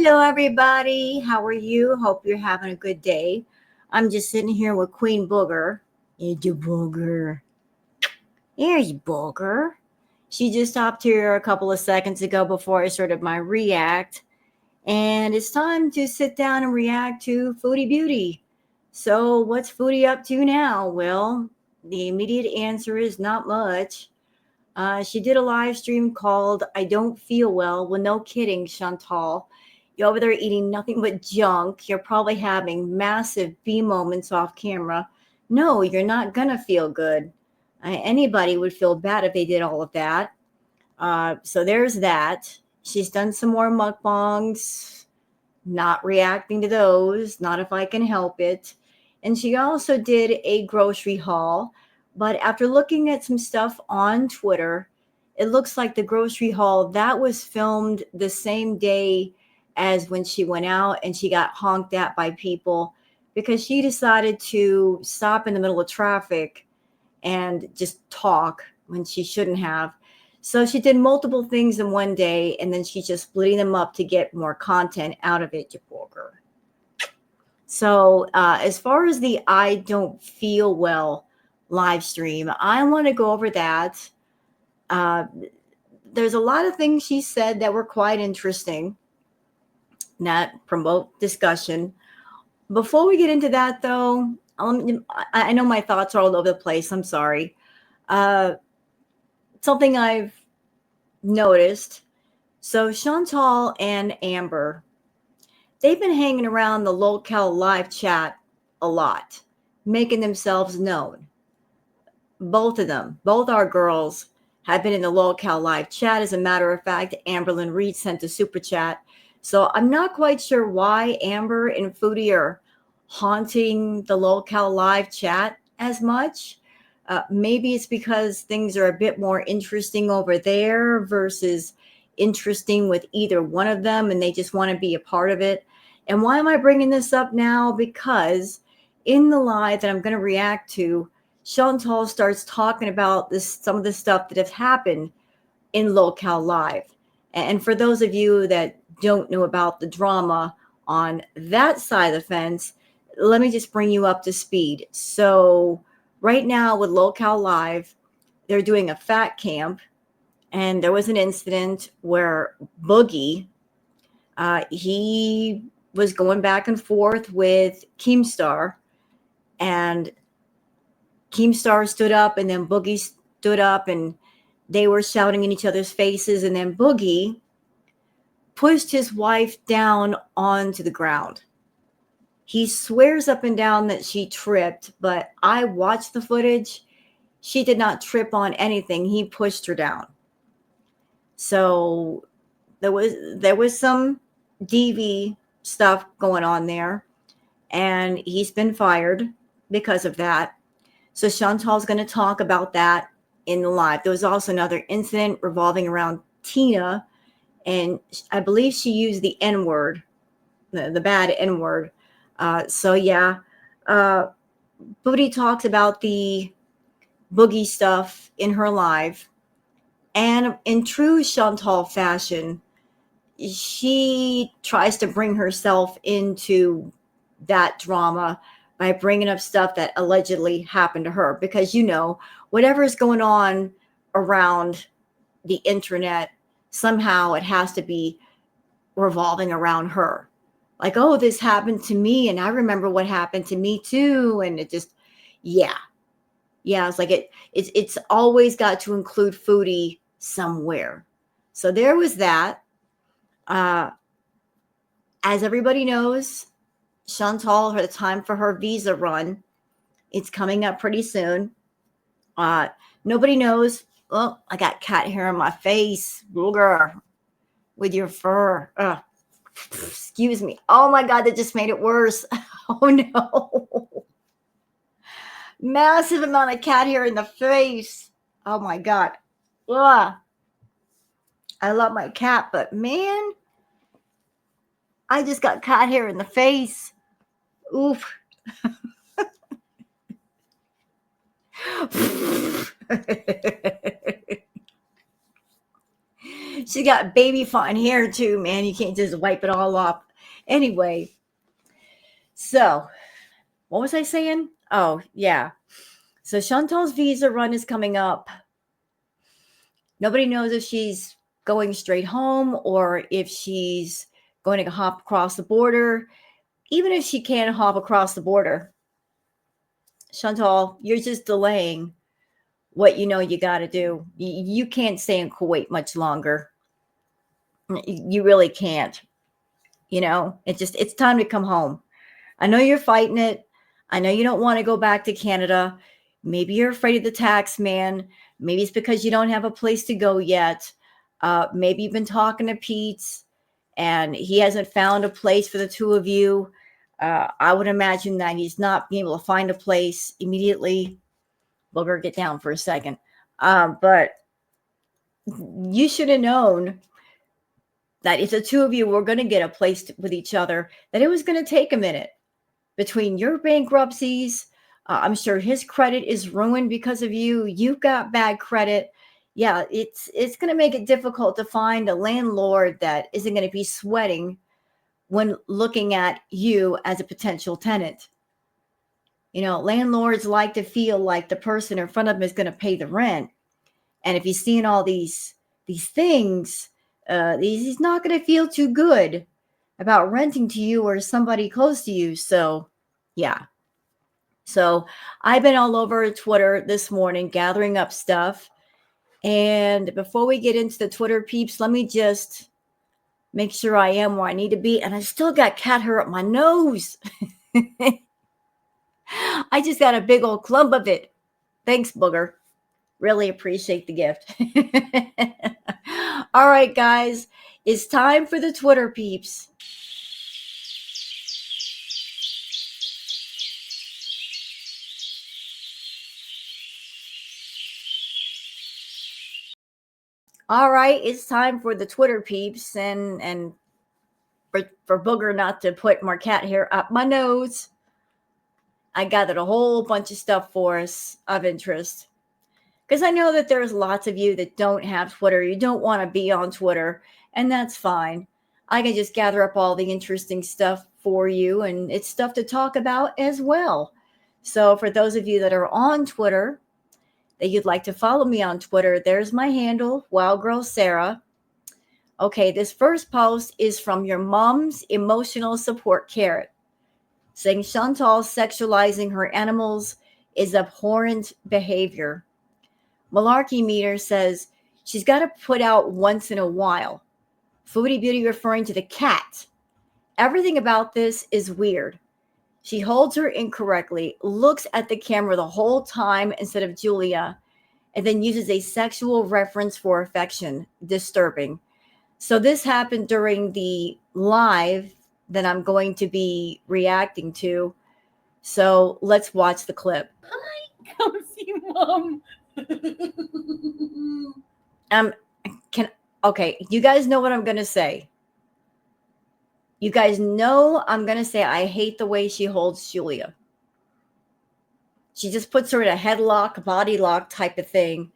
Hello, everybody. How are you? Hope you're having a good day. I'm just sitting here with Queen Booger. It's a booger. Here's Booger. She just stopped here a couple of seconds ago before I started my react. And it's time to sit down and react to Foodie Beauty. So, what's Foodie up to now? Well, the immediate answer is not much. She did a live stream called I Don't Feel Well. Well, no kidding, Chantal. You're over there eating nothing but junk. You're probably having massive bee moments off camera. No, you're not going to feel good. Anybody would feel bad if they did all of that. So there's that. She's done some more mukbangs, not reacting to those, not if I can help it. And she also did a grocery haul. But after looking at some stuff on Twitter, it looks like the grocery haul that was filmed the same day as when she went out and she got honked at by people because she decided to stop in the middle of traffic and just talk when she shouldn't have. So she did multiple things in one day and then she's just splitting them up to get more content out of it, Japorker. So as far as the I Don't Feel Well live stream, I want to go over that. Uh, there's a lot of things she said that were quite interesting that promote discussion. Before we get into that, though, I know my thoughts are all over the place. I'm sorry. Uh, Something I've noticed. So Chantal and Amber, they've been hanging around the locale live chat a lot, making themselves known. Both of them, both our girls, have been in the locale live chat. As a matter of fact, Amberlyn Reed sent a super chat. So I'm not quite sure why Amber and Foodie are haunting the locale live chat as much. Maybe it's because things are a bit more interesting over there versus interesting with either one of them, and they just want to be a part of it. And why am I bringing this up now? Because in the live that I'm going to react to, Chantal starts talking about some of the stuff that has happened in Locale Live. And for those of you that don't know about the drama on that side of the fence, let me just bring you up to speed. So right now with Locale Live, they're doing a fat camp, and there was an incident where Boogie, he was going back and forth with Keemstar, and Keemstar stood up and then Boogie stood up and they were shouting in each other's faces. And then Boogie pushed his wife down onto the ground. He swears up and down that she tripped, but I watched the footage. She did not trip on anything. He pushed her down. So there was some DV stuff going on there, and he's been fired because of that. So Chantal's going to talk about that in the live. There was also another incident revolving around Tina, and I believe she used the N-word, the bad N-word. So yeah, Booty talks about the Boogie stuff in her live, and in true Chantal fashion, she tries to bring herself into that drama by bringing up stuff that allegedly happened to her, because whatever is going on around the internet, somehow it has to be revolving around her. Like, oh, this happened to me and I remember what happened to me too. And it just, yeah, it's like it's always got to include Foodie somewhere. So there was that. As everybody knows, Chantal, her time for her visa run, it's coming up pretty soon. Nobody knows. Oh, I got cat hair on my face, booger, with your fur. Excuse me. Oh my God, that just made it worse. Oh no. Massive amount of cat hair in the face. Oh my God. Ugh. I love my cat, but man, I just got cat hair in the face. Oof. She got baby fine hair too, man. You can't just wipe it all off. Anyway, so what was I saying? Oh, yeah. So Chantal's visa run is coming up. Nobody knows if she's going straight home or if she's going to hop across the border. Even if she can hop across the border, Chantal, you're just delaying what you know you got to do. You can't stay in Kuwait much longer. You really can't. It's time to come home. I know you're fighting it. I know you don't want to go back to Canada. Maybe you're afraid of the tax man. Maybe it's because you don't have a place to go yet. Maybe you've been talking to Pete and he hasn't found a place for the two of you. I would imagine that he's not being able to find a place immediately. Booger, get down for a second. But you should have known that if the two of you were going to get a place with each other, that it was going to take a minute. Between your bankruptcies, I'm sure his credit is ruined because of you. You've got bad credit. Yeah, it's going to make it difficult to find a landlord that isn't going to be sweating when looking at you as a potential tenant. Landlords like to feel like the person in front of them is going to pay the rent. And if he's seeing all these things, he's not going to feel too good about renting to you or somebody close to you. So, yeah. So I've been all over Twitter this morning gathering up stuff. And before we get into the Twitter peeps, let me just make sure I am where I need to be. And I still got cat hair up my nose. I just got a big old clump of it. Thanks, Booger. Really appreciate the gift. All right, guys. It's time for the Twitter peeps. All right, it's time for the Twitter peeps, and for Booger not to put more cat hair up my nose, I gathered a whole bunch of stuff for us of interest. Because I know that there's lots of you that don't have Twitter. You don't want to be on Twitter, and that's fine. I can just gather up all the interesting stuff for you, and it's stuff to talk about as well. So for those of you that are on Twitter, that you'd like to follow me on Twitter, there's my handle, Wild Girl Sarah. Okay, this first post is from your mom's emotional support carrot, saying Chantal sexualizing her animals is abhorrent behavior. Malarkey Meter says she's got to put out once in a while. Foodie Beauty referring to the cat. Everything about this is weird. She holds her incorrectly, looks at the camera the whole time instead of Julia, and then uses a sexual reference for affection. Disturbing. So this happened during the live that I'm going to be reacting to. So let's watch the clip. Hi, come see Mom. Okay, you guys know what I'm going to say. You guys know I'm going to say I hate the way she holds Julia. She just puts her in a headlock, body lock type of thing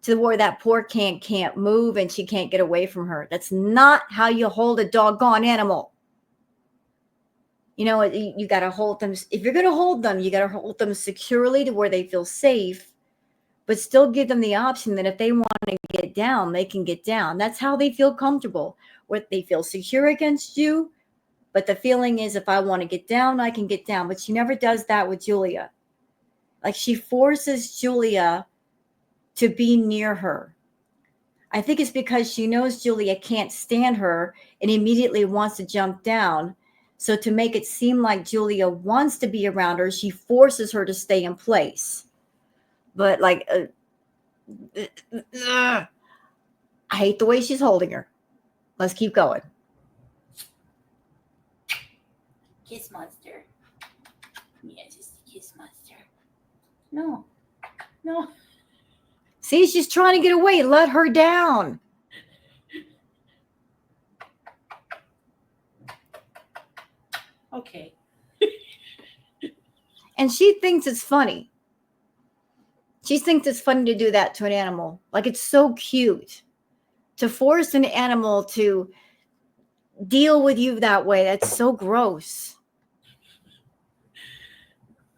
to where that poor can't move and she can't get away from her. That's not how you hold a doggone animal. You got to hold them. If you're going to hold them, you got to hold them securely to where they feel safe, but still give them the option that if they want to get down, they can get down. That's how they feel comfortable, where they feel secure against you. But the feeling is if I want to get down, I can get down. But she never does that with Julia. Like she forces Julia to be near her. I think it's because she knows Julia can't stand her and immediately wants to jump down. So to make it seem like Julia wants to be around her, she forces her to stay in place. But I hate the way she's holding her. Let's keep going. Kiss monster. Yeah, just a kiss monster. No. See, she's trying to get away. Let her down. Okay. And she thinks it's funny. She thinks it's funny to do that to an animal. Like it's so cute to force an animal to deal with you that way. That's so gross.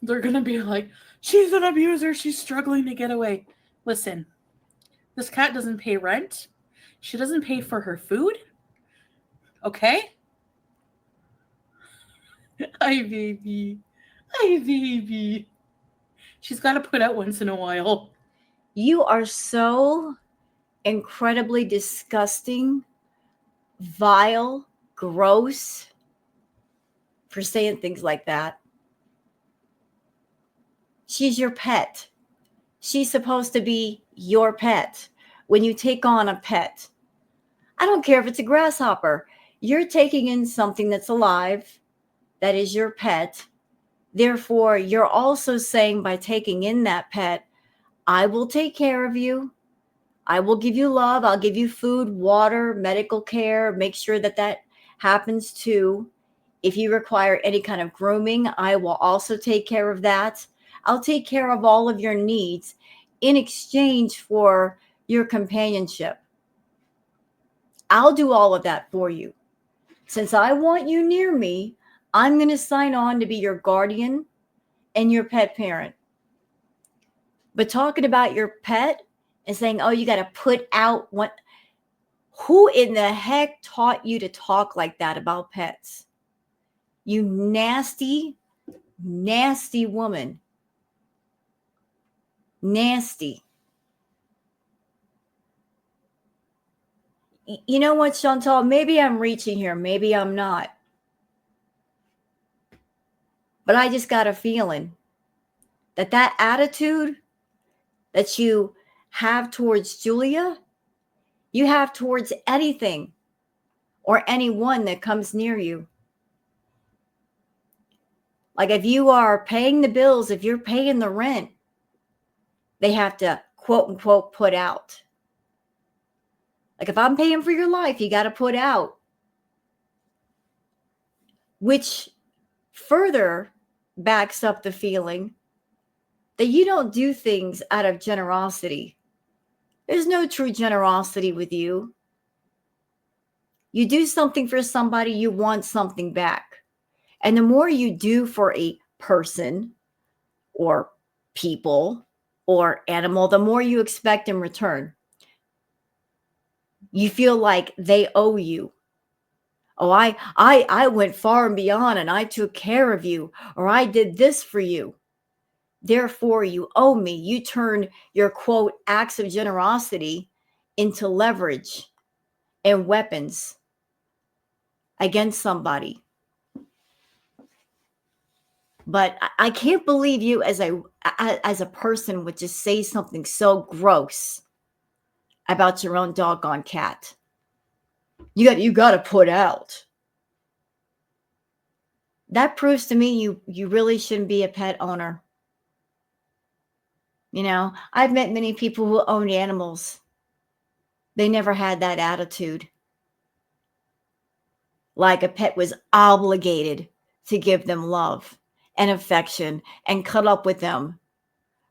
They're gonna be like, she's an abuser, she's struggling to get away. Listen, this cat doesn't pay rent. She doesn't pay for her food. Okay? Hi, baby. Hi, baby. She's got to put out once in a while. You are so incredibly disgusting, vile, gross for saying things like that. She's your pet. She's supposed to be your pet. When you take on a pet, I don't care if it's a grasshopper, you're taking in something that's alive, that is your pet. Therefore, you're also saying by taking in that pet, I will take care of you. I will give you love. I'll give you food, water, medical care. Make sure that that happens too. If you require any kind of grooming, I will also take care of that. I'll take care of all of your needs in exchange for your companionship. I'll do all of that for you. Since I want you near me, I'm going to sign on to be your guardian and your pet parent. But talking about your pet and saying, oh, you got to put out what? Who in the heck taught you to talk like that about pets? You nasty, nasty woman. Nasty. You know what, Chantal? Maybe I'm reaching here. Maybe I'm not. But I just got a feeling that that attitude that you have towards Julia, you have towards anything or anyone that comes near you. Like if you are paying the bills, if you're paying the rent, they have to quote unquote put out. Like if I'm paying for your life, you got to put out. Which further backs up the feeling that you don't do things out of generosity. There's no true generosity with you. You do something for somebody, you want something back. And the more you do for a person or people or animal, the more you expect in return. You feel like they owe you. Oh, I went far and beyond and I took care of you, or I did this for you. Therefore, you owe me. You turn your quote acts of generosity into leverage and weapons against somebody. But I can't believe you as a person would just say something so gross about your own doggone cat. You got to put out. That proves to me you really shouldn't be a pet owner. You know, I've met many people who owned animals. They never had that attitude. Like a pet was obligated to give them love and affection and cuddle up with them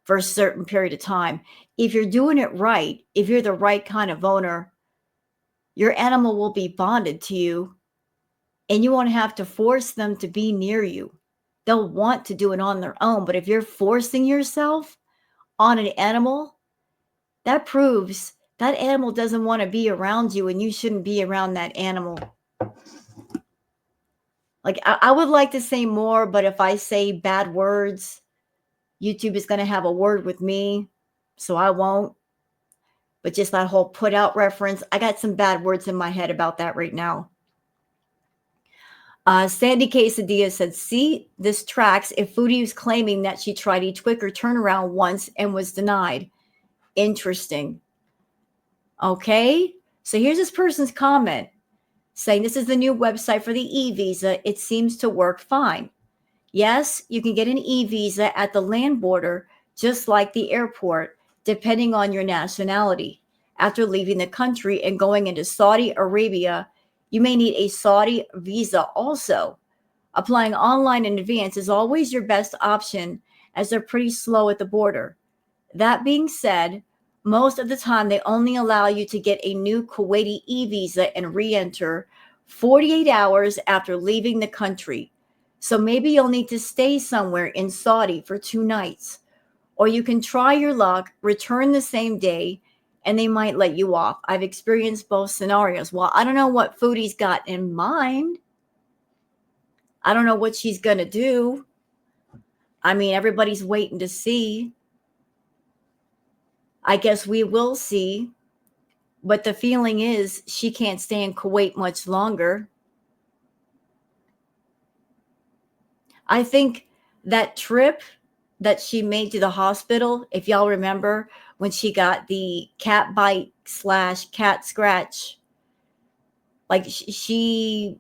for a certain period of time. If you're doing it right, if you're the right kind of owner, your animal will be bonded to you and you won't have to force them to be near you. They'll want to do it on their own. But if you're forcing yourself on an animal, that proves that animal doesn't want to be around you and you shouldn't be around that animal. Like, I would like to say more, but if I say bad words, YouTube is going to have a word with me, so I won't. But just that whole put out reference, I got some bad words in my head about that right now. Sandy Quesadilla said, see, this tracks if Foodie was claiming that she tried each quicker turnaround once and was denied. Interesting. Okay, so here's this person's comment saying this is the new website for the e-visa. It seems to work fine. Yes, you can get an e-visa at the land border, just like the airport, depending on your nationality. After leaving the country and going into Saudi Arabia, you may need a Saudi visa also. Applying online in advance is always your best option as they're pretty slow at the border. That being said, Most of the time, they only allow you to get a new Kuwaiti e-visa and re-enter 48 hours after leaving the country. So maybe you'll need to stay somewhere in Saudi for 2 nights. Or you can try your luck, return the same day, and they might let you off. I've experienced both scenarios. Well, I don't know what Foodie's got in mind. I don't know what she's going to do. I mean, everybody's waiting to see. I guess we will see. But the feeling is she can't stay in Kuwait much longer. I think that trip that she made to the hospital, if y'all remember, when she got the cat bite / cat scratch, like she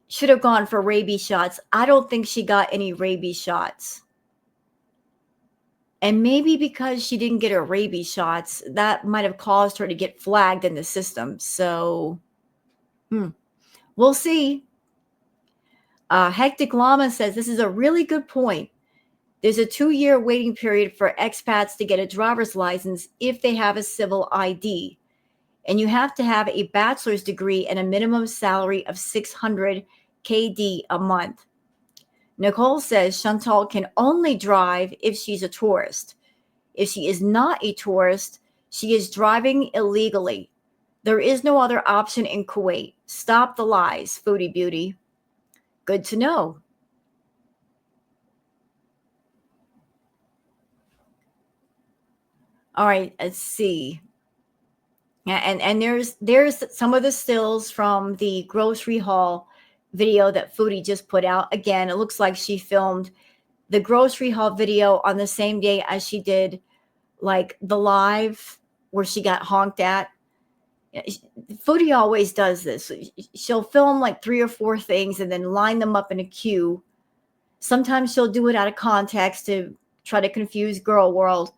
should have gone for rabies shots. I don't think she got any rabies shots. And maybe because she didn't get her rabies shots, that might have caused her to get flagged in the system. So, we'll see. Hectic Llama says this is a really good point. There's a 2-year waiting period for expats to get a driver's license if they have a civil ID. And you have to have a bachelor's degree and a minimum salary of 600 KD a month. Nicole says Chantal can only drive if she's a tourist. If she is not a tourist, she is driving illegally. There is no other option in Kuwait. Stop the lies, Foodie Beauty. Good to know. All right, let's see. And there's some of the stills from the grocery haul video that Foodie just put out. Again, it looks like she filmed the grocery haul video on the same day as she did like the live where she got honked at. Foodie always does this. She'll film like 3 or 4 things and then line them up in a queue. Sometimes she'll do it out of context to try to confuse girl world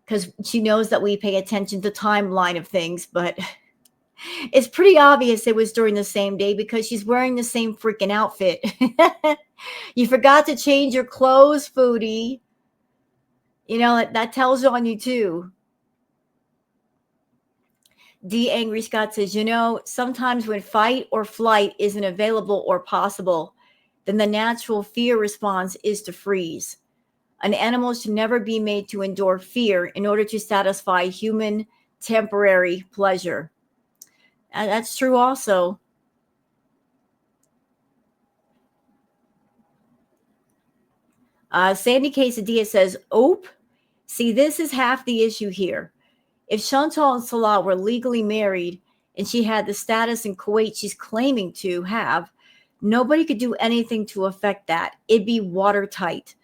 because she knows that we pay attention to timeline of things, but it's pretty obvious it was during the same day because she's wearing the same freaking outfit. You forgot to change your clothes, Foodie. You know, that tells on you too. D Angry Scott says, sometimes when fight or flight isn't available or possible, then the natural fear response is to freeze. An animal should never be made to endure fear in order to satisfy human temporary pleasure. And that's true also. Sandy Quesadilla says, "Ope, see, this is half the issue here. If Chantal and Salah were legally married and she had the status in Kuwait she's claiming to have, nobody could do anything to affect that. It'd be watertight.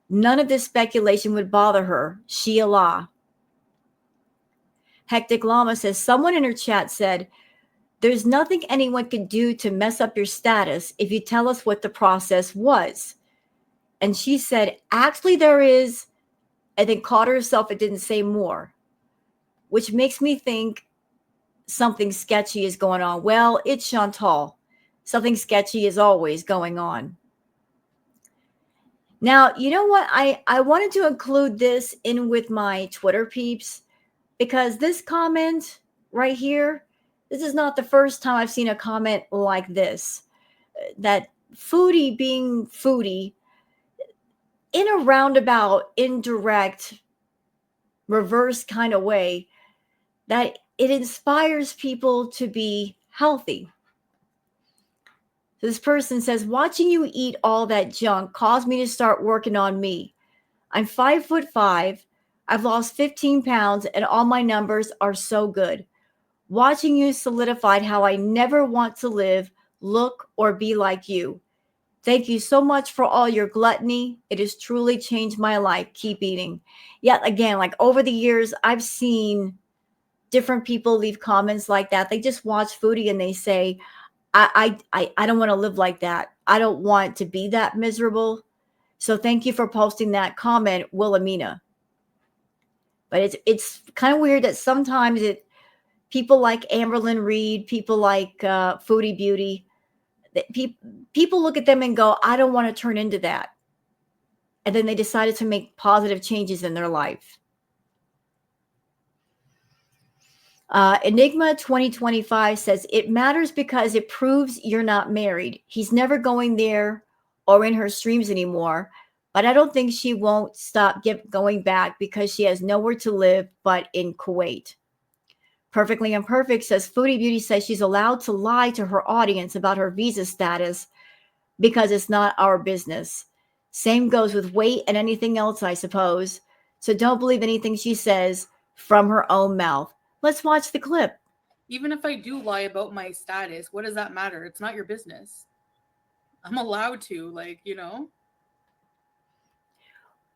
None of this speculation would bother her. She Allah." Hectic Llama says, someone in her chat said, "There's nothing anyone can do to mess up your status if you tell us what the process was." And she said, actually there is, and then caught herself and didn't say more, which makes me think something sketchy is going on. Well, it's Chantal. Something sketchy is always going on. Now, you know what? I wanted to include this in with my Twitter peeps because this comment right here, this is not the first time I've seen a comment like this. That Foodie being Foodie, in a roundabout, indirect, reverse kind of way, that it inspires people to be healthy. This person says, watching you eat all that junk caused me to start working on me. I'm 5'5". I've lost 15 pounds and all my numbers are so good. Watching you solidified how I never want to live, look, or be like you. Thank you so much for all your gluttony. It has truly changed my life. Keep eating. Yet again, like over the years, I've seen different people leave comments like that. They just watch Foodie and they say, I don't want to live like that. I don't want to be that miserable. So thank you for posting that comment, Wilhelmina. But it's kind of weird that sometimes people like Amberlyn Reed, people like Foodie Beauty, people look at them and go, I don't want to turn into that. And then they decided to make positive changes in their life. Enigma 2025 says it matters because it proves you're not married. He's never going there or in her streams anymore, but I don't think she won't stop going back because she has nowhere to live but in Kuwait. Perfectly Imperfect says Foodie Beauty says she's allowed to lie to her audience about her visa status because it's not our business. Same goes with weight and anything else, I suppose. So don't believe anything she says from her own mouth. Let's watch the clip. Even if I do lie about my status, what does that matter? It's not your business. I'm allowed to, like, you know?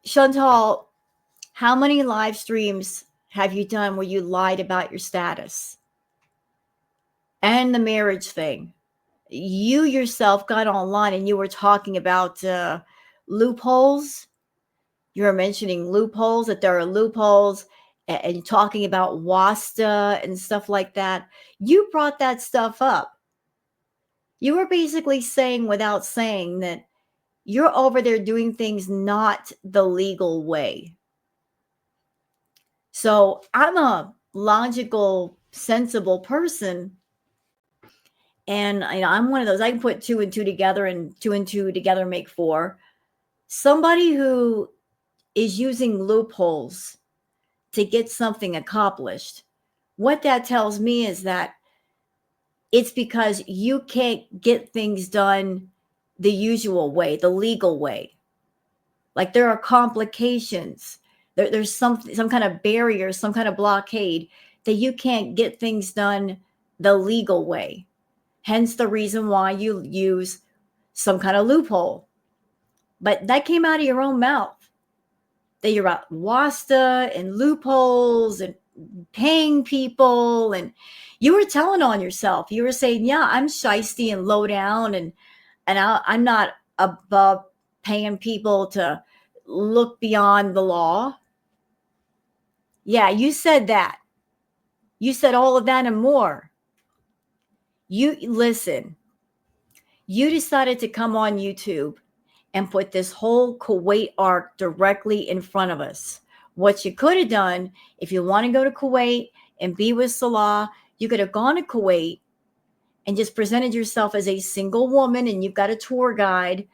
Chantal, how many live streams have you done where you lied about your status? And the marriage thing. You yourself got online and you were talking about loopholes. You were mentioning loopholes, that there are loopholes, and talking about WASTA and stuff like that. You brought that stuff up. You were basically saying, without saying, that you're over there doing things not the legal way. So I'm a logical, sensible person. And I'm one of those, I can put two and two together and two and two together make four. Somebody who is using loopholes to get something accomplished, what that tells me is that it's because you can't get things done the usual way, the legal way. Like there are complications. There's some kind of barrier, some kind of blockade that you can't get things done the legal way. Hence the reason why you use some kind of loophole. But that came out of your own mouth. That you're about WASTA and loopholes and paying people, and you were telling on yourself. You were saying, yeah, I'm shisty and low down, and I'm not above paying people to look beyond the law. Yeah, you said that. You said all of that and more. You listen, you decided to come on YouTube and put this whole Kuwait arc directly in front of us. What you could have done, if you want to go to Kuwait and be with Salah, you could have gone to Kuwait and just presented yourself as a single woman, and you've got a tour guide,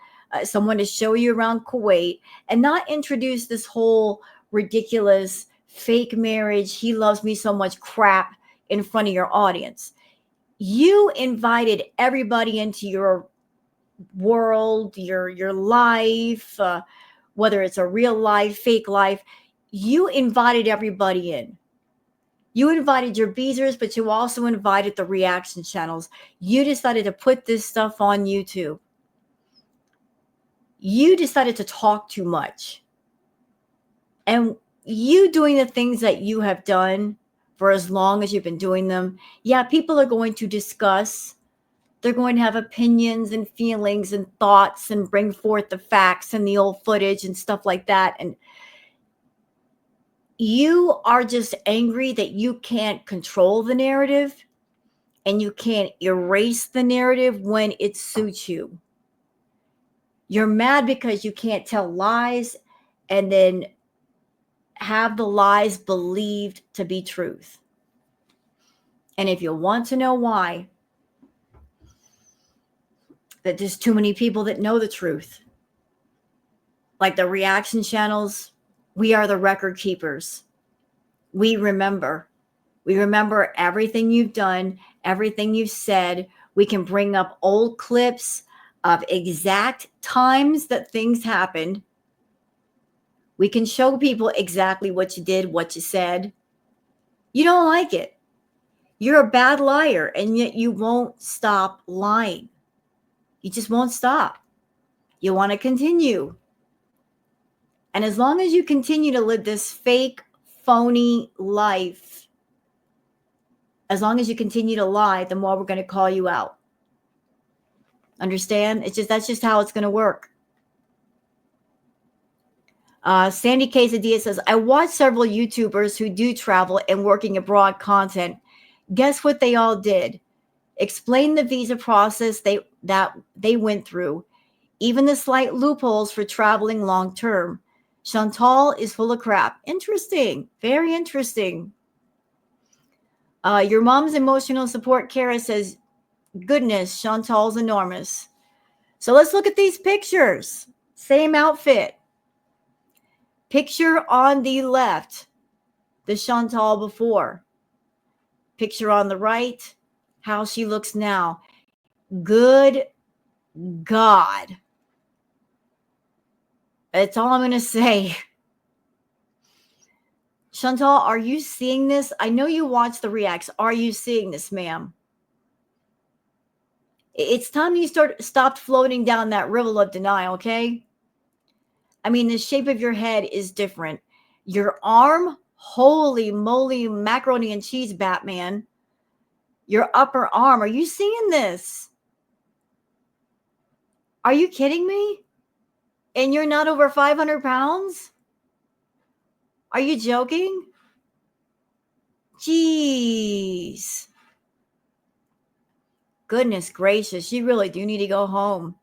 someone to show you around Kuwait, and not introduce this whole ridiculous fake marriage, he loves me so much crap in front of your audience. You invited everybody into your world, your life, whether it's a real life, fake life. You invited everybody in. You invited your beezers, but you also invited the reaction channels. You decided to put this stuff on YouTube. You decided to talk too much. And you doing the things that you have done for as long as you've been doing them, yeah, people are going to discuss. They're going to have opinions and feelings and thoughts and bring forth the facts and the old footage and stuff like that. And you are just angry that you can't control the narrative and you can't erase the narrative when it suits you. You're mad because you can't tell lies and then have the lies believed to be truth. And if you want to know why, that there's too many people that know the truth. Like the reaction channels, we are the record keepers. We remember. We remember everything you've done, everything you've said. We can bring up old clips of exact times that things happened. We can show people exactly what you did, what you said. You don't like it. You're a bad liar, and yet you won't stop lying. You just won't stop. You want to continue. And as long as you continue to live this fake, phony life, as long as you continue to lie, the more we're going to call you out. Understand? That's just how it's going to work. Sandy Quesadilla says, I watch several YouTubers who do travel and working abroad content. Guess what they all did? Explain the visa process that they went through, even the slight loopholes for traveling long term. Chantal is full of crap. Interesting. Very interesting. Your mom's emotional support, Kara says, goodness, Chantal's enormous. So let's look at these pictures. Same outfit. Picture on the left, the Chantal before. Picture on the right, how she looks now. Good God. That's all I'm going to say. Chantal, are you seeing this? I know you watch the reacts. Are you seeing this, ma'am? It's time you stopped floating down that river of denial, okay? I mean, the shape of your head is different. Your arm, holy moly, macaroni and cheese, Batman. Your upper arm, are you seeing this? Are you kidding me? And you're not over 500 pounds? Are you joking? Jeez. Goodness gracious, you really do need to go home.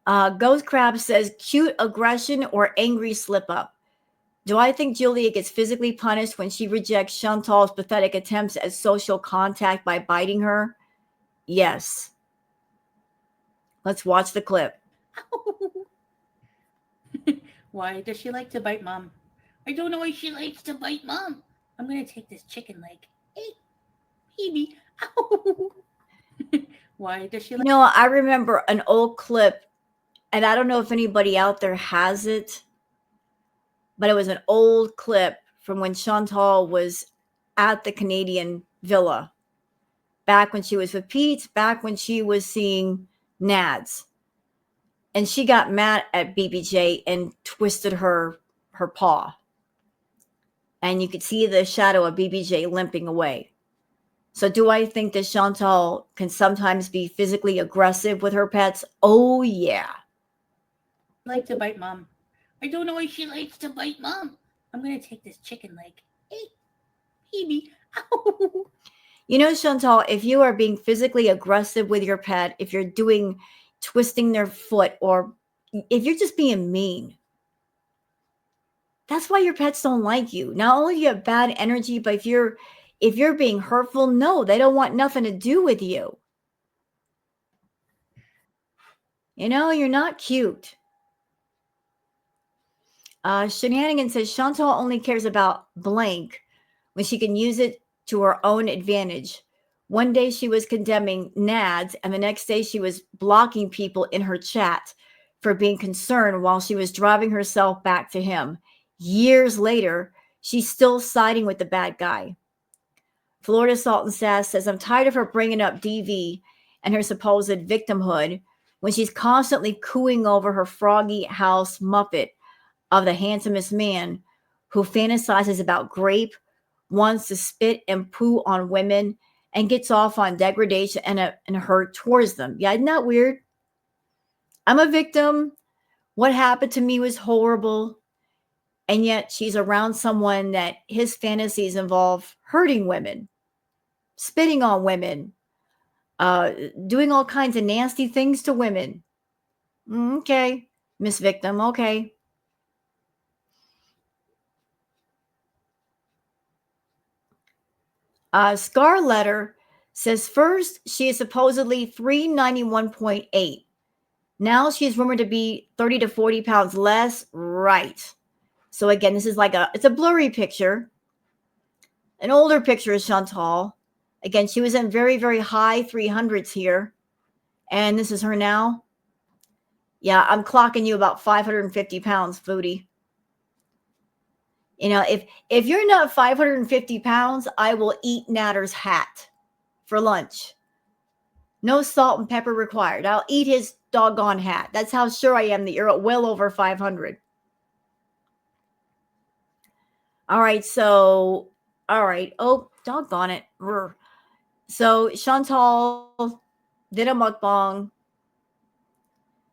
Ghost Crab says, cute aggression or angry slip up. Do I think Julia gets physically punished when she rejects Chantal's pathetic attempts at social contact by biting her? Yes. Let's watch the clip. Why does she like to bite Mom? I don't know why she likes to bite Mom. I'm going to take this chicken leg. Hey, baby. Why does she like... I remember an old clip, and I don't know if anybody out there has it, but it was an old clip from when Chantal was at the Canadian villa, back when she was with Pete, back when she was seeing Nads. And she got mad at BBJ and twisted her paw. And you could see the shadow of BBJ limping away. So do I think that Chantal can sometimes be physically aggressive with her pets? Oh, yeah. Like to bite Mom. I don't know why she likes to bite Mom. I'm going to take this chicken leg. Hey, baby. Chantal, if you are being physically aggressive with your pet, if you're twisting their foot, or if you're just being mean, that's why your pets don't like you. Not only do you have bad energy, but if you're being hurtful, no, they don't want nothing to do with you. You're not cute. Shenanigan says Chantal only cares about blank when she can use it to her own advantage. One day she was condemning Nads, and the next day she was blocking people in her chat for being concerned while she was driving herself back to him. Years later, she's still siding with the bad guy. Florida Salt and Sass says, I'm tired of her bringing up DV and her supposed victimhood when she's constantly cooing over her froggy house Muppet of the handsomest man who fantasizes about grape, wants to spit and poo on women, and gets off on degradation and hurt towards them. Yeah, isn't that weird? I'm a victim. What happened to me was horrible. And yet she's around someone that his fantasies involve hurting women, spitting on women, doing all kinds of nasty things to women. Okay, Miss Victim, okay. Scar Letter says first she is supposedly 391.8. Now she's rumored to be 30 to 40 pounds less. Right. So again, this is it's a blurry picture. An older picture is Chantal. Again, she was in very, very high 300s here. And this is her now. Yeah, I'm clocking you about 550 pounds, Foodie. If you're not 550 pounds, I will eat Natter's hat for lunch. No salt and pepper required. I'll eat his doggone hat. That's how sure I am that you're well over 500. All right, so, all right. Oh, doggone it. So Chantal did a mukbang.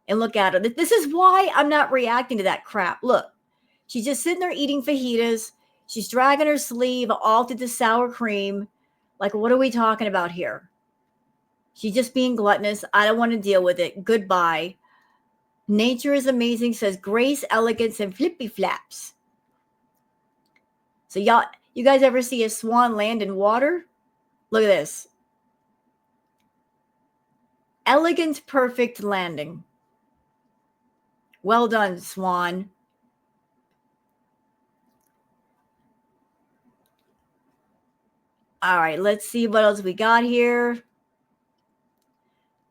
And look at her. This is why I'm not reacting to that crap. Look, she's just sitting there eating fajitas. She's dragging her sleeve all through the sour cream. Like, what are we talking about here? She's just being gluttonous. I don't want to deal with it. Goodbye. Nature is amazing, says grace, elegance, and flippy flaps. So You guys ever see a swan land in water? Look at this. Elegant, perfect landing. Well done, swan. All right, let's see what else we got here.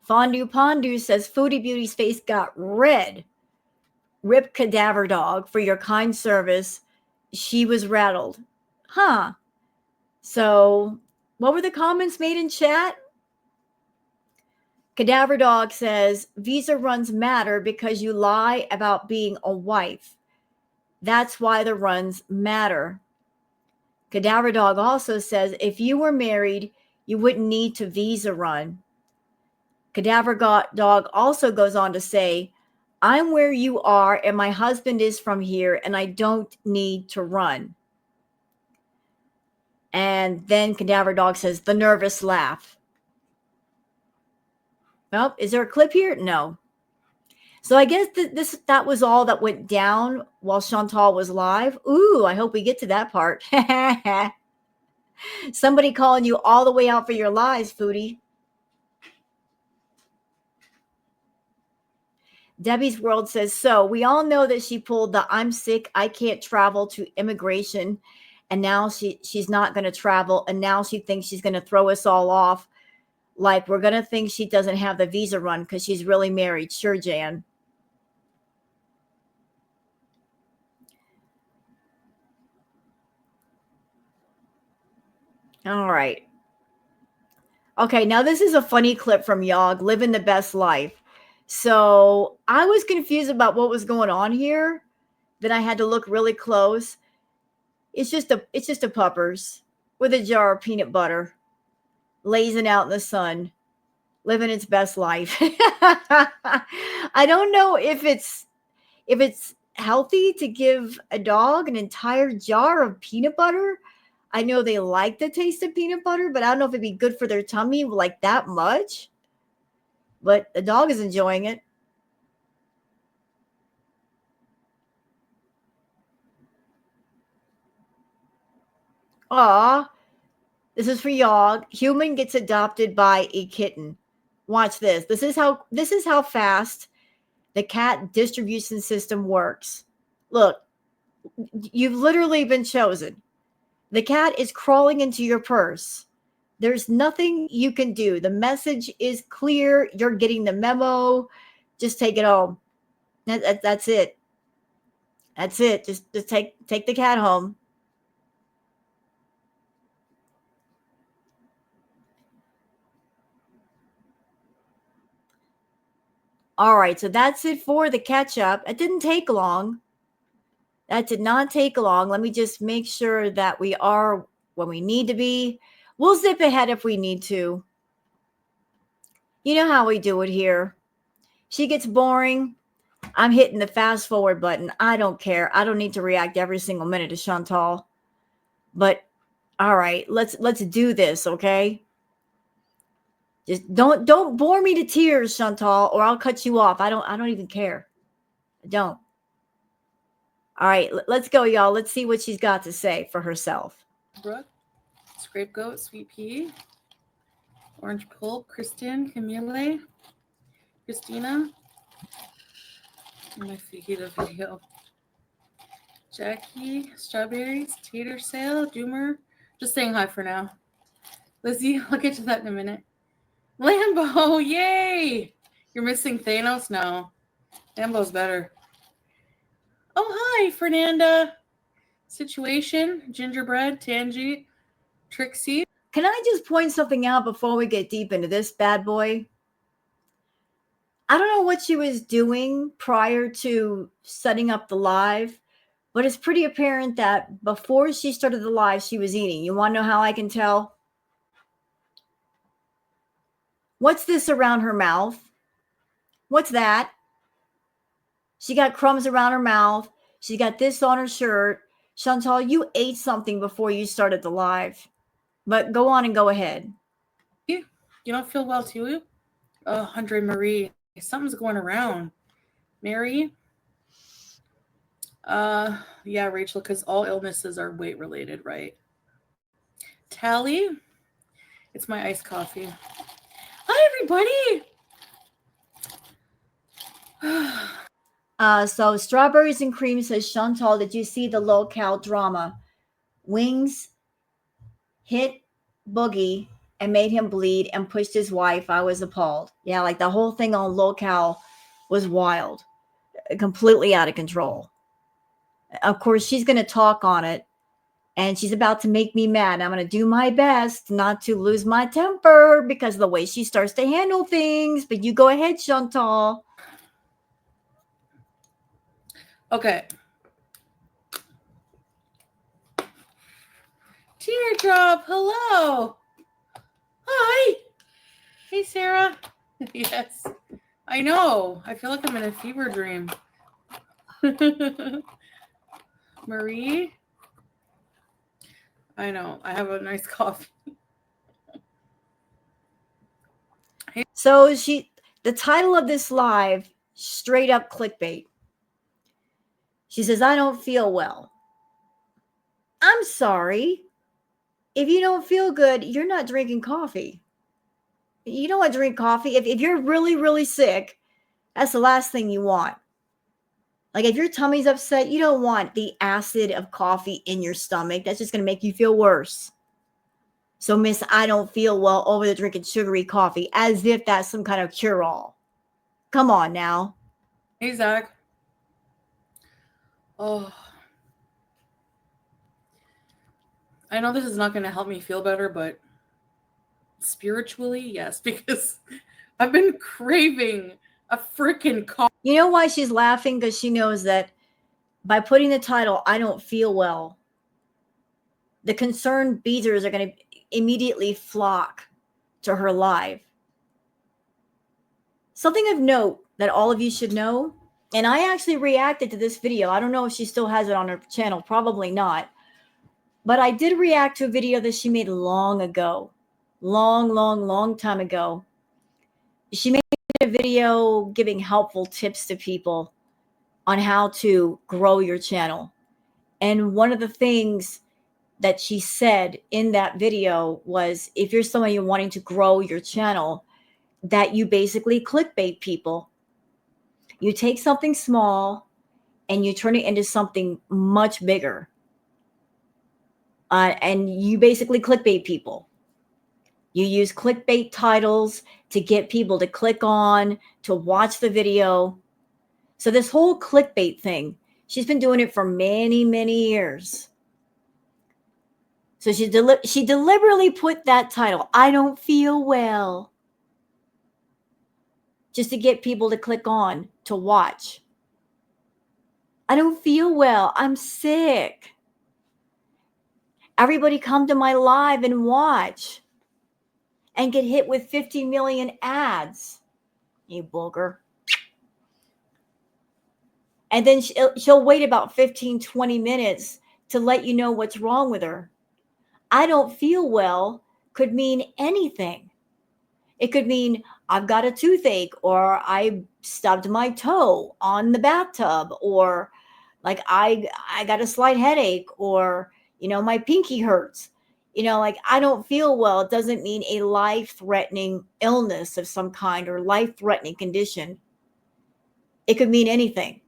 Fondue Pondu says Foodie Beauty's face got red. Rip cadaver dog for your kind service. She was rattled. Huh. So, what were the comments made in chat? Cadaver Dog says visa runs matter because you lie about being a wife. That's why the runs matter. Cadaver Dog also says if you were married, you wouldn't need to visa run. Cadaver Dog also goes on to say, I'm where you are and my husband is from here and I don't need to run. And then Cadaver Dog says, the nervous laugh. Well, is there a clip here? No. So I guess that was all that went down while Chantal was live. Ooh, I hope we get to that part. Somebody calling you all the way out for your lies, Foodie. Debbie's World says, so we all know that she pulled the I'm sick, I can't travel to immigration. And now she's not going to travel. And now she thinks she's going to throw us all off. Like we're going to think she doesn't have the visa run because she's really married. Sure, Jan. All right. Okay, now this is a funny clip from Yog, Living the Best Life. So I was confused about what was going on here. Then I had to look really close. It's just a puppers with a jar of peanut butter, lazing out in the sun, living its best life. I don't know if it's healthy to give a dog an entire jar of peanut butter. I know they like the taste of peanut butter, but I don't know if it'd be good for their tummy like that much. But the dog is enjoying it. Aw, this is for Yog. Human gets adopted by a kitten. Watch this. This is how fast the cat distribution system works. Look, you've literally been chosen. The cat is crawling into your purse. There's nothing you can do. The message is clear. You're getting the memo. Just take it home. That's it. That's it. Just take the cat home. All right, so that's it for the catch up. It didn't take long. That did not take long. Let me just make sure that we are when we need to be. We'll zip ahead if we need to. You know how we do it here. She gets boring. I'm hitting the fast forward button. I don't care. I don't need to react every single minute to Chantal. But all right, let's do this, okay? Just don't bore me to tears, Chantal, or I'll cut you off. I don't even care. I don't. All right, let's go, y'all. Let's see what she's got to say for herself. Brooke, Scapegoat, Sweet Pea, Orange Pulp, Kristen, Camille, Christina. My video. Jackie, Strawberries, Tater Sale, Doomer. Just saying hi for now. Lizzie, I'll get to that in a minute. Lambo, yay! You're missing Thanos? No. Lambo's better. Oh, hi, Fernanda. Situation, Gingerbread, Tangy, Trixie. Can I just point something out before we get deep into this bad boy? I don't know what she was doing prior to setting up the live, but it's pretty apparent that before she started the live, she was eating. You want to know how I can tell? What's this around her mouth? What's that? She got crumbs around her mouth. She got this on her shirt. Chantal, you ate something before you started the live. But go on and go ahead. You don't feel well, too? Oh, Andre Marie. Something's going around. Mary? Yeah, Rachel, because all illnesses are weight related, right? Tally. It's my iced coffee. Hi, everybody. So Strawberries and Cream says, Chantal, did you see the locale drama? Wings hit Boogie and made him bleed and pushed his wife. I was appalled. Yeah, like the whole thing on locale was wild, completely out of control. Of course, she's going to talk on it, and she's about to make me mad. I'm going to do my best not to lose my temper because of the way she starts to handle things. But you go ahead, Chantal. Okay. Teardrop, hello. Hi. Hey, Sarah. Yes. I know. I feel like I'm in a fever dream. Marie. I know. I have a nice coffee. So the title of this live, straight up clickbait. She says, I don't feel well. I'm sorry. If you don't feel good, you're not drinking coffee. You don't want to drink coffee. If you're really, really sick, that's the last thing you want. Like if your tummy's upset, you don't want the acid of coffee in your stomach. That's just going to make you feel worse. So, miss, I don't feel well over the drinking sugary coffee, as if that's some kind of cure-all. Come on now. Hey, Zach. Oh. I know this is not going to help me feel better, but spiritually, yes, because I've been craving a freaking coffee. You know why she's laughing? Because she knows that by putting the title, I don't feel well, the concerned beaters are going to immediately flock to her live. Something of note that all of you should know, and I actually reacted to this video. I don't know if she still has it on her channel. Probably not. But I did react to a video that she made long ago. Long time ago. She made a video giving helpful tips to people on how to grow your channel. And one of the things that she said in that video was, if you're someone you're wanting to grow your channel, that you basically clickbait people. You take something small and you turn it into something much bigger. And you basically clickbait people. You use clickbait titles to get people to click on, to watch the video. So this whole clickbait thing, she's been doing it for many, many years. So she deliberately put that title, I don't feel well, just to get people to click on, to watch. I don't feel well. I'm sick. Everybody come to my live and watch and get hit with 50 million ads, you booger. And then she'll wait about 15, 20 minutes to let you know what's wrong with her. I don't feel well could mean anything. It could mean I've got a toothache, or I stubbed my toe on the bathtub, or like I got a slight headache, or, my pinky hurts. Like I don't feel well. It doesn't mean a life-threatening illness of some kind or life-threatening condition. It could mean anything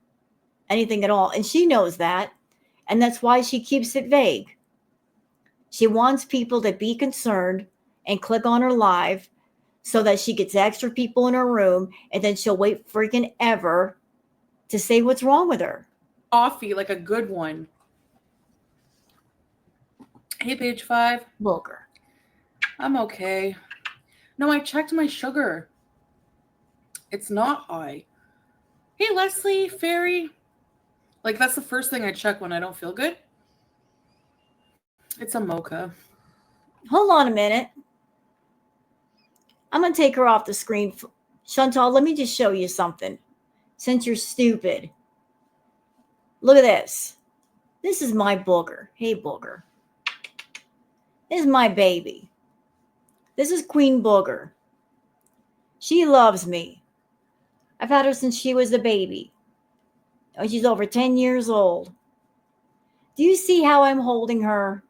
at all. And she knows that. And that's why she keeps it vague. She wants people to be concerned and click on her live so that she gets extra people in her room, and then she'll wait freaking ever to say what's wrong with her. Coffee, like a good one. Hey, page 5. Booger. I'm okay. No, I checked my sugar. It's not high. Hey, Leslie, Fairy. Like, that's the first thing I check when I don't feel good. It's a mocha. Hold on a minute. I'm going to take her off the screen. Chantal, let me just show you something. Since you're stupid. Look at this. This is my booger. Hey, booger. This is my baby. This is Queen Booger. She loves me. I've had her since she was a baby. Oh, she's over 10 years old. Do you see how I'm holding her?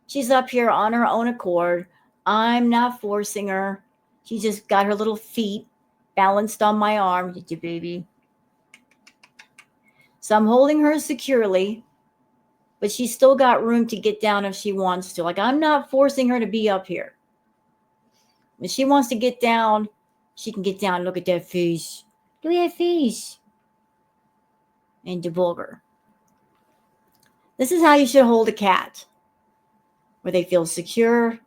She's up here on her own accord. I'm not forcing her. She just got her little feet balanced on my arm. Did you, baby? So I'm holding her securely, but she's still got room to get down if she wants to. Like, I'm not forcing her to be up here. If she wants to get down, she can get down. Look at that face. Look at that face. And the booger. This is how you should hold a cat. Where they feel secure,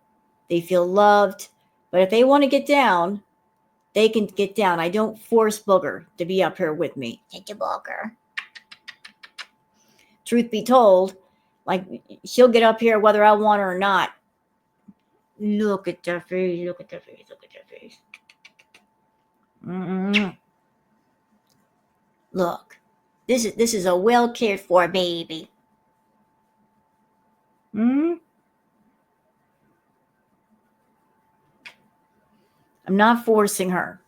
they feel loved. But if they want to get down, they can get down. I don't force Booger to be up here with me. Take your Booger. Truth be told, like, she'll get up here whether I want her or not. Look at that face. Look at that face. Look at that face. Mm-mm. Look, this is a well cared for baby. Hmm. I'm not forcing her.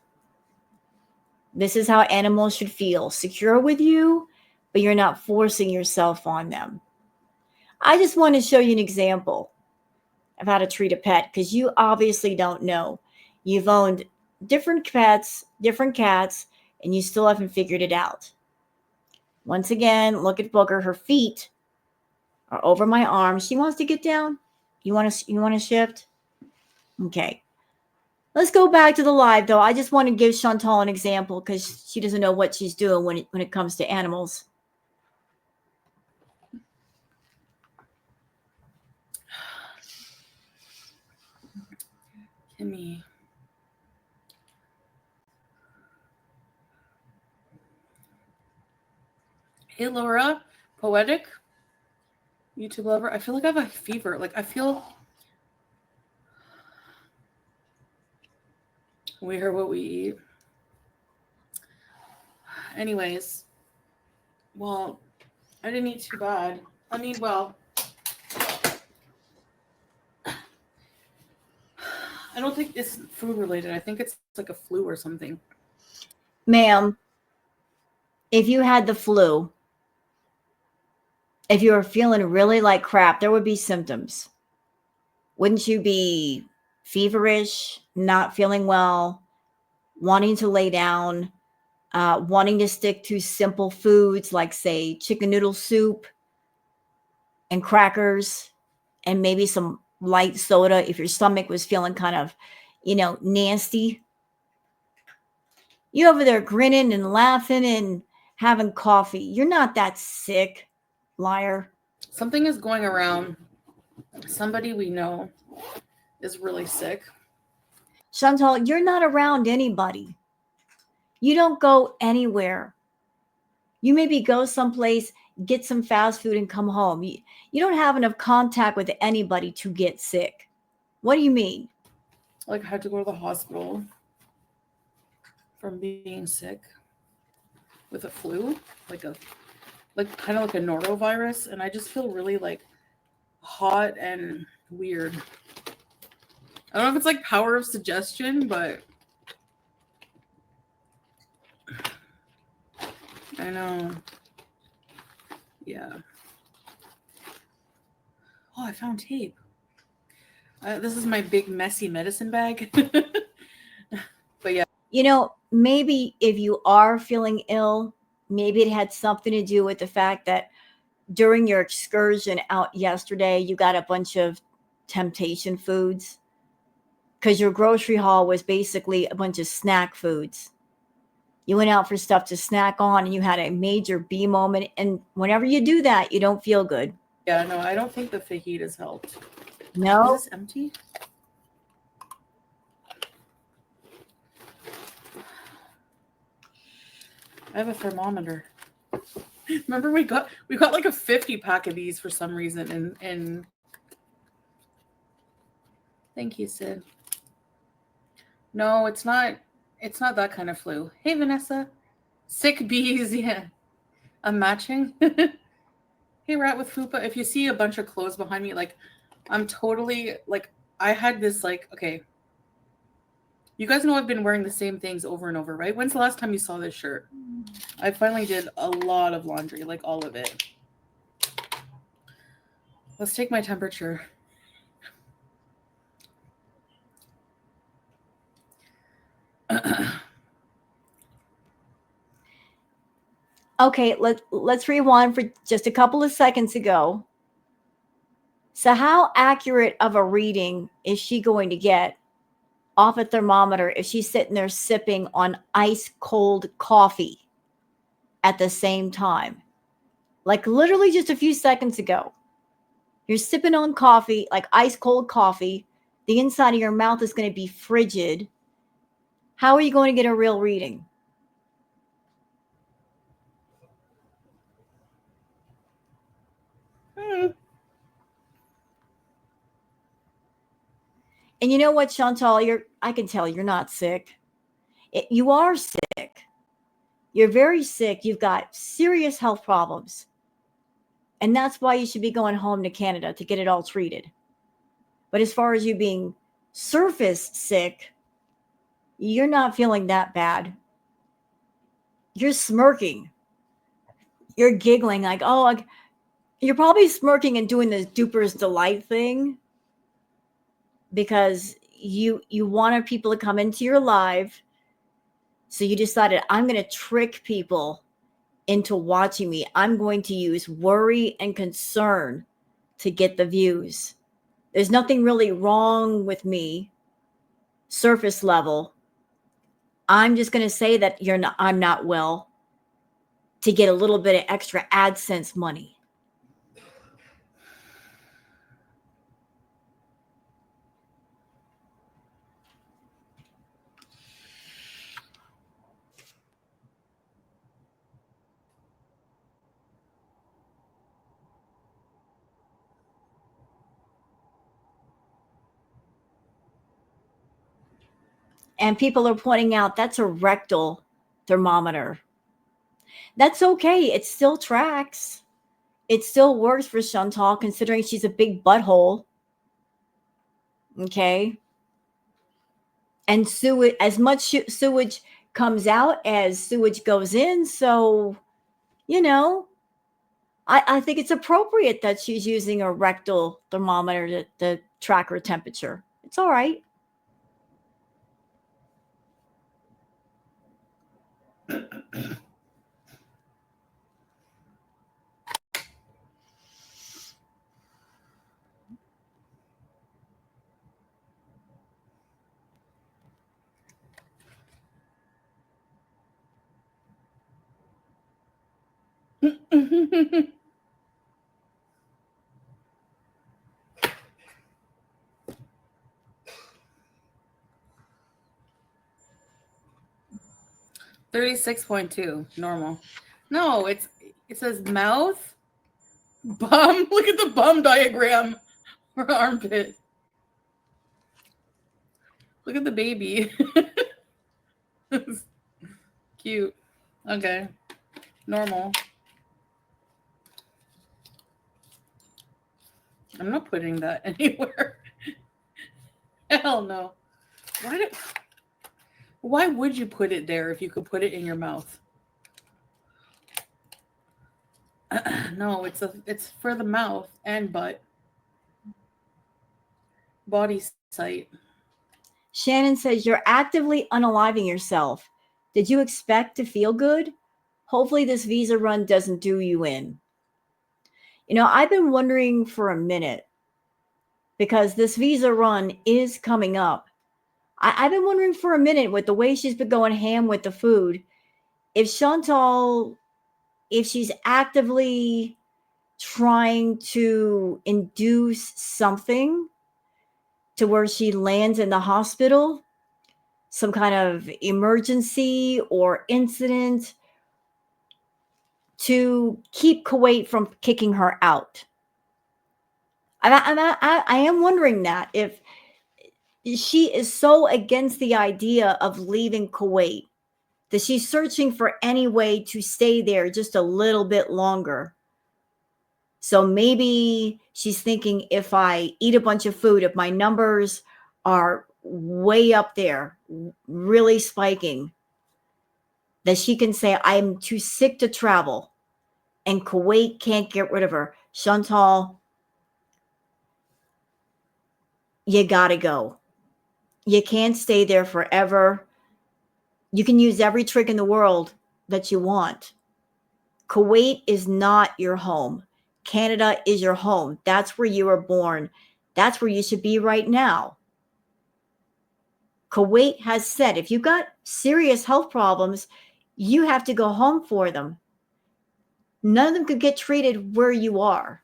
This is how animals should feel. Secure with you, but you're not forcing yourself on them. I just want to show you an example of how to treat a pet because you obviously don't know. You've owned different pets, different cats, and you still haven't figured it out. Once again, look at Booger. Her feet are over my arms. She wants to get down. You want to shift? Okay. Let's go back to the live, though. I just want to give Chantal an example because she doesn't know what she's doing when it comes to animals. Kimmy. Hey, Laura. Poetic. YouTube lover. I feel like I have a fever. Like, I feel... We hear what we eat. Anyways. Well, I didn't eat too bad. I mean, well... I don't think it's food related. I think it's like a flu or something. Ma'am, if you had the flu, if you were feeling really like crap, there would be symptoms. Wouldn't you be feverish, not feeling well, wanting to lay down, wanting to stick to simple foods like, say, chicken noodle soup and crackers and maybe some light soda if your stomach was feeling kind of, nasty? You over there grinning and laughing and having coffee. You're not that sick, liar. Something is going around. Somebody we know is really sick. Chantal, you're not around anybody. You don't go anywhere. You maybe go someplace, get some fast food, and come home. You don't have enough contact with anybody to get sick. What do you mean? Like, I had to go to the hospital from being sick with a flu, like kind of like a norovirus, and I just feel really like hot and weird. I don't know if it's like power of suggestion, but I know. Yeah. Oh, I found tape. This is my big messy medicine bag. But yeah. Maybe if you are feeling ill, maybe it had something to do with the fact that during your excursion out yesterday, you got a bunch of temptation foods because your grocery haul was basically a bunch of snack foods. You went out for stuff to snack on and you had a major B moment. And whenever you do that, you don't feel good. Yeah, no, I don't think the fajita has helped. No. Is this empty? I have a thermometer. Remember we got like a 50 pack of these for some reason and thank you, Sid. No, it's not that kind of flu. Hey, Vanessa. Sick bees, yeah. I'm matching. Hey, Rat with Fupa. If you see a bunch of clothes behind me, like, I'm totally, like, I had this, like, okay. You guys know I've been wearing the same things over and over, right? When's the last time you saw this shirt? I finally did a lot of laundry, like all of it. Let's take my temperature. Okay, let's rewind for just a couple of seconds ago. So how accurate of a reading is she going to get off a thermometer if she's sitting there sipping on ice cold coffee at the same time? Like literally just a few seconds ago, you're sipping on coffee, like ice cold coffee. The inside of your mouth is going to be frigid. How are you going to get a real reading? And you know what, Chantal? I can tell you're not sick. You are sick. You're very sick. You've got serious health problems. And that's why you should be going home to Canada to get it all treated. But as far as you being surface sick, you're not feeling that bad. You're smirking. You're giggling like, oh, you're probably smirking and doing the duper's delight thing because you wanted people to come into your live. So you decided, I'm going to trick people into watching me. I'm going to use worry and concern to get the views. There's nothing really wrong with me, surface level. I'm just going to say that I'm not well to get a little bit of extra AdSense money. And people are pointing out that's a rectal thermometer. That's okay. It still tracks. It still works for Chantal considering she's a big butthole. Okay. And sewage, as much sewage comes out as sewage goes in. So, you know, I think it's appropriate that she's using a rectal thermometer to track her temperature. It's all right. $36.2 normal. No, it says mouth, bum. Look at the bum diagram for armpit. Look at the baby. Cute. Okay. Normal. I'm not putting that anywhere. Hell no. Why would you put it there if you could put it in your mouth? No, it's for the mouth and butt. Body site. Shannon says, you're actively unaliving yourself. Did you expect to feel good? Hopefully this visa run doesn't do you in. You know, I've been wondering for a minute because this visa run is coming up. I've been wondering for a minute with the way she's been going ham with the food, if Chantal, if she's actively trying to induce something to where she lands in the hospital, some kind of emergency or incident to keep Kuwait from kicking her out. I am wondering that if she is so against the idea of leaving Kuwait that she's searching for any way to stay there just a little bit longer. So maybe she's thinking, if I eat a bunch of food, if my numbers are way up there, really spiking, that she can say, I'm too sick to travel and Kuwait can't get rid of her. Chantal, you gotta go. You can't stay there forever. You can use every trick in the world that you want, Kuwait is not your home. Canada is your home. That's where you were born. That's where you should be right now. Kuwait has said if you've got serious health problems, you have to go home for them. None of them could get treated where you are.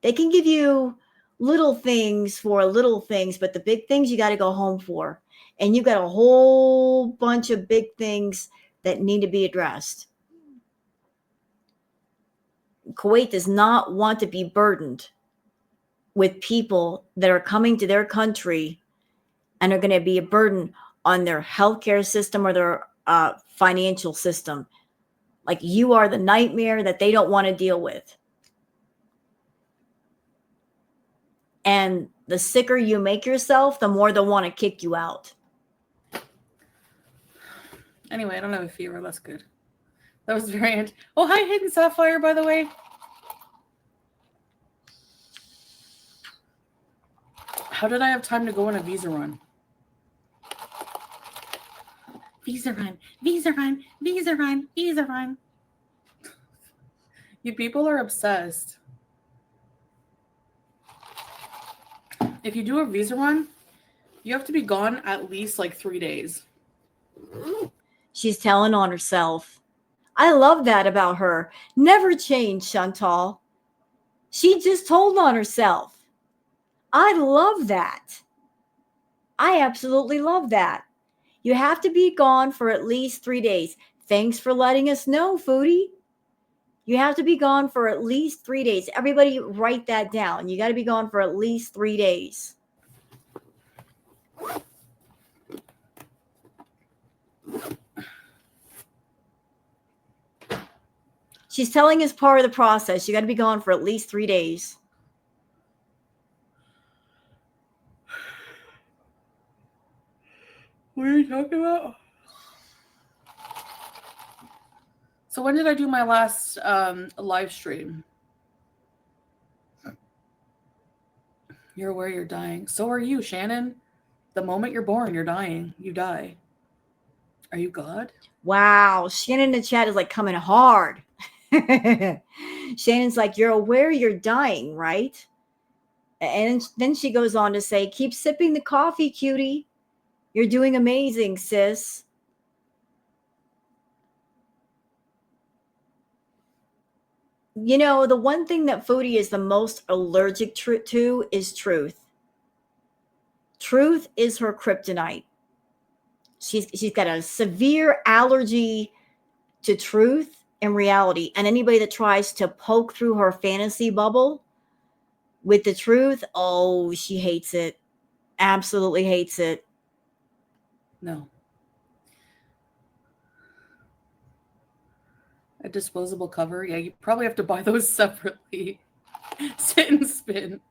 They can give you little things for little things, but the big things you got to go home for. And you've got a whole bunch of big things that need to be addressed. Kuwait does not want to be burdened with people that are coming to their country and are going to be a burden on their healthcare system or their financial system. Like you are the nightmare that they don't want to deal with. And the sicker you make yourself, the more they'll want to kick you out. Anyway, I don't have a fever. That's good. That was very... Oh, hi, Hidden Sapphire, by the way. How did I have time to go on a visa run? Visa run, visa run, visa run, visa run. You people are obsessed. If you do a visa run, you have to be gone at least like 3 days. She's telling on herself. I love that about her. Never change, Chantal. She just told on herself. I love that. I absolutely love that. You have to be gone for at least 3 days. Thanks for letting us know, Foodie. You have to be gone for at least 3 days. Everybody write that down. You got to be gone for at least 3 days. She's telling us part of the process. You got to be gone for at least 3 days. What are you talking about? So when did I do my last live stream? You're aware you're dying. So are you, Shannon. The moment you're born, you're dying. You die. Are you God? Wow. Shannon in the chat is like coming hard. Shannon's like, you're aware you're dying, right? And then she goes on to say, keep sipping the coffee, cutie. You're doing amazing, sis. You know, the one thing that Foodie is the most allergic to is truth. Truth is her kryptonite. She's got a severe allergy to truth and reality. And anybody that tries to poke through her fantasy bubble with the truth, oh, she hates it. Absolutely hates it. No. A disposable cover? Yeah, you probably have to buy those separately. Sit and spin.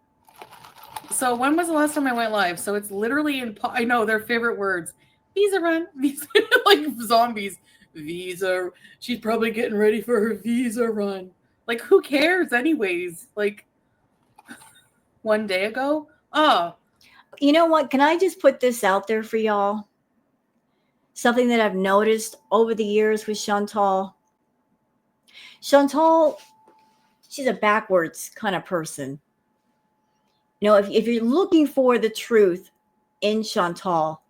So when was the last time I went live? So it's literally in... I know, their favorite words. Visa run. Visa, like zombies. Visa. She's probably getting ready for her visa run. Like, who cares anyways? Like, 1 day ago? Oh. You know what? Can I just put this out there for y'all? Something that I've noticed over the years with Chantal. Chantal, she's a backwards kind of person. You know, if you're looking for the truth in Chantal,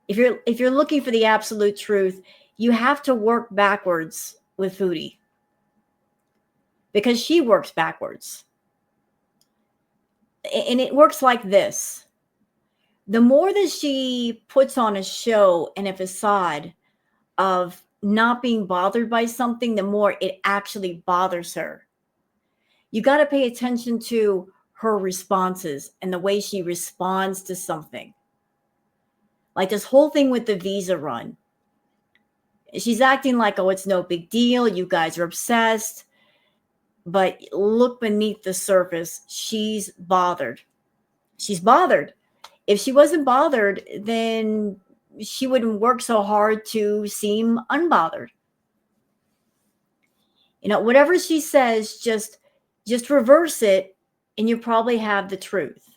if you're looking for the absolute truth, you have to work backwards with Foodie. Because she works backwards. And it works like this. The more that she puts on a show and a facade of not being bothered by something, the more it actually bothers her. You got to pay attention to her responses and the way she responds to something. Like this whole thing with the visa run. She's acting like, oh, it's no big deal. You guys are obsessed. But look beneath the surface. She's bothered. She's bothered. If she wasn't bothered, then she wouldn't work so hard to seem unbothered. You know, whatever she says, just reverse it and you probably have the truth.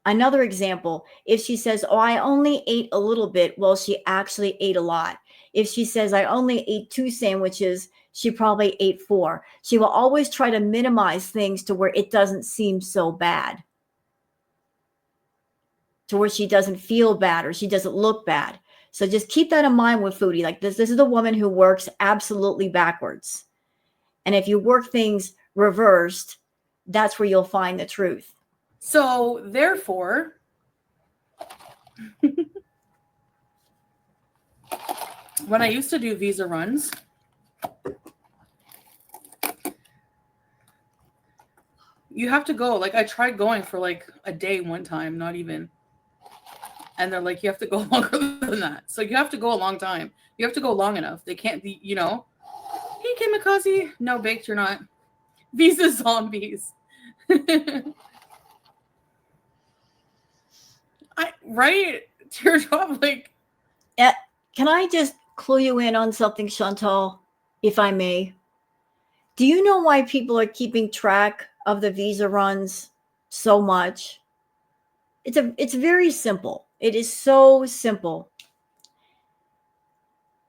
Another example, if she says, oh, I only ate a little bit, well, she actually ate a lot. If she says, I only ate 2 sandwiches, she probably ate 4. She will always try to minimize things to where it doesn't seem so bad, to where she doesn't feel bad or she doesn't look bad. So just keep that in mind with Foodie. Like this is a woman who works absolutely backwards. And if you work things reversed, that's where you'll find the truth. So therefore, when I used to do visa runs, you have to go. Like I tried going for like a day one time, not even. And they're like, you have to go longer than that. So you have to go a long time. You have to go long enough. They can't be, you know, hey, kamikaze. No, baked, you're not. Visa zombies. Right? Teardrop, like. Can I just clue you in on something, Chantal, if I may? Do you know why people are keeping track of the visa runs so much? It's very simple. It is so simple.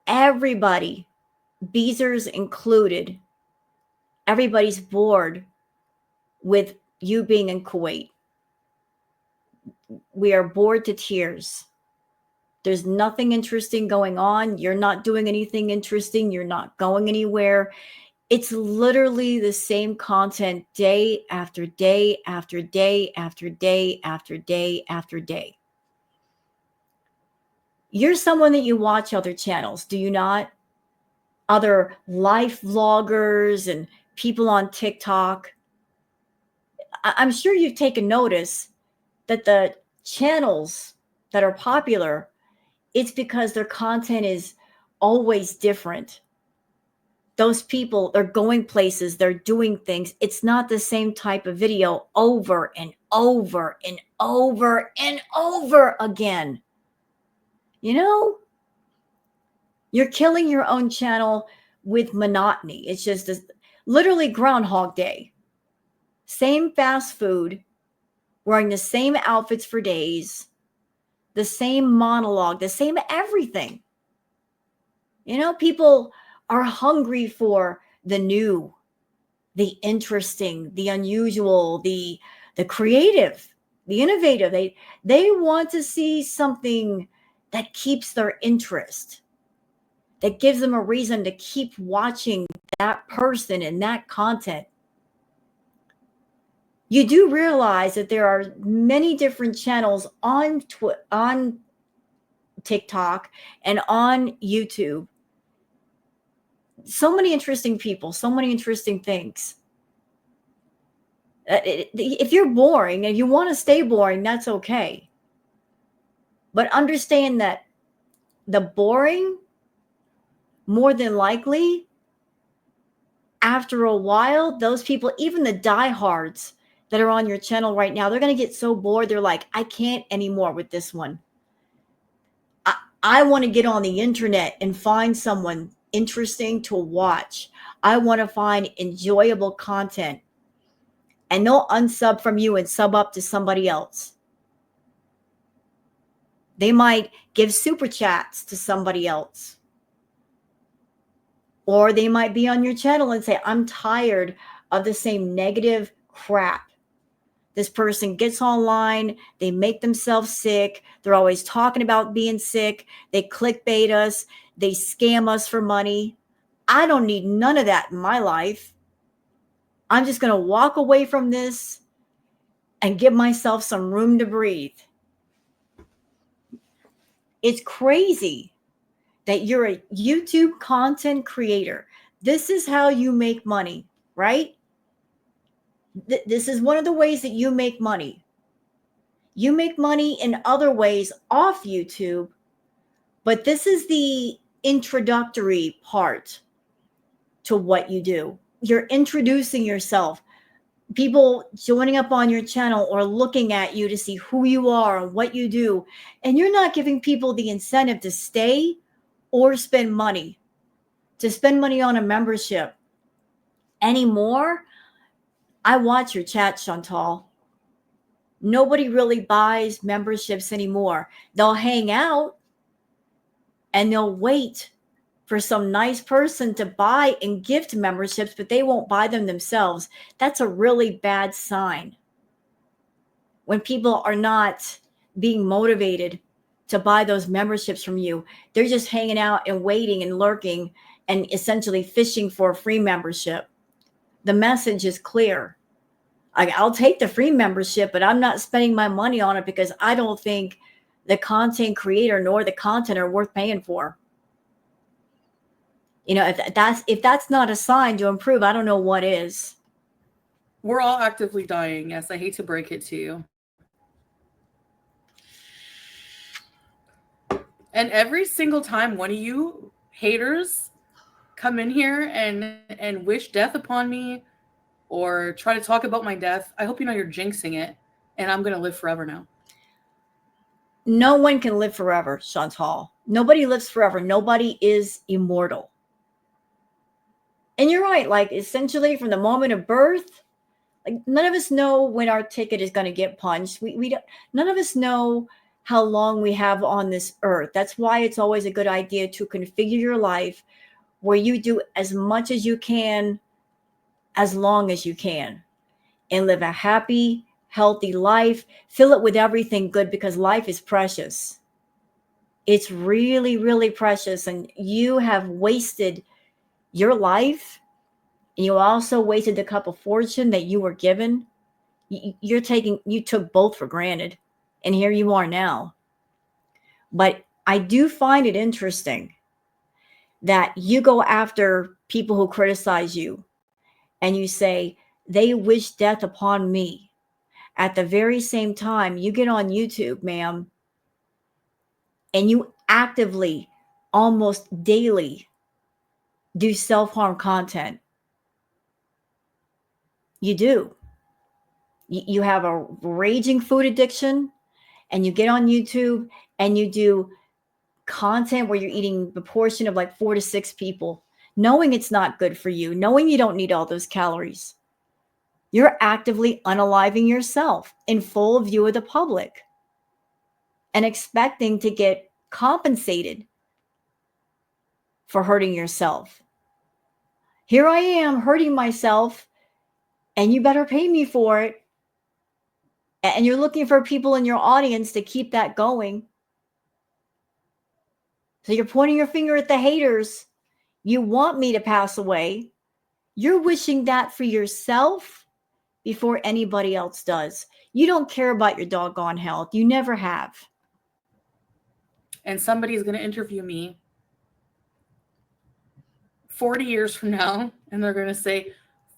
Everybody, visas included, everybody's bored with you being in Kuwait. We are bored to tears. There's nothing interesting going on. You're not doing anything interesting. You're not going anywhere. It's literally the same content day after day after day after day after day after day. You're someone that you watch other channels, do you not? Other life vloggers and people on TikTok. I'm sure you've taken notice that the channels that are popular, it's because their content is always different. Those people, they're going places, they're doing things. It's not the same type of video over and over and over and over again. You know, you're killing your own channel with monotony. It's just literally Groundhog Day. Same fast food, wearing the same outfits for days, the same monologue, the same everything. You know, people are hungry for the new, the interesting, the unusual, the creative, the innovative. They want to see something that keeps their interest, that gives them a reason to keep watching that person and that content. You do realize that there are many different channels on TikTok and on YouTube. So many interesting people, so many interesting things. If you're boring and you want to stay boring, that's okay. But understand that the boring, more than likely, after a while, those people, even the diehards that are on your channel right now, they're going to get so bored. They're like, I can't anymore with this one. I want to get on the internet and find someone interesting to watch. I want to find enjoyable content. And they'll unsub from you and sub up to somebody else. They might give super chats to somebody else. Or they might be on your channel and say, I'm tired of the same negative crap. This person gets online, they make themselves sick. They're always talking about being sick. They clickbait us. They scam us for money. I don't need none of that in my life. I'm just going to walk away from this and give myself some room to breathe. It's crazy that you're a YouTube content creator. This is how you make money, right? This is one of the ways that you make money. You make money in other ways off YouTube, but this is the introductory part to what you do. You're introducing yourself. People joining up on your channel or looking at you to see who you are and what you do. And you're not giving people the incentive to stay or spend money, to spend money on a membership anymore. I watch your chat, Chantal. Nobody really buys memberships anymore. They'll hang out and they'll wait for some nice person to buy and gift memberships, but they won't buy them themselves. That's a really bad sign. When people are not being motivated to buy those memberships from you, they're just hanging out and waiting and lurking and essentially fishing for a free membership. The message is clear. I'll take the free membership, but I'm not spending my money on it because I don't think the content creator nor the content are worth paying for. You know, if that's not a sign to improve, I don't know what is. We're all actively dying. Yes, I hate to break it to you. And every single time one of you haters come in here and wish death upon me or try to talk about my death, I hope you know you're jinxing it, and I'm going to live forever now. No one can live forever, Chantal. Nobody lives forever. Nobody is immortal. And you're right. Like, essentially, from the moment of birth, like, none of us know when our ticket is going to get punched. We don't. None of us know how long we have on this earth. That's why it's always a good idea to configure your life where you do as much as you can, as long as you can, and live a happy, healthy life. Fill it with everything good, because life is precious. It's really, really precious. And you have wasted your life. And you also wasted the cup of fortune that you were given. You took both for granted. And here you are now. But I do find it interesting that you go after people who criticize you and you say, they wish death upon me. At the very same time, you get on YouTube, ma'am, and you actively, almost daily, do self-harm content. You do. You have a raging food addiction, and you get on YouTube and you do content where you're eating the portion of like 4 to 6 people, knowing it's not good for you, knowing you don't need all those calories. You're actively unaliving yourself in full view of the public and expecting to get compensated for hurting yourself. Here I am hurting myself, and you better pay me for it. And you're looking for people in your audience to keep that going. So you're pointing your finger at the haters. You want me to pass away. You're wishing that for yourself before anybody else does. You don't care about your doggone health. You never have. And somebody's going to interview me 40 years from now, and they're going to say,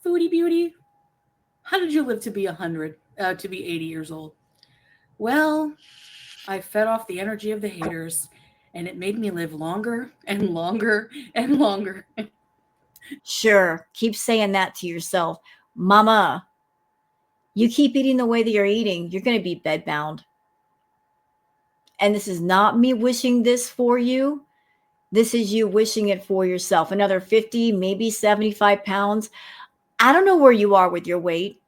Foodie Beauty, how did you live to be 100, to be 80 years old? Well, I fed off the energy of the haters, and it made me live longer and longer and longer. Sure, keep saying that to yourself. Mama, you keep eating the way that you're eating, you're going to be bedbound. And this is not me wishing this for you. This is you wishing it for yourself. Another 50, maybe 75 pounds. I don't know where you are with your weight,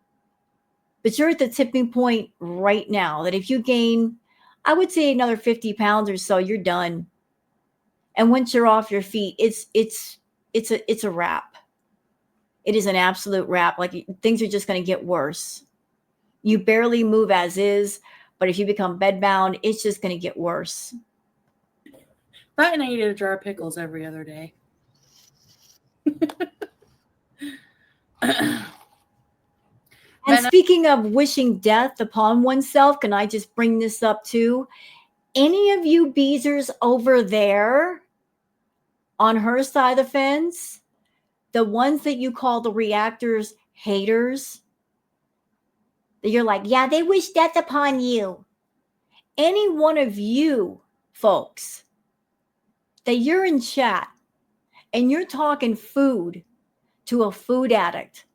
but you're at the tipping point right now that if you gain, I would say another 50 pounds or so, you're done. And once you're off your feet, it's a wrap. It is an absolute wrap. Like, things are just going to get worse. You barely move as is, but if you become bedbound, it's just going to get worse. That, and I eat a jar of pickles every other day. And speaking of wishing death upon oneself, can I just bring this up too? Any of you beezers over there on her side of the fence, the ones that you call the reactors haters, that you're like, yeah, they wish death upon you. Any one of you folks that you're in chat and you're talking food to a food addict,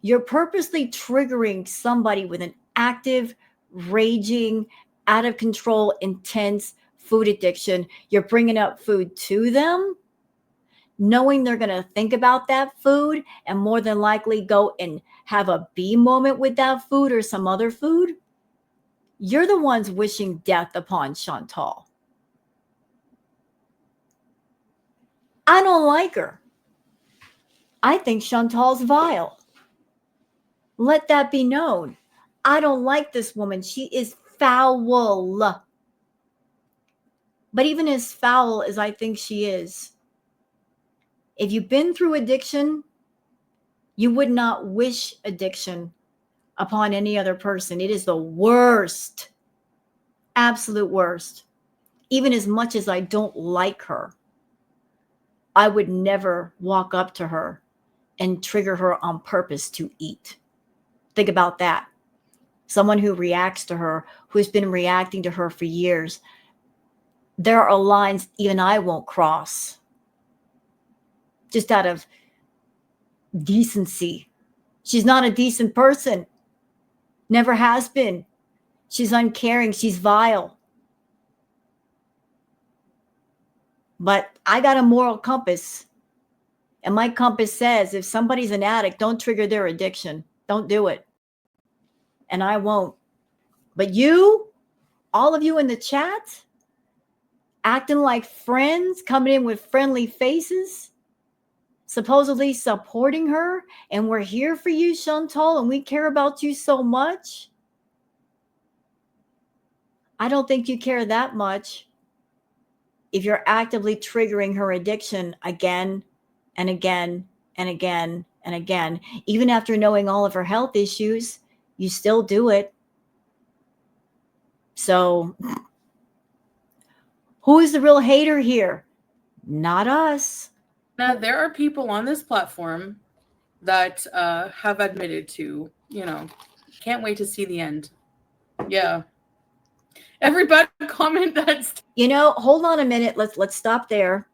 you're purposely triggering somebody with an active, raging, out of control, intense food addiction. You're bringing up food to them, knowing they're going to think about that food and more than likely go and have a B moment with that food or some other food. You're the ones wishing death upon Chantal. I don't like her. I think Chantal's vile. Let that be known. I don't like this woman. She is foul. But even as foul as I think she is, if you've been through addiction, you would not wish addiction upon any other person. It is the worst, absolute worst. Even as much as I don't like her, I would never walk up to her and trigger her on purpose to eat. Think about that. Someone who reacts to her, who's been reacting to her for years, there are lines even I won't cross. Just out of decency. She's not a decent person. Never has been. She's uncaring. She's vile. But I got a moral compass. And my compass says if somebody's an addict, don't trigger their addiction. Don't do it. And I won't. But you, all of you in the chat, acting like friends, coming in with friendly faces, supposedly supporting her, and we're here for you, Chantal, and we care about you so much. I don't think you care that much if you're actively triggering her addiction again and again and again and again. Even after knowing all of her health issues, you still do it. So who is the real hater here? Not us. Now, there are people on this platform that have admitted to, can't wait to see the end. Yeah. Everybody comment that. Hold on a minute. Let's stop there.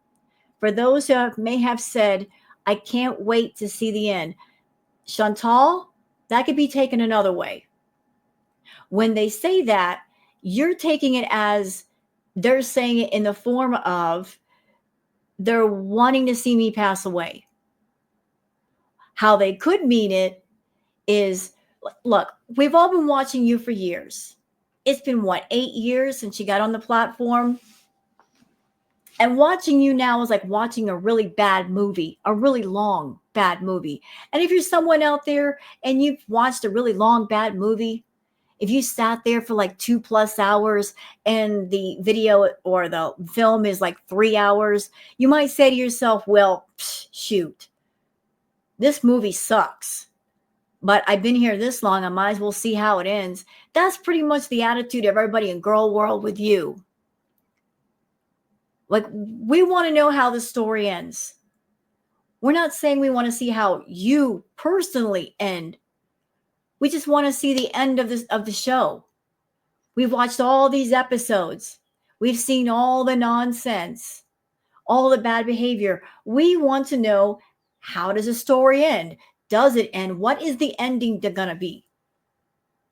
For those who may have said, I can't wait to see the end. Chantal, that could be taken another way. When they say that, you're taking it as they're saying it in the form of they're wanting to see me pass away. How they could mean it is, look, we've all been watching you for years. It's been 8 years since you got on the platform? And watching you now is like watching a really bad movie, a really long, bad movie. And if you're someone out there and you've watched a really long, bad movie, if you sat there for like 2+ hours and the video or the film is like 3 hours, you might say to yourself, well, shoot, this movie sucks. But I've been here this long, I might as well see how it ends. That's pretty much the attitude of everybody in girl world with you. Like, we want to know how the story ends. We're not saying we want to see how you personally end. We just want to see the end of the show. We've watched all these episodes. We've seen all the nonsense, all the bad behavior. We want to know, how does the story end? Does it end? What is the ending going to be?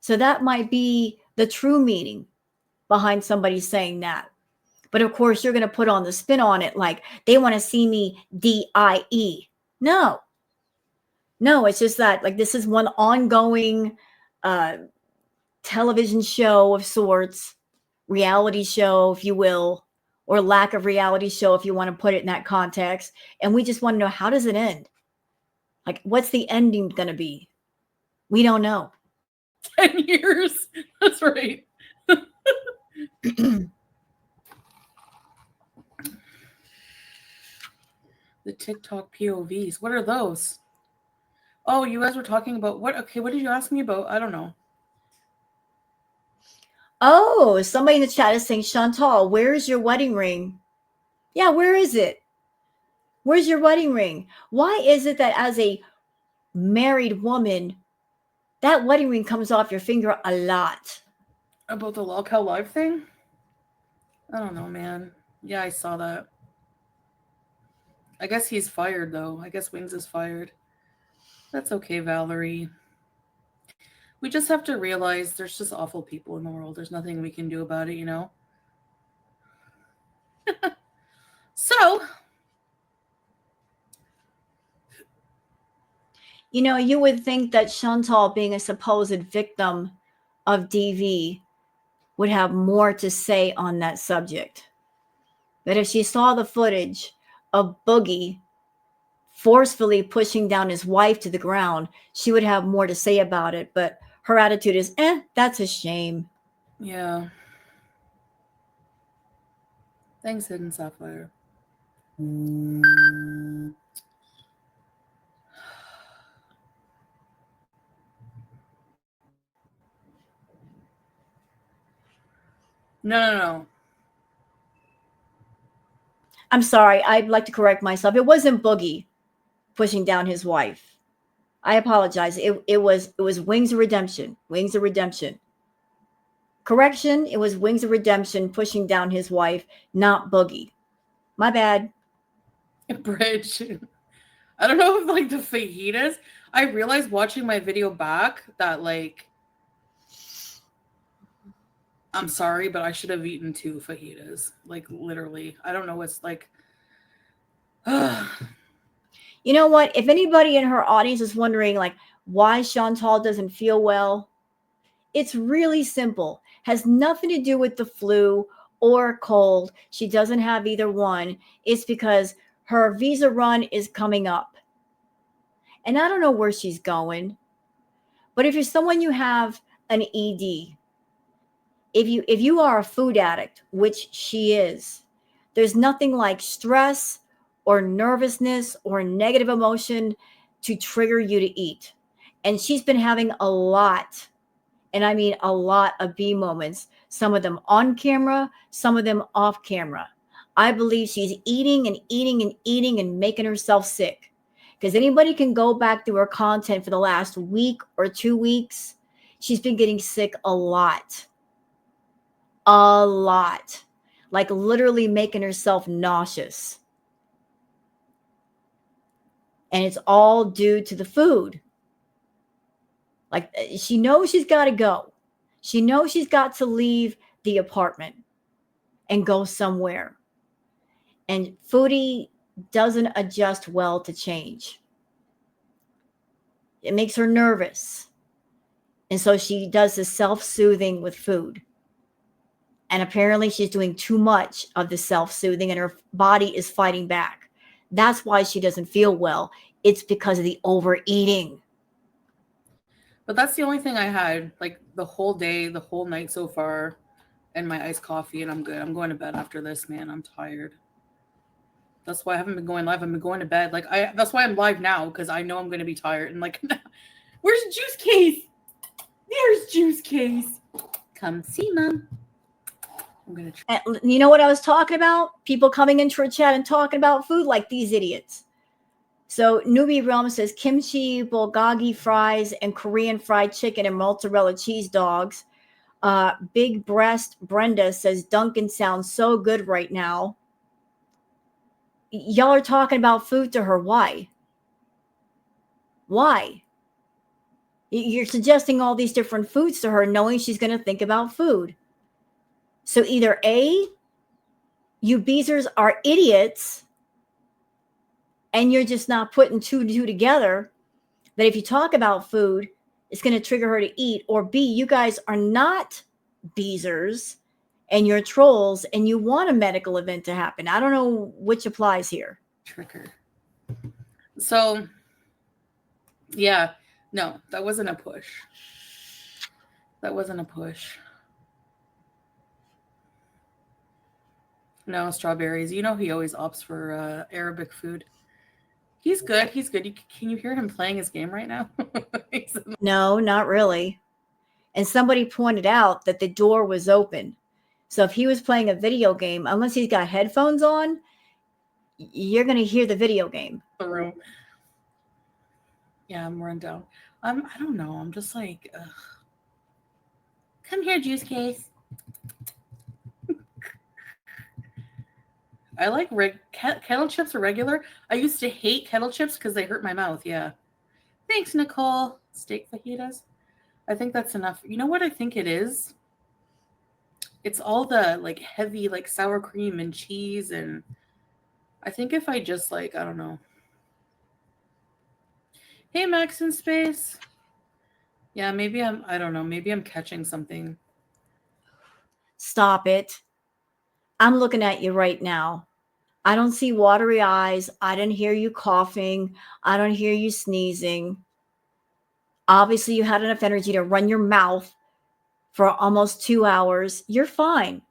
So that might be the true meaning behind somebody saying that. But of course, you're going to put on the spin on it like they want to see me die. No, it's just that like this is one ongoing television show of sorts, reality show, if you will, or lack of reality show, if you want to put it in that context. And we just want to know, how does it end? Like, what's the ending going to be? We don't know. 10 years. That's right. The TikTok POVs. What are those? Oh, you guys were talking about what? Okay, what did you ask me about? I don't know. Oh, somebody in the chat is saying, Chantal, where's your wedding ring? Yeah, where is it? Where's your wedding ring? Why is it that as a married woman, that wedding ring comes off your finger a lot? About the Lolcow Live thing? I don't know, man. Yeah, I saw that. I guess he's fired, though. I guess Wings is fired. That's okay, Valerie. We just have to realize there's just awful people in the world. There's nothing we can do about it, So. You would think that Chantal, being a supposed victim of DV, would have more to say on that subject. But if she saw the footage of Boogie forcefully pushing down his wife to the ground, she would have more to say about it. But her attitude is, that's a shame. Yeah. Thanks, Hidden Sapphire. No, no. I'm sorry. I'd like to correct myself. It wasn't Boogie pushing down his wife. I apologize. It was Wings of Redemption. Wings of Redemption. Correction, it was Wings of Redemption pushing down his wife, not Boogie. My bad. Bridge. I don't know if like the fajitas. I realized watching my video back that like I'm sorry, but I should have eaten 2 fajitas. Like literally. I don't know what's like You know what? If anybody in her audience is wondering like why Chantal doesn't feel well, it's really simple. Has nothing to do with the flu or cold. She doesn't have either one. It's because her visa run is coming up. And I don't know where she's going. But if you're someone you have an ED, if you are a food addict, which she is, there's nothing like stress or nervousness or negative emotion to trigger you to eat. And she's been having a lot, and I mean a lot of B moments, some of them on camera, some of them off camera. I believe she's eating and eating and eating and making herself sick. Because anybody can go back through her content for the last week or 2 weeks. She's been getting sick a lot. A lot. Like literally making herself nauseous. And it's all due to the food. Like she knows she's got to go. She knows she's got to leave the apartment and go somewhere. And Foodie doesn't adjust well to change. It makes her nervous. And so she does the self-soothing with food. And apparently she's doing too much of the self-soothing and her body is fighting back. That's why she doesn't feel well. It's because of the overeating. But that's the only thing I had like the whole day, the whole night so far, and my iced coffee, and I'm good. I'm going to bed after this, man. I'm tired. That's why I haven't been going live. I've been going to bed. That's why I'm live now, because I know I'm gonna be tired. And like where's Juice Case? There's Juice Case. Come see, Mom. I'm gonna try. And you know what I was talking about? People coming into her chat and talking about food like these idiots. So Newbie Realm says kimchi, bulgogi fries, and Korean fried chicken and mozzarella cheese dogs. Big Breast Brenda says Dunkin' sounds so good right now. Y'all are talking about food to her. Why? Why? You're suggesting all these different foods to her, knowing she's going to think about food. So either A, you beezers are idiots, and you're just not putting two and two together, that if you talk about food, it's going to trigger her to eat. Or B, you guys are not beezers and you're trolls and you want a medical event to happen. I don't know which applies here. Trigger. So, yeah, no, that wasn't a push. That wasn't a push. No, strawberries. You know he always opts for Arabic food. He's good. He's good. Can you hear him playing his game right now? No, not really. And somebody pointed out that the door was open. So if he was playing a video game, unless he's got headphones on, you're going to hear the video game. The room. Yeah, I'm run down. I don't know. I'm just like, ugh. Come here, Juice Case. I like kettle chips or regular. I used to hate kettle chips because they hurt my mouth. Yeah. Thanks, Nicole. Steak fajitas. I think that's enough. You know what I think it is? It's all the like heavy like sour cream and cheese, and I think if I just like, I don't know. Hey, Max in Space. Yeah, maybe I don't know. Maybe I'm catching something. Stop it. I'm looking at you right now. I don't see watery eyes. I didn't hear you coughing. I don't hear you sneezing. Obviously, you had enough energy to run your mouth for almost 2 hours. You're fine.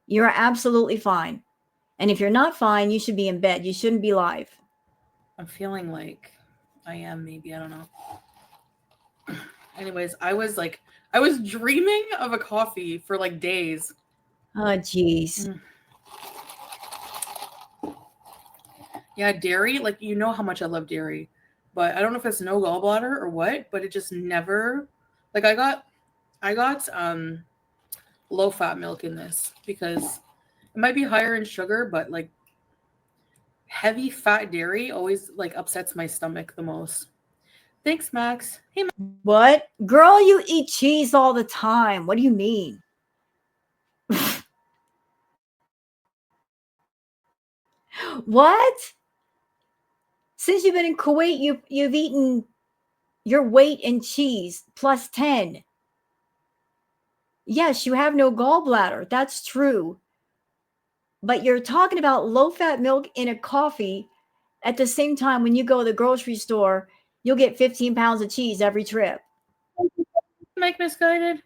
You're absolutely fine. And if you're not fine, you should be in bed. You shouldn't be live. I'm feeling like I am, maybe. I don't know. Anyways, I was dreaming of a coffee for like days. Oh, geez. Yeah, dairy, like, you know how much I love dairy, but I don't know if it's no gallbladder or what, but it just never, like, I got low fat milk in this because it might be higher in sugar, but like heavy fat dairy always like upsets my stomach the most. Thanks, Max. Hey, Max. What? Girl, you eat cheese all the time. What do you mean? What? Since you've been in Kuwait, you've eaten your weight in cheese plus 10. Yes, you have no gallbladder. That's true. But you're talking about low fat milk in a coffee. At the same time, when you go to the grocery store, you'll get 15 pounds of cheese every trip. Mike Misguided.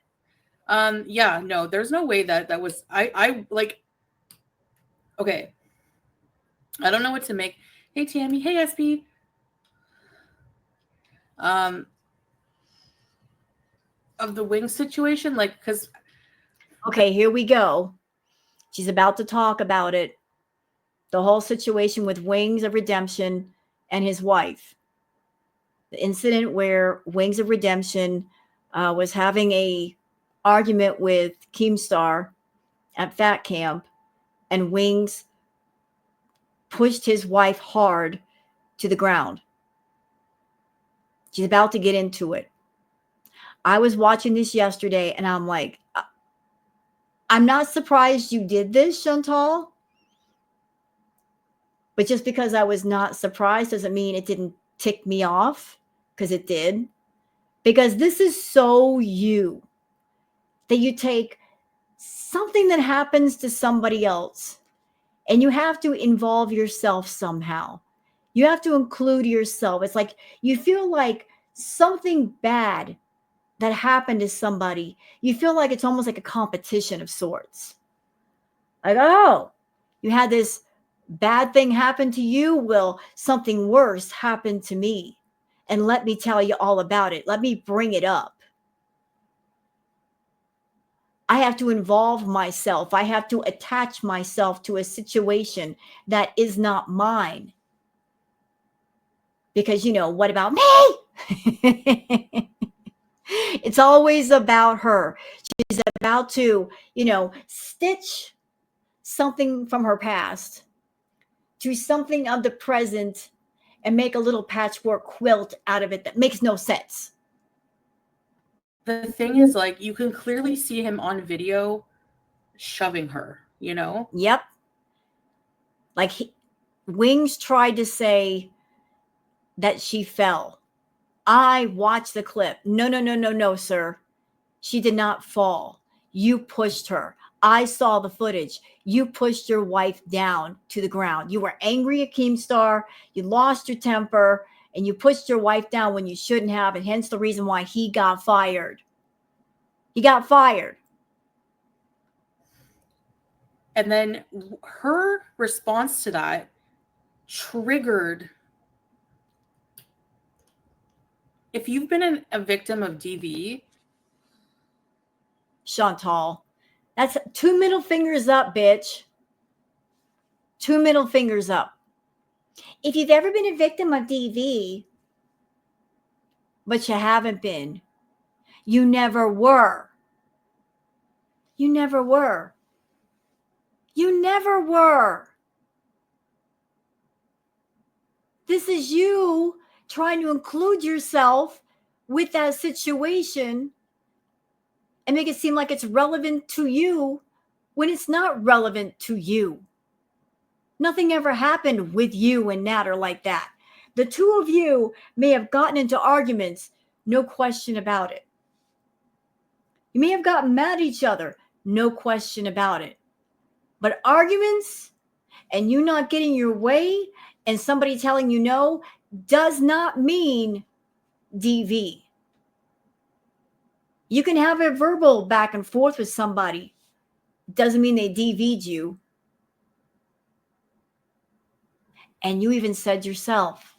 Yeah, no, there's no way that was I like. Okay, I don't know what to make. Hey, Tammy. Hey, SP. Of the wing situation, like, because Okay, here we go. She's about to talk about it. The whole situation with Wings of Redemption and his wife. The incident where Wings of Redemption was having a argument with Keemstar at Fat Camp, and Wings pushed his wife hard to the ground. She's about to get into it. I was watching this yesterday, and I'm like, I'm not surprised you did this, Chantal. But just because I was not surprised doesn't mean it didn't tick me off, because it did. Because this is so you, that you take something that happens to somebody else and you have to involve yourself somehow. You have to include yourself. It's like you feel like something bad that happened to somebody, you feel like it's almost like a competition of sorts. Like, oh, you had this bad thing happen to you. Well, something worse happened to me. And let me tell you all about it. Let me bring it up. I have to involve myself. I have to attach myself to a situation that is not mine. Because, what about me? It's always about her. She's about to, stitch something from her past to something of the present and make a little patchwork quilt out of it that makes no sense. the thing is, like, you can clearly see him on video shoving her, Yep. Like Wings tried to say that she fell. I watched the clip. No, sir. She did not fall. You pushed her. I saw the footage. You pushed your wife down to the ground. You were angry at Keemstar. You lost your temper and you pushed your wife down when you shouldn't have. And hence the reason why he got fired. He got fired. And then her response to that triggered. If you've been a victim of DV, Chantal, that's 2 middle fingers up, bitch. 2 middle fingers up. If you've ever been a victim of DV, but you haven't been, you never were. You never were. You never were. This is you trying to include yourself with that situation and make it seem like it's relevant to you when it's not relevant to you. Nothing ever happened with you and Natter like that. The two of you may have gotten into arguments, no question about it. You may have gotten mad at each other, no question about it. But arguments, and you not getting your way and somebody telling you no does not mean DV. You can have a verbal back and forth with somebody. Doesn't mean they DV'd you. And you even said yourself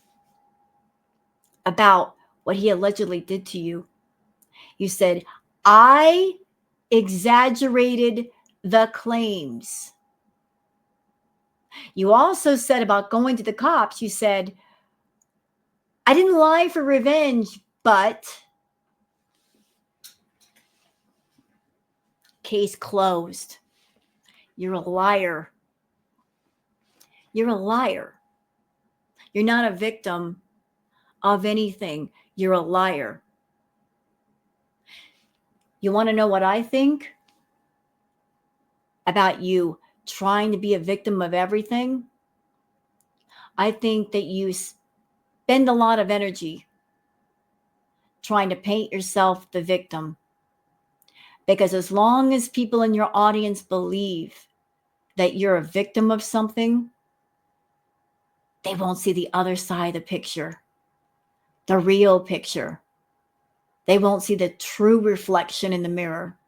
about what he allegedly did to you. You said, I exaggerated the claims. You also said about going to the cops, you said, I didn't lie for revenge, but case closed. You're a liar. You're a liar. You're not a victim of anything. You're a liar. You want to know what I think about you trying to be a victim of everything? I think that you spend a lot of energy trying to paint yourself the victim. Because as long as people in your audience believe that you're a victim of something, they won't see the other side of the picture, the real picture. They won't see the true reflection in the mirror,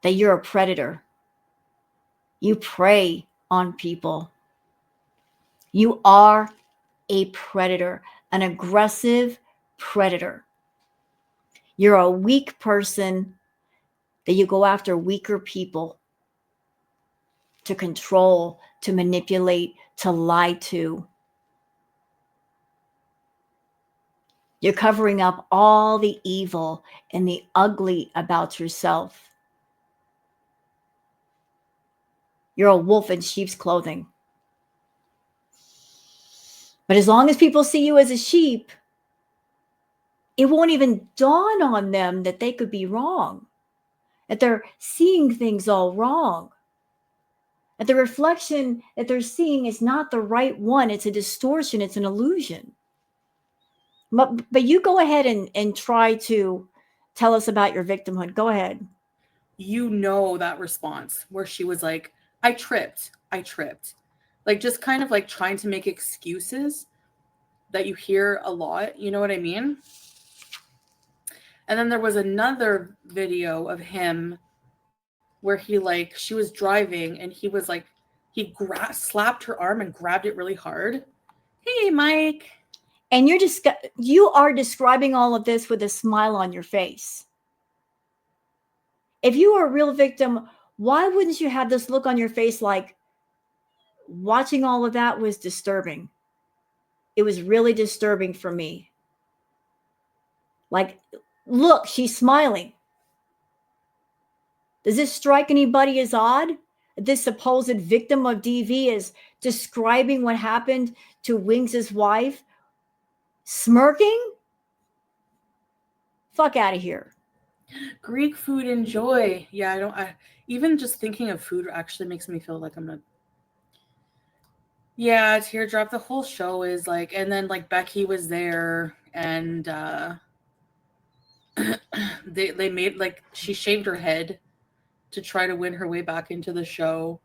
that you're a predator. You prey on people. You are a predator, an aggressive predator. You're a weak person that you go after weaker people to control, to manipulate, to lie to. You're covering up all the evil and the ugly about yourself. You're a wolf in sheep's clothing. But as long as people see you as a sheep, it won't even dawn on them that they could be wrong, that they're seeing things all wrong, that the reflection that they're seeing is not the right one. It's a distortion. It's an illusion. But you go ahead and try to tell us about your victimhood. Go ahead. You know that response where she was like, I tripped. Like just kind of like trying to make excuses that you hear a lot. You know what I mean? And then there was another video of him where he like, she was driving and he was like, he slapped her arm and grabbed it really hard. Hey, Mike. And you are describing all of this with a smile on your face. If you were a real victim, why wouldn't you have this look on your face like watching all of that was disturbing? It was really disturbing for me. Like, look, she's smiling. Does this strike anybody as odd? This supposed victim of DV is describing what happened to Wings' wife, smirking? Fuck out of here. Greek food enjoy. Yeah, even just thinking of food actually makes me feel like I'm not. Yeah, teardrop. The whole show is like, and then like Becky was there, and they made like she shaved her head to try to win her way back into the show,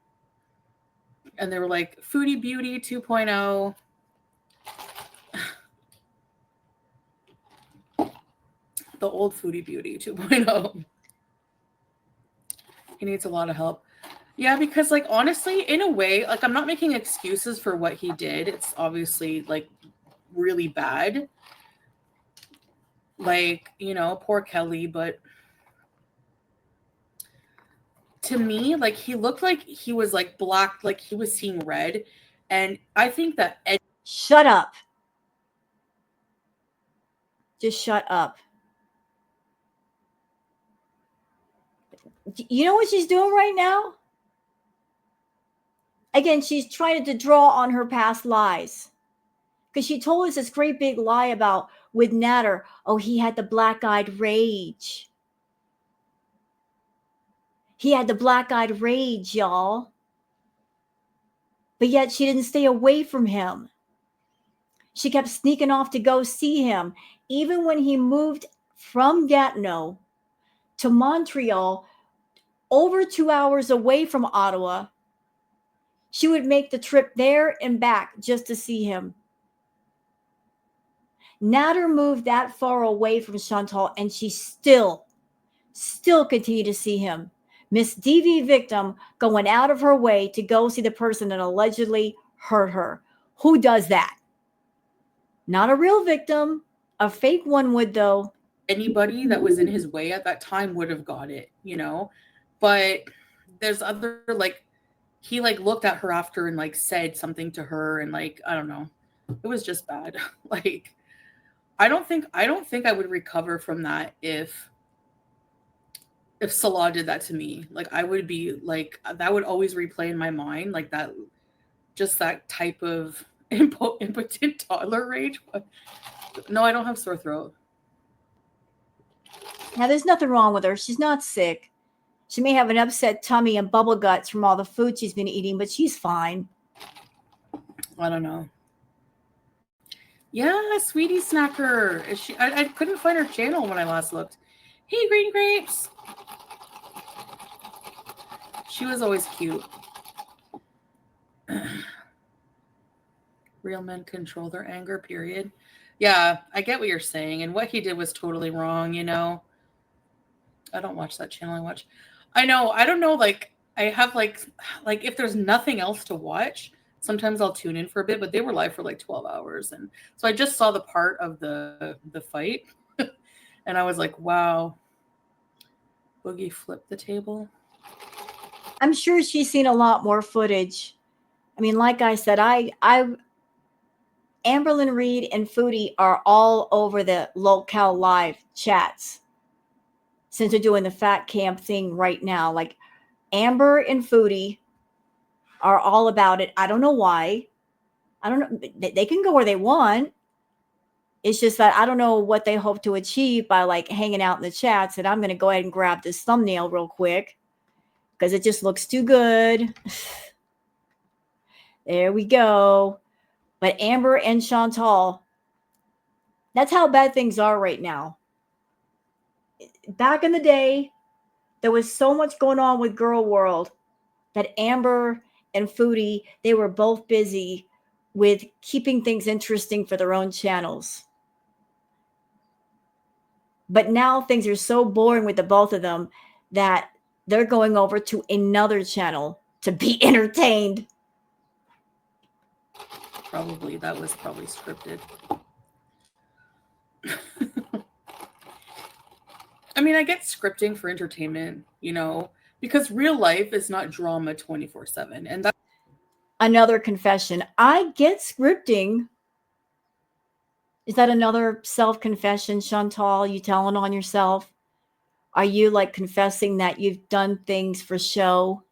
and they were like Foodie Beauty 2.0. The old Foodie Beauty 2.0. He needs a lot of help. Yeah, because like honestly, in a way, like I'm not making excuses for what he did. It's obviously like really bad. Like, you know, poor Kelly, but to me, like he looked like he was like black, like he was seeing red. And I think that shut up. Just shut up. You know what she's doing right now? Again, she's trying to draw on her past lies. Because she told us this great big lie about with Natter. Oh, he had the black-eyed rage. He had the black-eyed rage, y'all. But yet she didn't stay away from him. She kept sneaking off to go see him. Even when he moved from Gatineau to Montreal, over 2 hours away from Ottawa, She would make the trip there and back just to see him. Nader moved that far away from Chantal, and she still continued to see him. Miss DV victim going out of her way to go see the person that allegedly hurt her. Who does that? Not a real victim. A fake one would, though. Anybody that was in his way at that time would have got it, you know? But there's other, like, he, like, looked at her after and, like, said something to her, and, like, I don't know. It was just bad. Like, I don't think I would recover from that if Salah did that to me. Like, I would be like, that would always replay in my mind, like that, just that type of impotent toddler rage. No, I don't have sore throat. Now, there's nothing wrong with her. She's not sick. She may have an upset tummy and bubble guts from all the food she's been eating, but she's fine. I don't know. Yeah, Sweetie Snacker. Is she? I couldn't find her channel when I last looked. Hey, Green Grapes. She was always cute. Real men control their anger, period. Yeah, I get what you're saying. And what he did was totally wrong, you know? I don't watch that channel. I know. I don't know. Like, I have like if there's nothing else to watch, sometimes I'll tune in for a bit, but they were live for like 12 hours. And so I just saw the part of the fight and I was like, wow, Boogie flipped the table. I'm sure she's seen a lot more footage. I mean, like I said, Amberlyn Reed and Foodie are all over the locale live chats since they're doing the fat camp thing right now. Like, Amber and Foodie are all about it. I don't know why. I don't know. They can go where they want. It's just that I don't know what they hope to achieve by like hanging out in the chats. And I'm going to go ahead and grab this thumbnail real quick because it just looks too good. There we go. But Amber and Chantal, that's how bad things are right now. Back in the day, there was so much going on with Girl World that Amber and Foodie, they were both busy with keeping things interesting for their own channels. But now things are so boring with the both of them that they're going over to another channel to be entertained. Probably. That was probably scripted. I mean, I get scripting for entertainment, you know, because real life is not drama 24/7. And that's another confession. I get scripting. Is that another self-confession, Chantal? You telling on yourself? Are you like confessing that you've done things for show?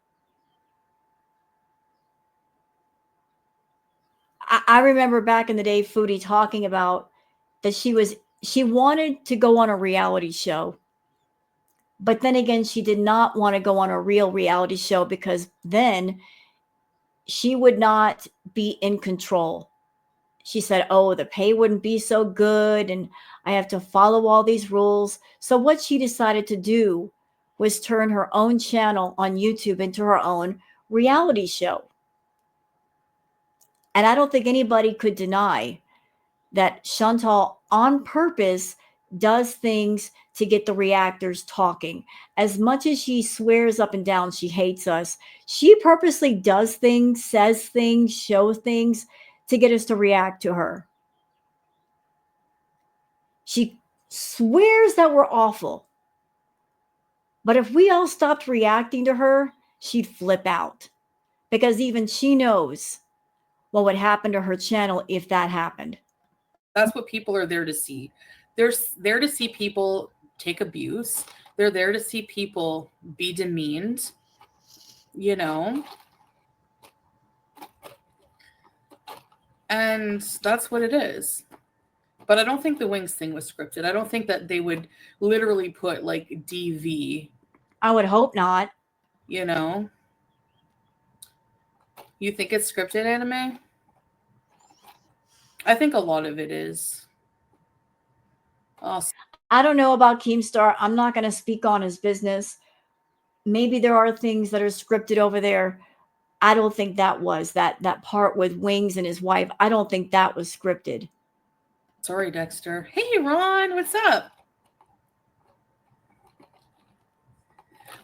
I remember back in the day, Foodie talking about that she wanted to go on a reality show. But then again, she did not want to go on a real reality show because then she would not be in control. She said, oh, the pay wouldn't be so good and I have to follow all these rules. So what she decided to do was turn her own channel on YouTube into her own reality show. And I don't think anybody could deny that Chantal on purpose does things to get the reactors talking. As much as she swears up and down she hates us, she purposely does things, says things, shows things to get us to react to her. She swears that we're awful. But if we all stopped reacting to her, she'd flip out. Because even she knows what would happen to her channel if that happened. what people are there to see. They're there to see people take abuse. They're there to see people be demeaned, you know. And that's what it is. But I don't think the wings thing was scripted. I don't think that they would literally put like DV. I would hope not. You know? You think it's scripted, anime? I think a lot of it is. I don't know about Keemstar. I'm not going to speak on his business. Maybe there are things that are scripted over there. I don't think that was that part with Wings and his wife. I don't think that was scripted. Sorry, Dexter. Hey, Ron, what's up?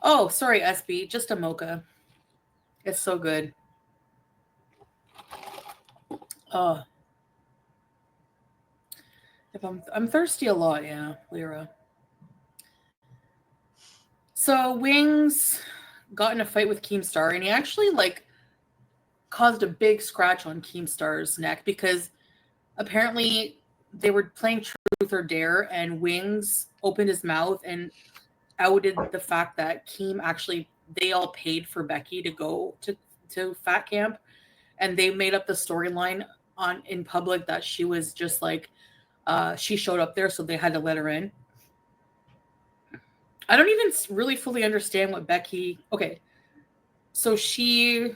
Oh, sorry, SB. Just a mocha. It's so good. Oh, if I'm thirsty a lot, yeah, Lyra. So Wings got in a fight with Keemstar, and he actually like caused a big scratch on Keemstar's neck because apparently they were playing Truth or Dare, and Wings opened his mouth and outed the fact that Keem actually they all paid for Becky to go to Fat Camp, and they made up the storyline on in public that she was just like she showed up there, so they had to let her in. I don't even really fully understand what Becky. Okay, so she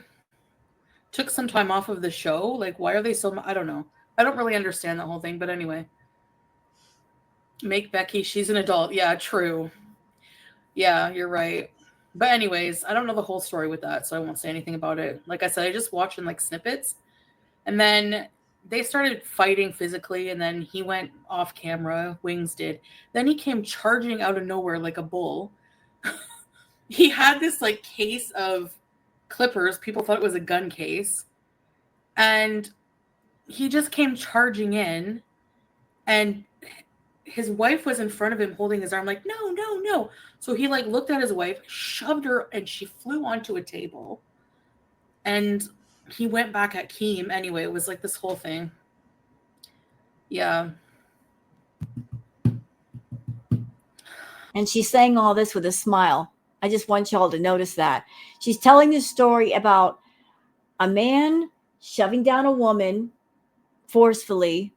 took some time off of the show. Like, why are they so? I don't know. I don't really understand the whole thing, but anyway. Make Becky, she's an adult. Yeah, true. Yeah, you're right. But anyways, I don't know the whole story with that, so I won't say anything about it. Like I said, I just watched in like snippets. And then they started fighting physically, and then he went off camera, Wings did. Then he came charging out of nowhere like a bull. He had this like case of clippers. People thought it was a gun case. And he just came charging in, and his wife was in front of him holding his arm like, no, no, no. So he like looked at his wife, shoved her, and she flew onto a table. And he went back at Keem. Anyway, it was like this whole thing. Yeah. And she's saying all this with a smile. I just want y'all to notice that. She's telling this story about a man shoving down a woman forcefully,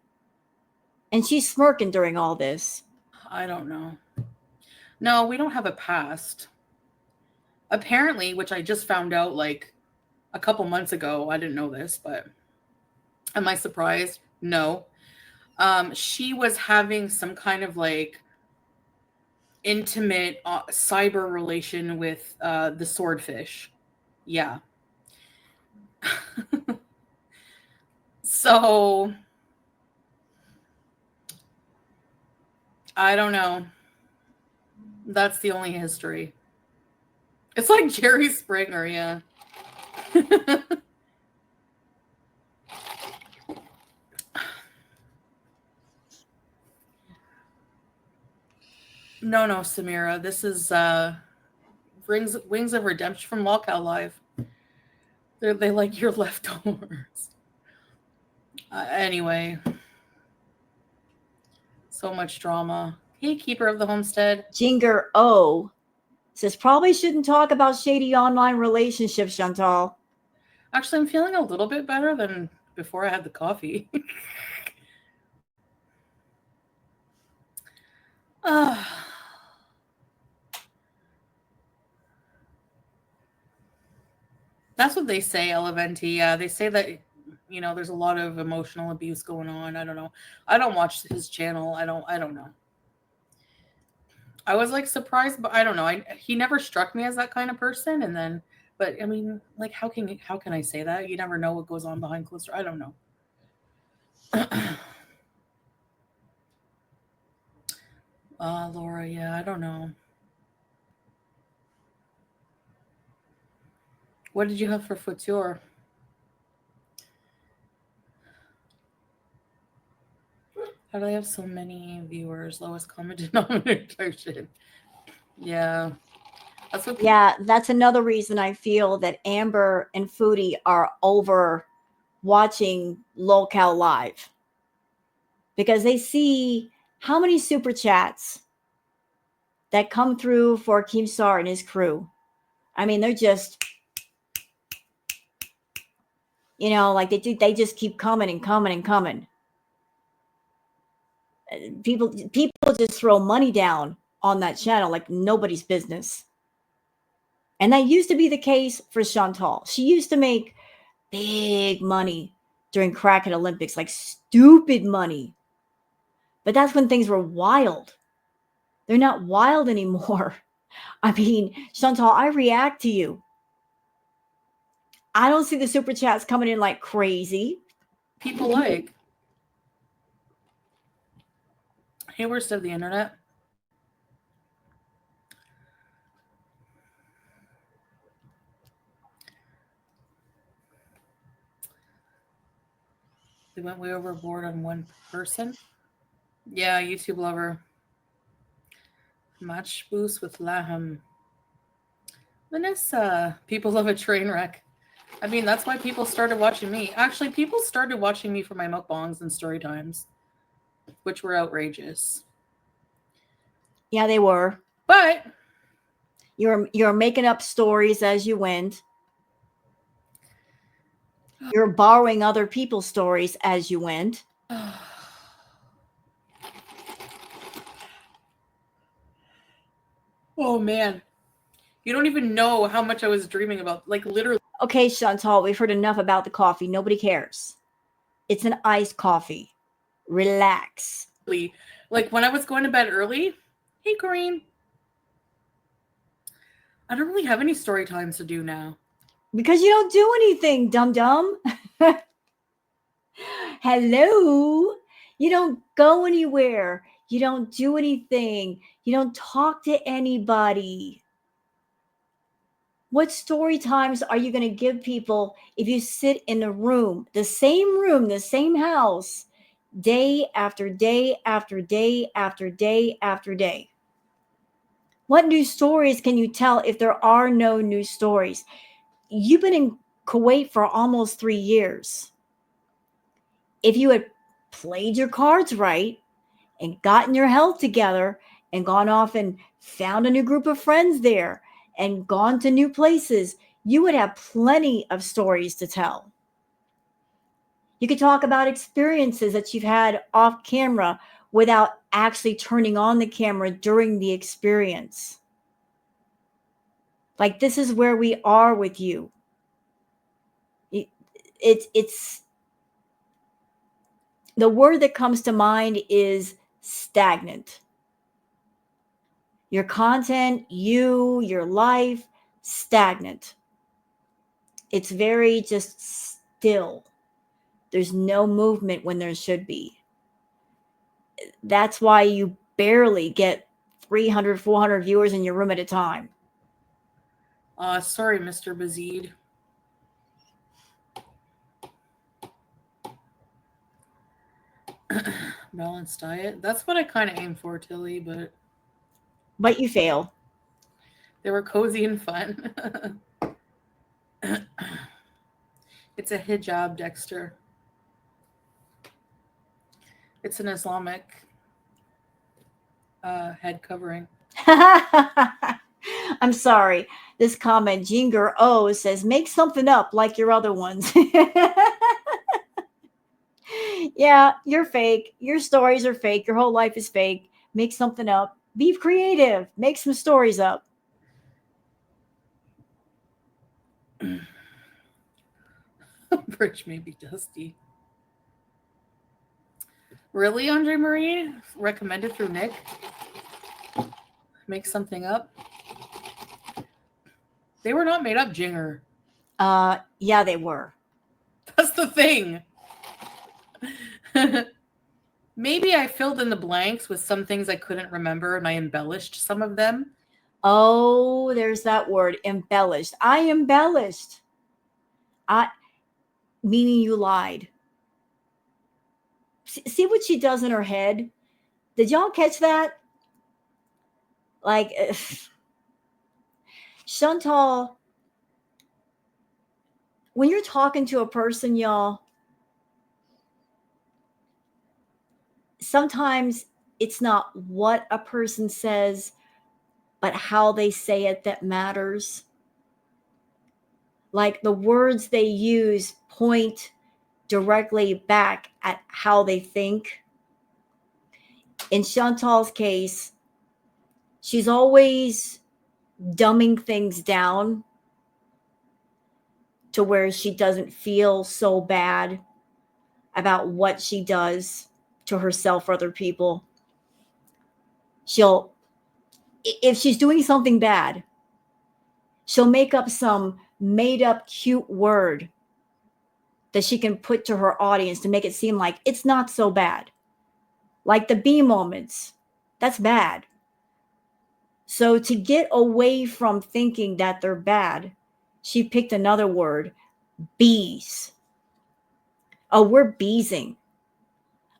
and she's smirking during all this. I don't know. No, we don't have a past. Apparently, which I just found out like a couple months ago. I didn't know this, but am I surprised? No. She was having some kind of like intimate cyber relation with the swordfish. Yeah. So I don't know. That's the only history. It's like Jerry Springer, yeah. No, Samira. This is Wings of Redemption from Lockout Live. They like your leftovers. Anyway. So much drama. Hey, Keeper of the Homestead. Jinger O says, probably shouldn't talk about shady online relationships, Chantal. Actually, I'm feeling a little bit better than before I had the coffee. That's what they say, Eleventi. Yeah, they say that, you know, there's a lot of emotional abuse going on. I don't know. I don't watch his channel. I don't know. I was like surprised, but I don't know. He never struck me as that kind of person. And then, but I mean, like, how can I say that? You never know what goes on behind closed doors. I don't know. Laura, yeah, I don't know. What did you have for Couture? How do they have so many viewers? Lowest common denomination. Yeah. That's another reason I feel that Amber and Foodie are over watching Locale Live. Because they see how many super chats that come through for Keemstar and his crew. I mean, they're just, you know, like they just keep coming and coming and coming. People just throw money down on that channel like nobody's business. And that used to be the case for Chantal. She used to make big money during Crackhead Olympics, like stupid money. But that's when things were wild. They're not wild anymore. I mean, Chantal, I react to you. I don't see the super chats coming in like crazy. People like. Hey, worst of the internet. They went way overboard on one person. Yeah, YouTube lover. Match boost with Laham. Vanessa. People love a train wreck. I mean, that's why people started watching me. Actually, people started watching me for my mukbangs and story times, which were outrageous. Yeah, they were. But You're making up stories as you went. You're borrowing other people's stories as you went. Oh man. You don't even know how much I was dreaming about. Like literally. Okay, Chantal, we've heard enough about the coffee. Nobody cares. It's an iced coffee. Relax. Like when I was going to bed early. Hey, Corinne. I don't really have any story times to do now. Because you don't do anything, dum-dum. Hello. You don't go anywhere. You don't do anything. You don't talk to anybody. What story times are you going to give people if you sit in a room, the same house, day after day after day after day after day? What new stories can you tell if there are no new stories? You've been in Kuwait for almost 3 years. If you had played your cards right and gotten your health together and gone off and found a new group of friends there and gone to new places, you would have plenty of stories to tell. You could talk about experiences that you've had off camera without actually turning on the camera during the experience. Like, this is where we are with you. It's the word that comes to mind is stagnant. Your content, your life, stagnant. It's very just still. There's no movement when there should be. That's why you barely get 300, 400 viewers in your room at a time. Sorry, Mr. Bazid. Balanced diet. That's what I kind of aim for, Tilly, but you fail. They were cozy and fun. It's a hijab, Dexter. It's an Islamic head covering. I'm sorry. This comment, Jinger O says, make something up like your other ones. Yeah, you're fake. Your stories are fake. Your whole life is fake. Make something up. Be creative. Make some stories up. Bridge may be dusty. Really, Andre Marie? Recommended through Nick? Make something up? They were not made up, Jinger. Yeah, they were. That's the thing. Maybe I filled in the blanks with some things I couldn't remember and I embellished some of them. Oh, there's that word, embellished. I embellished. Meaning you lied. See what she does in her head? Did y'all catch that? Like, Chantal, when you're talking to a person, y'all, sometimes it's not what a person says, but how they say it that matters. Like, the words they use point directly back at how they think. In Chantal's case, she's always dumbing things down to where she doesn't feel so bad about what she does to herself or other people. If she's doing something bad, she'll make up some made up cute word that she can put to her audience to make it seem like it's not so bad. Like the bee moments, that's bad. So to get away from thinking that they're bad, she picked another word, bees. Oh, we're beesing.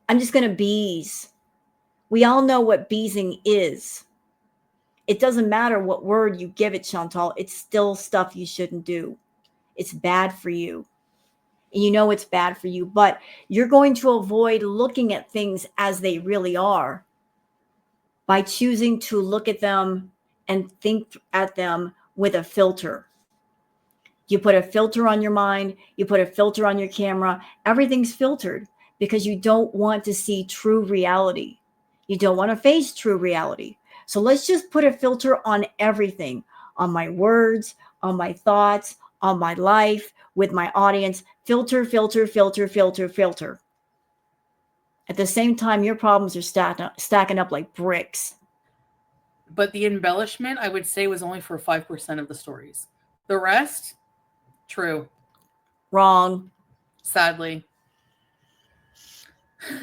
I'm just going to bees. We all know what beesing is. It doesn't matter what word you give it, Chantal. It's still stuff you shouldn't do. It's bad for you. And you know it's bad for you, but you're going to avoid looking at things as they really are by choosing to look at them and think at them with a filter. You put a filter on your mind, you put a filter on your camera, everything's filtered because you don't want to see true reality. You don't want to face true reality. So let's just put a filter on everything, on my words, on my thoughts, on my life, with my audience. Filter, filter, filter, filter, filter. At the same time, your problems are stacking up like bricks. But the embellishment, I would say, was only for 5% of the stories. The rest, true. Wrong. Sadly.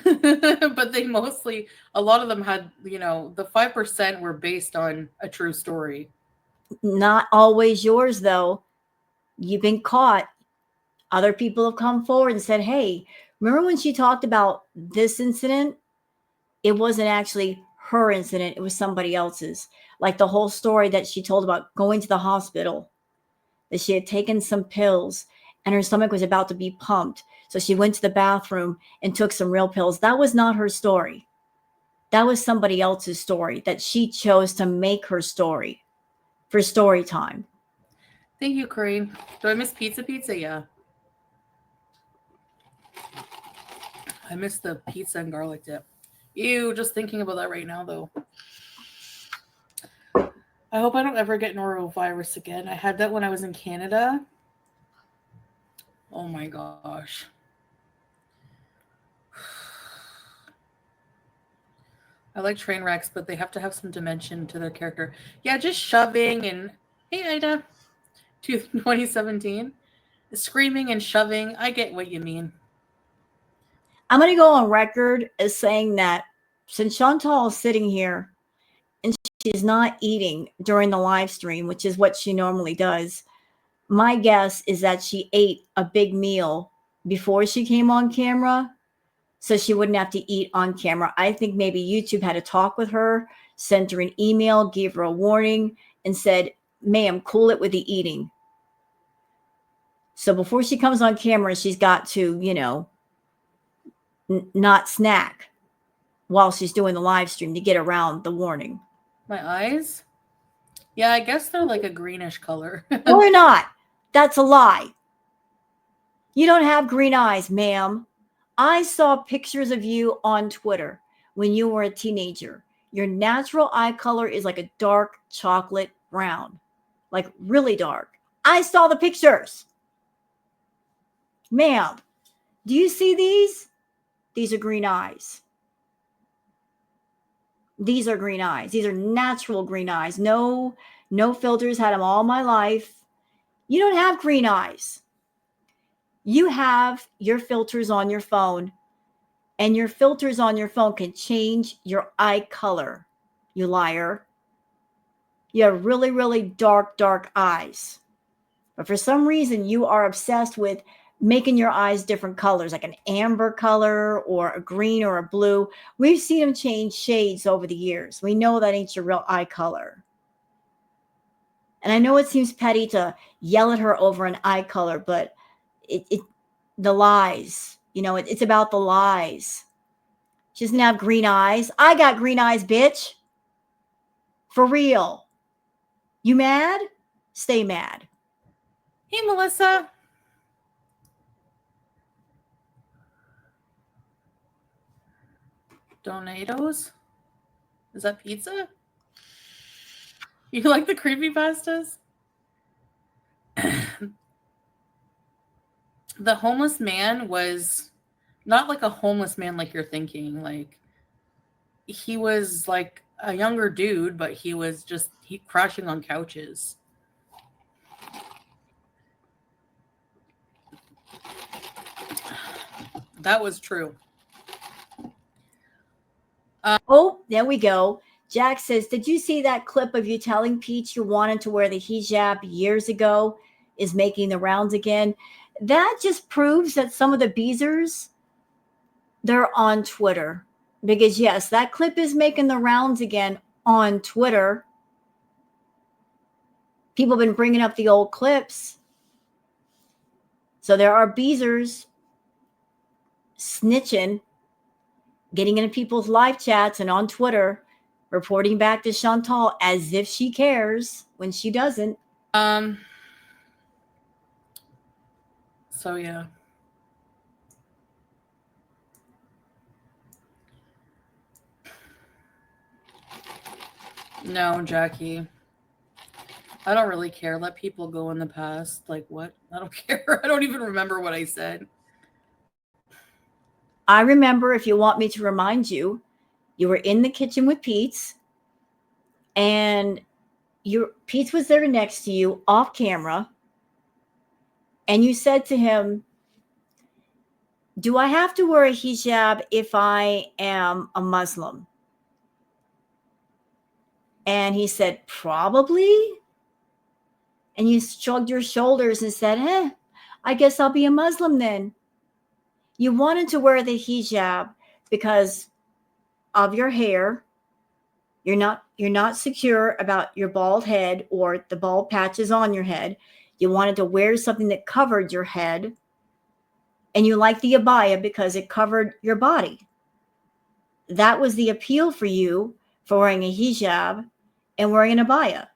But they mostly, a lot of them had, the 5% were based on a true story. Not always yours, though. You've been caught. Other people have come forward and said, hey, remember when she talked about this incident? It wasn't actually her incident. It was somebody else's. Like the whole story that she told about going to the hospital, that she had taken some pills and her stomach was about to be pumped. So she went to the bathroom and took some real pills. That was not her story. That was somebody else's story that she chose to make her story for story time. Thank you, Corinne. Do I miss pizza? Yeah. I miss the pizza and garlic dip. Ew, just thinking about that right now, though. I hope I don't ever get norovirus again. I had that when I was in Canada. Oh my gosh. I like train wrecks, but they have to have some dimension to their character. Yeah, just shoving and, hey, Ida, 2017. Screaming and shoving. I get what you mean. I'm going to go on record as saying that since Chantal is sitting here and she's not eating during the live stream, which is what she normally does, my guess is that she ate a big meal before she came on camera so she wouldn't have to eat on camera. I think maybe YouTube had a talk with her, sent her an email, gave her a warning, and said, ma'am, cool it with the eating. So before she comes on camera, she's got to, not snack while she's doing the live stream to get around the warning. My eyes? Yeah, I guess they're like a greenish color. Or not. That's a lie. You don't have green eyes, ma'am. I saw pictures of you on Twitter when you were a teenager. Your natural eye color is like a dark chocolate brown, like really dark. I saw the pictures. Ma'am, do you see these? These are green eyes. These are green eyes. These are natural green eyes. No filters. Had them all my life. You don't have green eyes. You have your filters on your phone, and your filters on your phone can change your eye color. You liar. You have really, really dark eyes. But for some reason, you are obsessed with making your eyes different colors, like an amber color or a green or a blue. We've seen them change shades over the years. We know that ain't your real eye color. And I know it seems petty to yell at her over an eye color, but the lies, it's about the lies. She doesn't have green eyes. I got green eyes, bitch. For real. You mad? Stay mad. Hey, Melissa. Donatos? Is that pizza? You like the creepypastas? The homeless man was not like a homeless man like you're thinking. Like, he was like a younger dude, but he was just crashing on couches. That was true. Oh, there we go. Jack says, did you see that clip of you telling Peach you wanted to wear the hijab years ago is making the rounds again? That just proves that some of the Beezers, they're on Twitter. Because yes, that clip is making the rounds again on Twitter. People have been bringing up the old clips. So there are Beezers snitching, getting into people's live chats and on Twitter, reporting back to Chantal as if she cares when she doesn't. So yeah. No, Jackie. I don't really care. Let people go in the past. Like what? I don't care. I don't even remember what I said. I remember, if you want me to remind you, you were in the kitchen with Pete, and Pete was there next to you off camera, and you said to him, do I have to wear a hijab if I am a Muslim? And he said, probably. And you shrugged your shoulders and said, I guess I'll be a Muslim then. You wanted to wear the hijab because of your hair. You're not secure about your bald head or the bald patches on your head. You wanted to wear something that covered your head. And you liked the abaya because it covered your body. That was the appeal for you for wearing a hijab and wearing an abaya.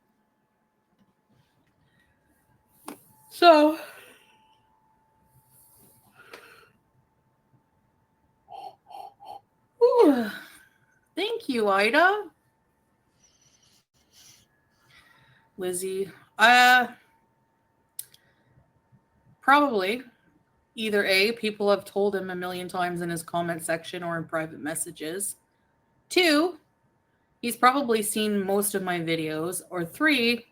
So thank you, Ida. Lizzie. Probably. Either A, people have told him a million times in his comment section or in private messages. 2, he's probably seen most of my videos. Or 3,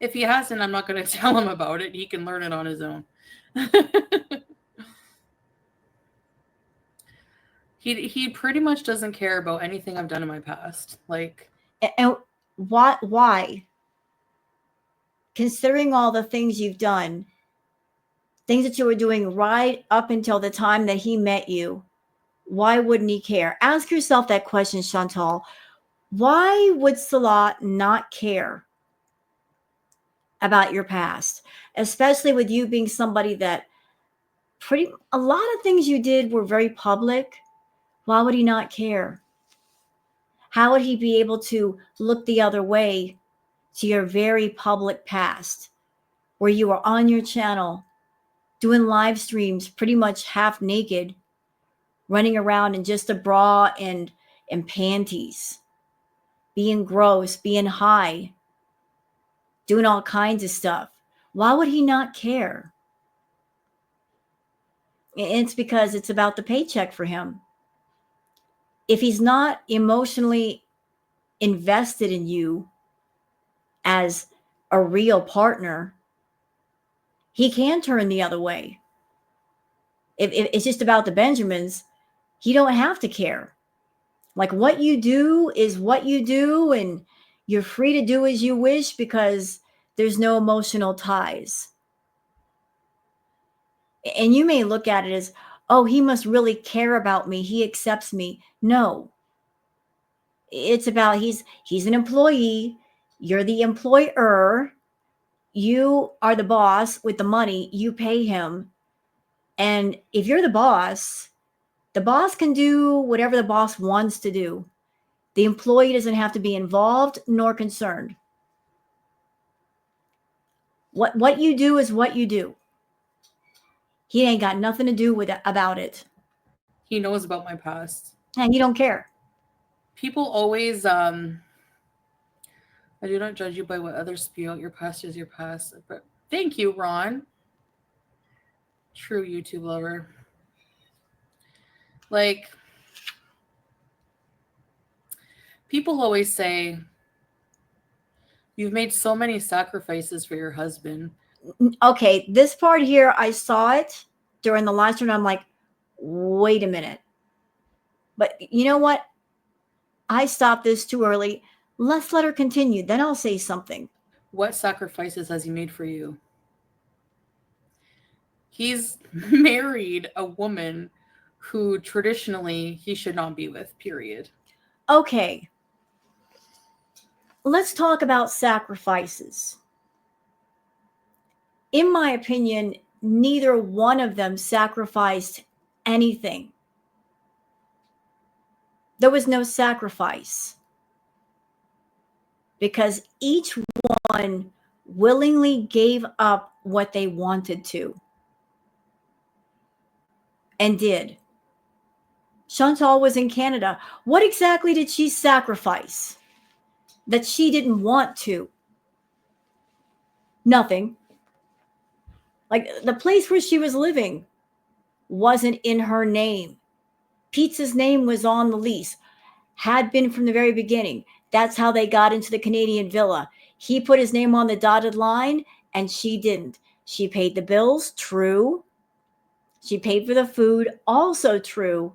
if he hasn't, I'm not going to tell him about it. He can learn it on his own. He pretty much doesn't care about anything I've done in my past. Like, and why? Considering all the things you've done, things that you were doing right up until the time that he met you, why wouldn't he care? Ask yourself that question, Chantal. Why would Salah not care about your past, especially with you being somebody that a lot of things you did were very public? Why would he not care? How would he be able to look the other way to your very public past, where you were on your channel doing live streams pretty much half naked, running around in just a bra and panties, being gross, being high, doing all kinds of stuff? Why would he not care? It's because it's about the paycheck for him. If he's not emotionally invested in you as a real partner, he can turn the other way. If it's just about the Benjamins, he don't have to care. Like, what you do is what you do, and you're free to do as you wish because there's no emotional ties. And you may look at it as, oh, he must really care about me. He accepts me. No. It's about he's an employee. You're the employer. You are the boss with the money. You pay him. And if you're the boss can do whatever the boss wants to do. The employee doesn't have to be involved nor concerned. What you do is what you do. He ain't got nothing to do with it, about it. he knows about my past. And you don't care. People always, I do not judge you by what others spew out. Your past is your past. But thank you, Ron. True YouTube lover. Like, people always say, you've made so many sacrifices for your husband. Okay, this part here, I saw it during the live stream. I'm like, wait a minute. But you know what? I stopped this too early. Let's let her continue. Then I'll say something. What sacrifices has he made for you? He's married a woman who traditionally he should not be with, period. Okay, let's talk about sacrifices. In my opinion, neither one of them sacrificed anything. There was no sacrifice because each one willingly gave up what they wanted to and did. Chantal was in Canada. What exactly did she sacrifice that she didn't want to? Nothing. Like the place where she was living wasn't in her name. Pete's name was on the lease, had been from the very beginning. That's how they got into the Canadian villa. He put his name on the dotted line and she didn't. She paid the bills, true. She paid for the food, also true.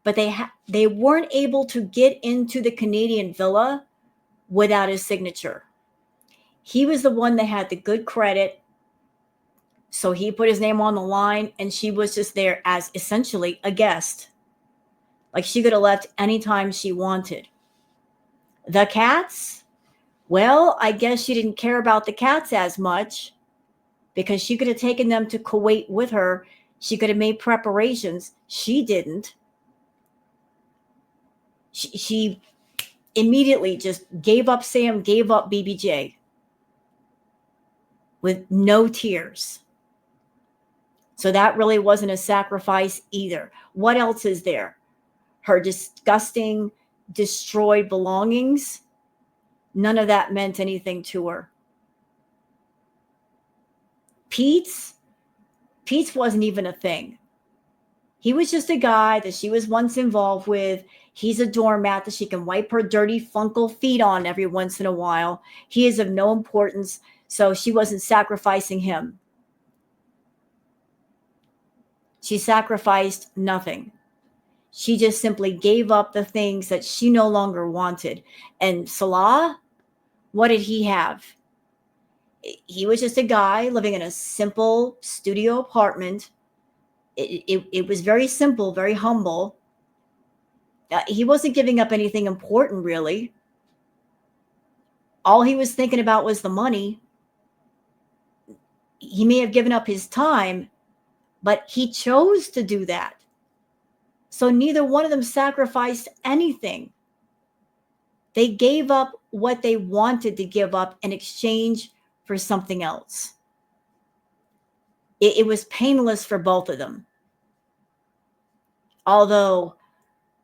But they weren't able to get into the Canadian villa without his signature. He was the one that had the good credit. So he put his name on the line and she was just there as essentially a guest. Like she could have left anytime she wanted. The cats? Well, I guess she didn't care about the cats as much because she could have taken them to Kuwait with her. She could have made preparations. She didn't. She immediately just gave up Sam, gave up BBJ with no tears. So that really wasn't a sacrifice either. What else is there? Her disgusting, destroyed belongings. None of that meant anything to her. Pete's wasn't even a thing. He was just a guy that she was once involved with. He's a doormat that she can wipe her dirty funkle feet on every once in a while. He is of no importance, so she wasn't sacrificing him. She sacrificed nothing. She just simply gave up the things that she no longer wanted. And Salah, what did he have? He was just a guy living in a simple studio apartment. It was very simple, very humble. He wasn't giving up anything important, really. All he was thinking about was the money. He may have given up his time, but he chose to do that. So neither one of them sacrificed anything. They gave up what they wanted to give up in exchange for something else. It was painless for both of them. Although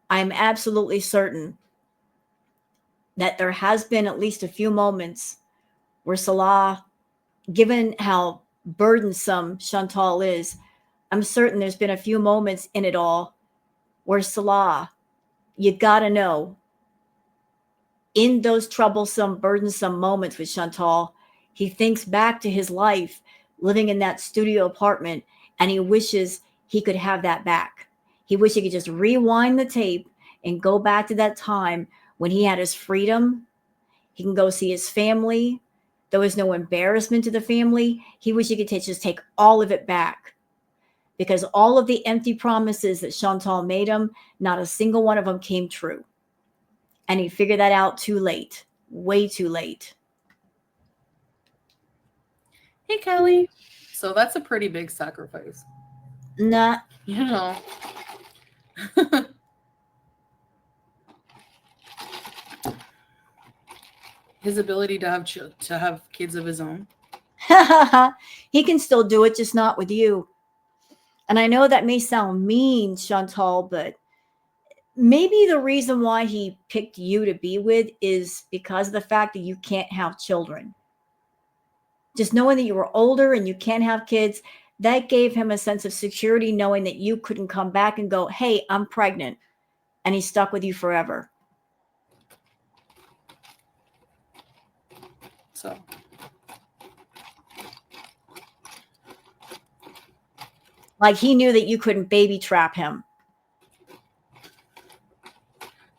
I'm absolutely certain that there has been at least a few moments where Salah, given how burdensome Chantal is, I'm certain there's been a few moments in it all where Salah, you gotta know, in those troublesome, burdensome moments with Chantal, he thinks back to his life living in that studio apartment and he wishes he could have that back. He wishes he could just rewind the tape and go back to that time when he had his freedom. He can go see his family. There was no embarrassment to the family. He wished he could just take all of it back because all of the empty promises that Chantal made him, not a single one of them came true. And he figured that out too late, way too late. Hey, Kelly. So that's a pretty big sacrifice. Nah. You know. His ability to have kids of his own. He can still do it, just not with you. And I know that may sound mean, Chantal, but maybe the reason why he picked you to be with is because of the fact that you can't have children. Just knowing that you were older and you can't have kids, that gave him a sense of security, knowing that you couldn't come back and go, hey, I'm pregnant. And he's stuck with you forever. Like he knew that you couldn't baby trap him.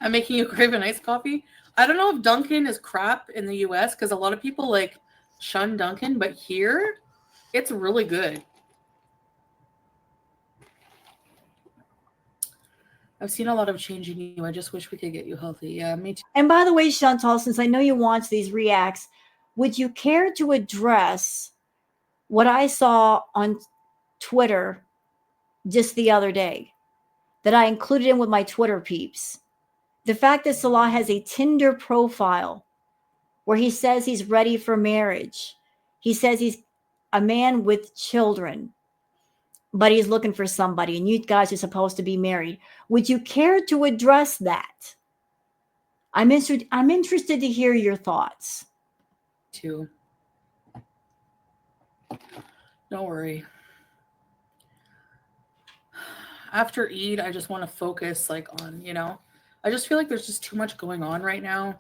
I'm making you crave an iced coffee. I don't know if Dunkin' is crap in the US because a lot of people like shun Dunkin', but here it's really good. I've seen a lot of change in you. I just wish we could get you healthy. Yeah, me too. And by the way, Chantal, since I know you watch these reacts, would you care to address what I saw on Twitter just the other day that I included in with my Twitter peeps? The fact that Salah has a Tinder profile where he says he's ready for marriage. He says he's a man with children, but he's looking for somebody, and you guys are supposed to be married. Would you care to address that? I'm interested to hear your thoughts. Too. Don't worry. After Eid, I just want to focus like on, I just feel like there's just too much going on right now.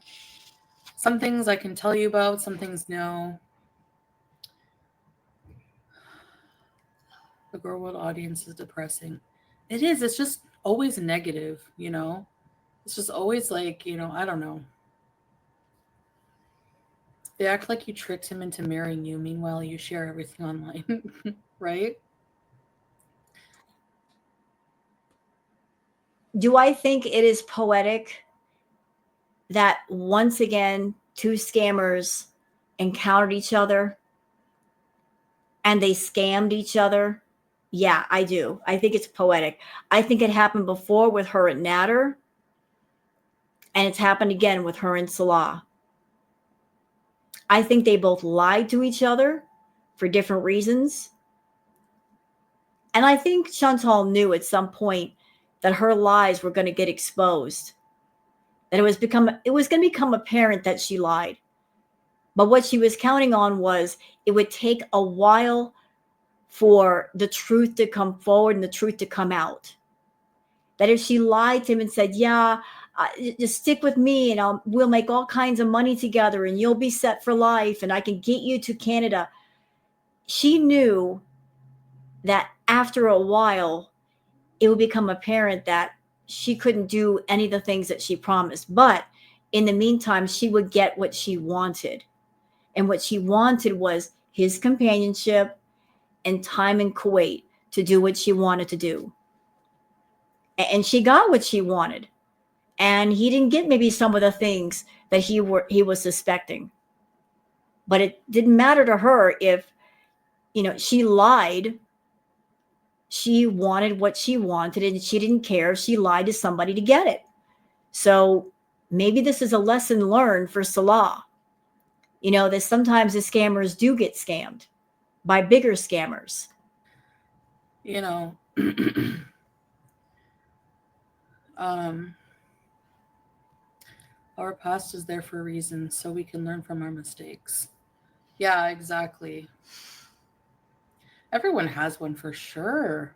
Some things I can tell you about, some things no. The girl world audience is depressing. It is. It's just always negative, It's just always like, I don't know. They act like you tricked him into marrying you. Meanwhile, you share everything online, right? Do I think it is poetic that once again, two scammers encountered each other and they scammed each other? Yeah, I do. I think it's poetic. I think it happened before with her and Nader, and it's happened again with her and Salah. I think they both lied to each other for different reasons. And I think Chantal knew at some point that her lies were going to get exposed, that it was going to become apparent that she lied. But what she was counting on was it would take a while for the truth to come forward and the truth to come out. That if she lied to him and said, yeah, just stick with me and we'll make all kinds of money together and you'll be set for life and I can get you to Canada. She knew that after a while, it would become apparent that she couldn't do any of the things that she promised. But in the meantime, she would get what she wanted. And what she wanted was his companionship and time in Kuwait to do what she wanted to do. And she got what she wanted. And he didn't get maybe some of the things that he was suspecting. But it didn't matter to her if, she lied. She wanted what she wanted and she didn't care if she lied to somebody to get it. So maybe this is a lesson learned for Salah. That sometimes the scammers do get scammed by bigger scammers. Our past is there for a reason, so we can learn from our mistakes. Yeah, exactly. Everyone has one for sure.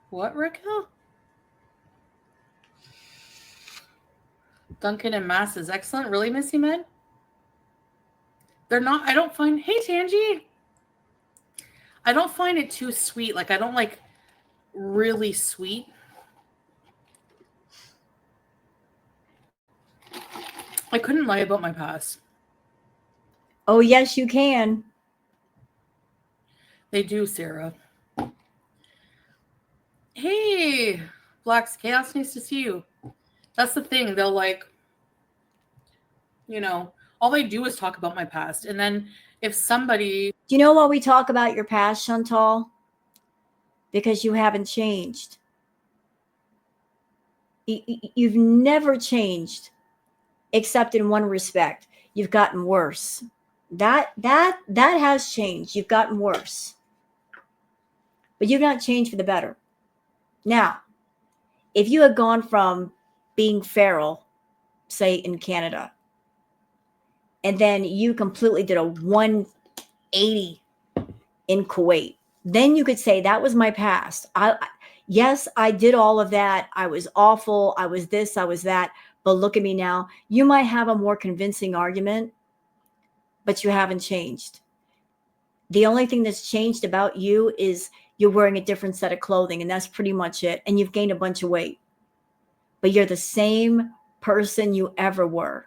What, Raquel? Duncan and Mass is excellent. Really, Missy Med? They're not, I don't find, hey, Tangy. I don't find it too sweet. Like, I don't like really sweet. I couldn't lie about my past. Oh, yes, you can. They do, Sarah. Hey, Black's Chaos, nice to see you. That's the thing. They'll like, all they do is talk about my past. And then if somebody... Do you know why we talk about your past, Chantal? Because you haven't changed. You've never changed, except in one respect. You've gotten worse. That has changed. You've gotten worse. But you've not changed for the better. Now, if you had gone from being feral, say in Canada, and then you completely did a 180 in Kuwait, then you could say that was my past. Yes, I did all of that. I was awful. I was this, I was that. But look at me now. You might have a more convincing argument, but you haven't changed. The only thing that's changed about you is you're wearing a different set of clothing, and that's pretty much it. And you've gained a bunch of weight, but you're the same person you ever were.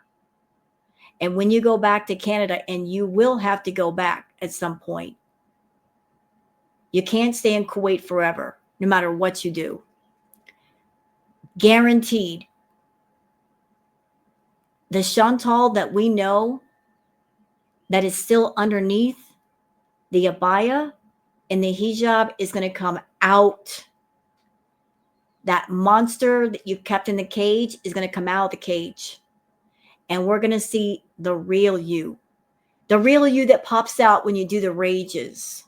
And when you go back to Canada, and you will have to go back at some point, you can't stay in Kuwait forever, no matter what you do. Guaranteed. The Chantal that we know that is still underneath the abaya and the hijab is going to come out. That monster that you kept in the cage is going to come out of the cage. And we're going to see the real you. The real you that pops out when you do the rages.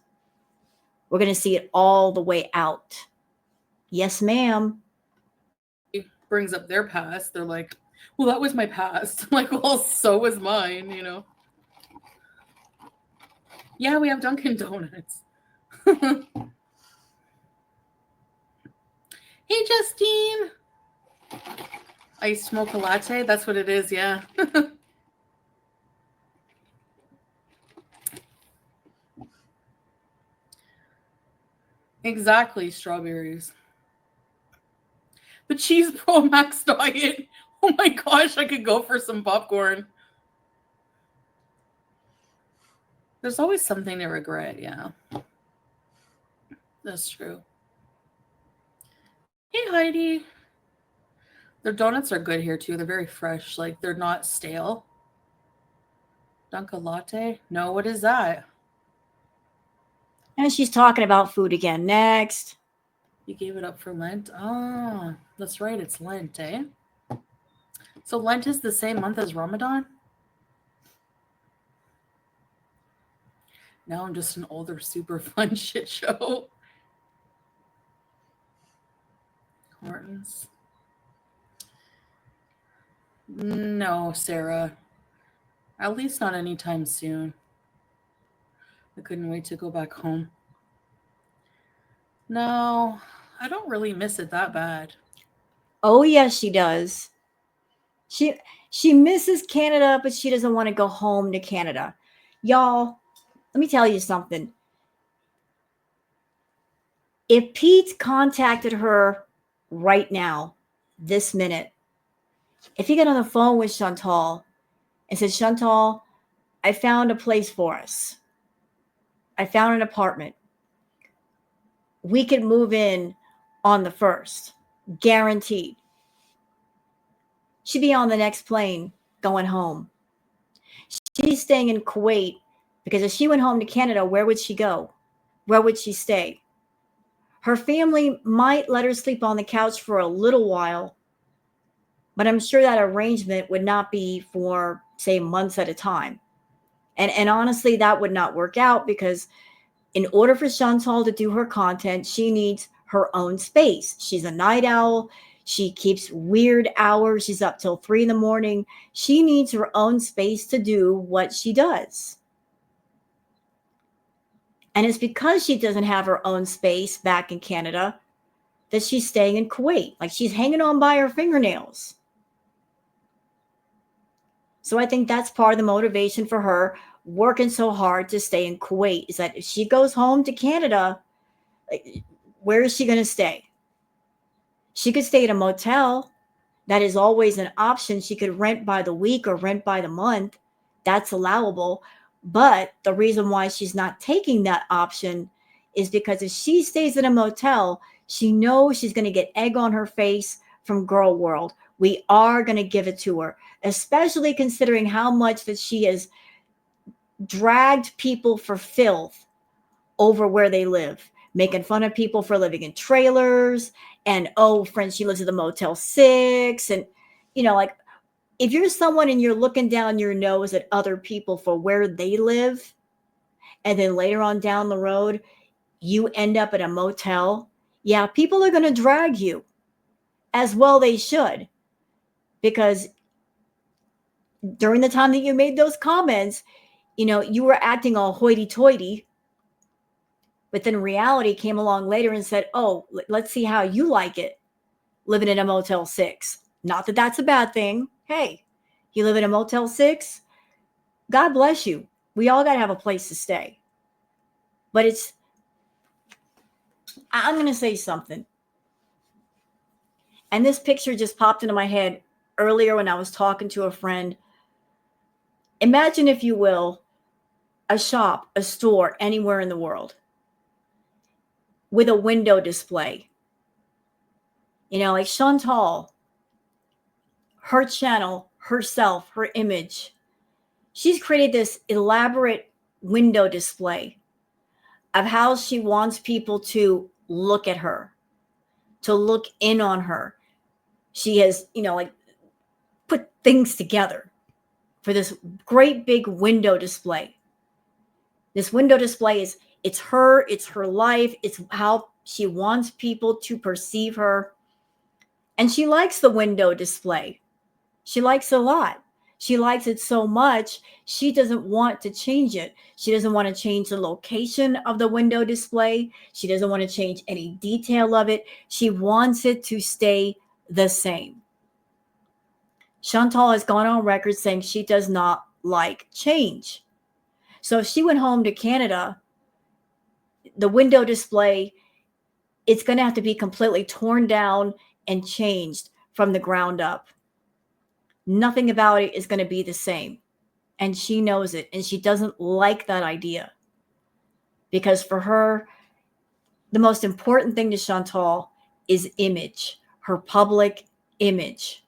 We're going to see it all the way out. Yes, ma'am. Brings up their past. They're like, well, that was my past. I'm like, well, so was mine, you know. Yeah, we have Dunkin' Donuts. Hey, Justine. Iced mocha latte. That's what it is, yeah. Exactly, strawberries. The cheese Pro Max diet. Oh my gosh, I could go for some popcorn. There's always something to regret, yeah. That's true. Hey, Heidi. Their donuts are good here, too. They're very fresh. Like, they're not stale. Dunkin' latte? No, what is that? And she's talking about food again. Next. You gave it up for Lent? Ah, that's right. It's Lent, eh? So Lent is the same month as Ramadan? Now I'm just an older, super fun shit show. Hortons. No, Sarah. At least not anytime soon. I couldn't wait to go back home. No, I don't really miss it that bad. Oh, yes, she does. She misses Canada, but she doesn't want to go home to Canada. Y'all, let me tell you something. If Pete contacted her right now, this minute, if he got on the phone with Chantal and said, Chantal, I found a place for us. I found an apartment. We could move in on the 1st. Guaranteed. She'd be on the next plane going home. She's staying in Kuwait because if she went home to Canada, where would she go? Where would she stay? Her family might let her sleep on the couch for a little while, but I'm sure that arrangement would not be for, say, months at a time. And honestly, that would not work out because in order for Chantal to do her content, she needs her own space. She's a night owl. She keeps weird hours. She's up till 3 a.m. She needs her own space to do what she does. And it's because she doesn't have her own space back in Canada that she's staying in Kuwait. Like she's hanging on by her fingernails. So I think that's part of the motivation for her working so hard to stay in Kuwait is that if she goes home to Canada, where is she going to stay? She could stay at a motel. That is always an option. She could rent by the week or rent by the month. That's allowable. But the reason why she's not taking that option is because if she stays in a motel, she knows she's going to get egg on her face from Girl World. We are going to give it to her, especially considering how much that she has dragged people for filth over where they live, making fun of people for living in trailers. And, oh, friend, she lives at the Motel 6. And, you know, like, if you're someone and you're looking down your nose at other people for where they live, and then later on down the road, you end up at a motel, yeah, people are going to drag you. As well they should. Because during the time that you made those comments, you know, you were acting all hoity-toity. But then reality came along later and said, oh, let's see how you like it living in a Motel 6. Not that that's a bad thing. Hey, you live in a Motel 6? God bless you. We all got to have a place to stay. But I'm going to say something. And this picture just popped into my head earlier when I was talking to a friend. Imagine, if you will, a shop, a store anywhere in the world with a window display. Like Chantal, her channel, herself, her image. She's created this elaborate window display of how she wants people to look at her, to look in on her. She has, like put things together for this great big window display. This window display it's her life, it's how she wants people to perceive her. And she likes the window display. She likes it a lot. She likes it so much, she doesn't want to change it. She doesn't want to change the location of the window display. She doesn't want to change any detail of it. She wants it to stay the same. Chantal has gone on record saying she does not like change. So if she went home to Canada, the window display, it's going to have to be completely torn down and changed from the ground up. Nothing about it is going to be the same. And she knows it. And she doesn't like that idea. Because for her, the most important thing to Chantal is image, her public image.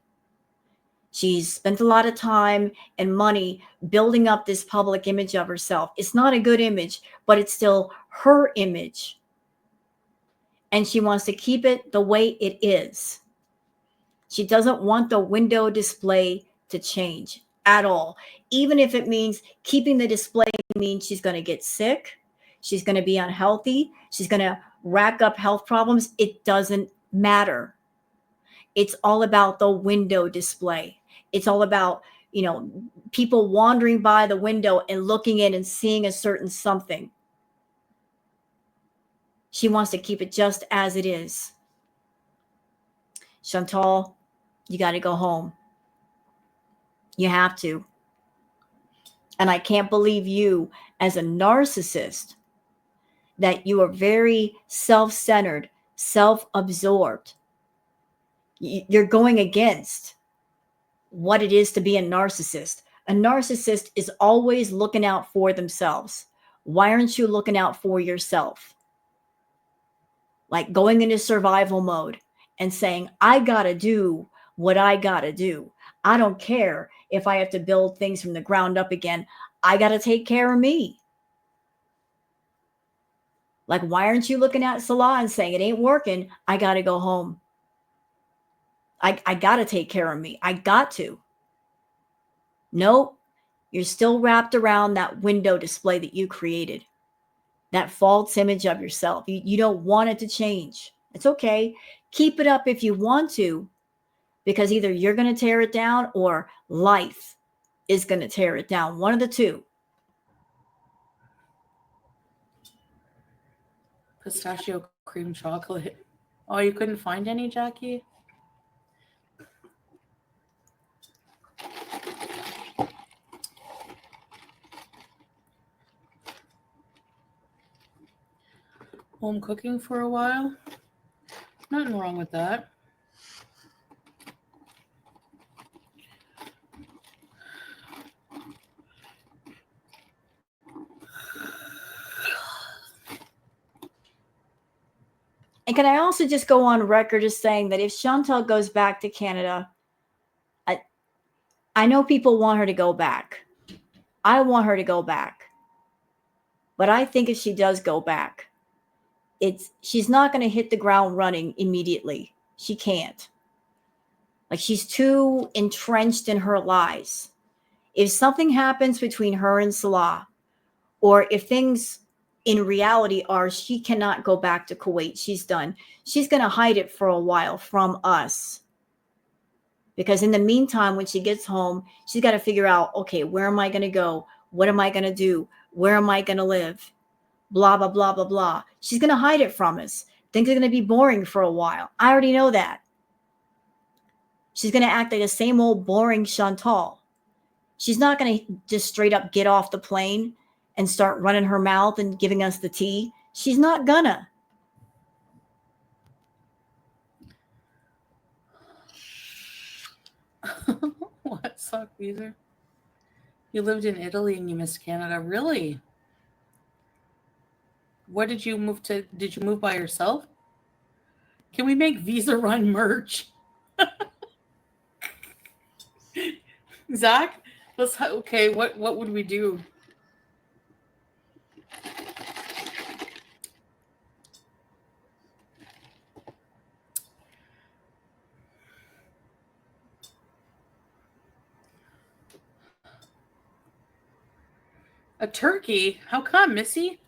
She's spent a lot of time and money building up this public image of herself. It's not a good image, but it's still her image. And she wants to keep it the way it is. She doesn't want the window display to change at all. Even if it means keeping the display means she's going to get sick. She's going to be unhealthy. She's going to rack up health problems. It doesn't matter. It's all about the window display. It's all about, people wandering by the window and looking in and seeing a certain something. She wants to keep it just as it is. Chantal, you got to go home. You have to. And I can't believe you, as a narcissist, that you are very self-centered, self-absorbed. You're going against what it is to be a narcissist. A narcissist is always looking out for themselves. Why aren't you looking out for yourself? Like going into survival mode and saying, I got to do what I got to do. I don't care if I have to build things from the ground up again. I got to take care of me. Like, why aren't you looking at Salah and saying, it ain't working. I got to go home. I got to take care of me. I got to. Nope. You're still wrapped around that window display that you created. That false image of yourself. You don't want it to change. It's okay. Keep it up if you want to, because either you're going to tear it down or life is going to tear it down. One of the two. Pistachio cream chocolate. Oh, you couldn't find any, Jackie? Home cooking for a while. Nothing wrong with that. And can I also just go on record as saying that if Chantal goes back to Canada, I know people want her to go back. I want her to go back. But I think if she does go back, she's not going to hit the ground running immediately. She can't. Like, she's too entrenched in her lies. If something happens between her and Salah, or if things in reality are she cannot go back to Kuwait, she's done, she's going to hide it for a while from us. Because in the meantime, when she gets home, she's got to figure out, okay, where am I going to go? What am I going to do? Where am I going to live? Blah, blah, blah, blah, blah. She's going to hide it from us. Things are going to be boring for a while. I already know that. She's going to act like the same old boring Chantal. She's not going to just straight up get off the plane and start running her mouth and giving us the tea. She's not gonna. What sock visa? You lived in Italy and you missed Canada. Really? What did you move to? Did you move by yourself? Can we make Visa Run merch? Zach, okay. What would we do? A turkey? How come, Missy?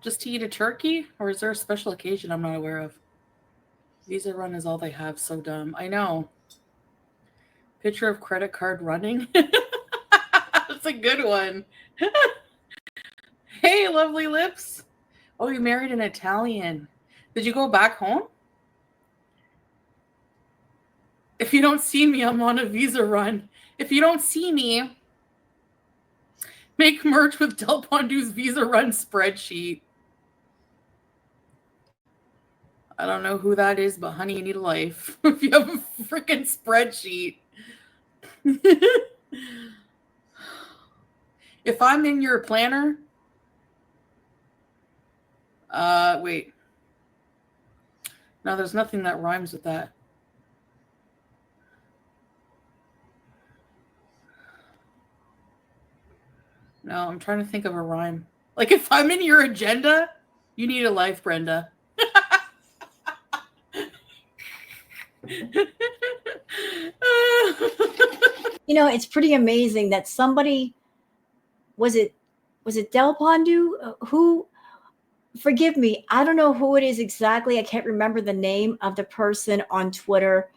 Just to eat a turkey? Or is there a special occasion I'm not aware of? Visa Run is all they have. So dumb. I know. Picture of credit card running. That's a good one. Hey, lovely lips. Oh, you married an Italian. Did you go back home? If you don't see me, I'm on a Visa Run. If you don't see me, make merch with Del Pondu's Visa Run spreadsheet. I don't know who that is, but honey, you need a life. If you have a freaking spreadsheet. If I'm in your planner, wait. No, there's nothing that rhymes with that. No, I'm trying to think of a rhyme. Like if I'm in your agenda, you need a life, Brenda. You know, it's pretty amazing that somebody, was it Del Pondu? Who, forgive me, I don't know who it is exactly. I can't remember the name of the person on Twitter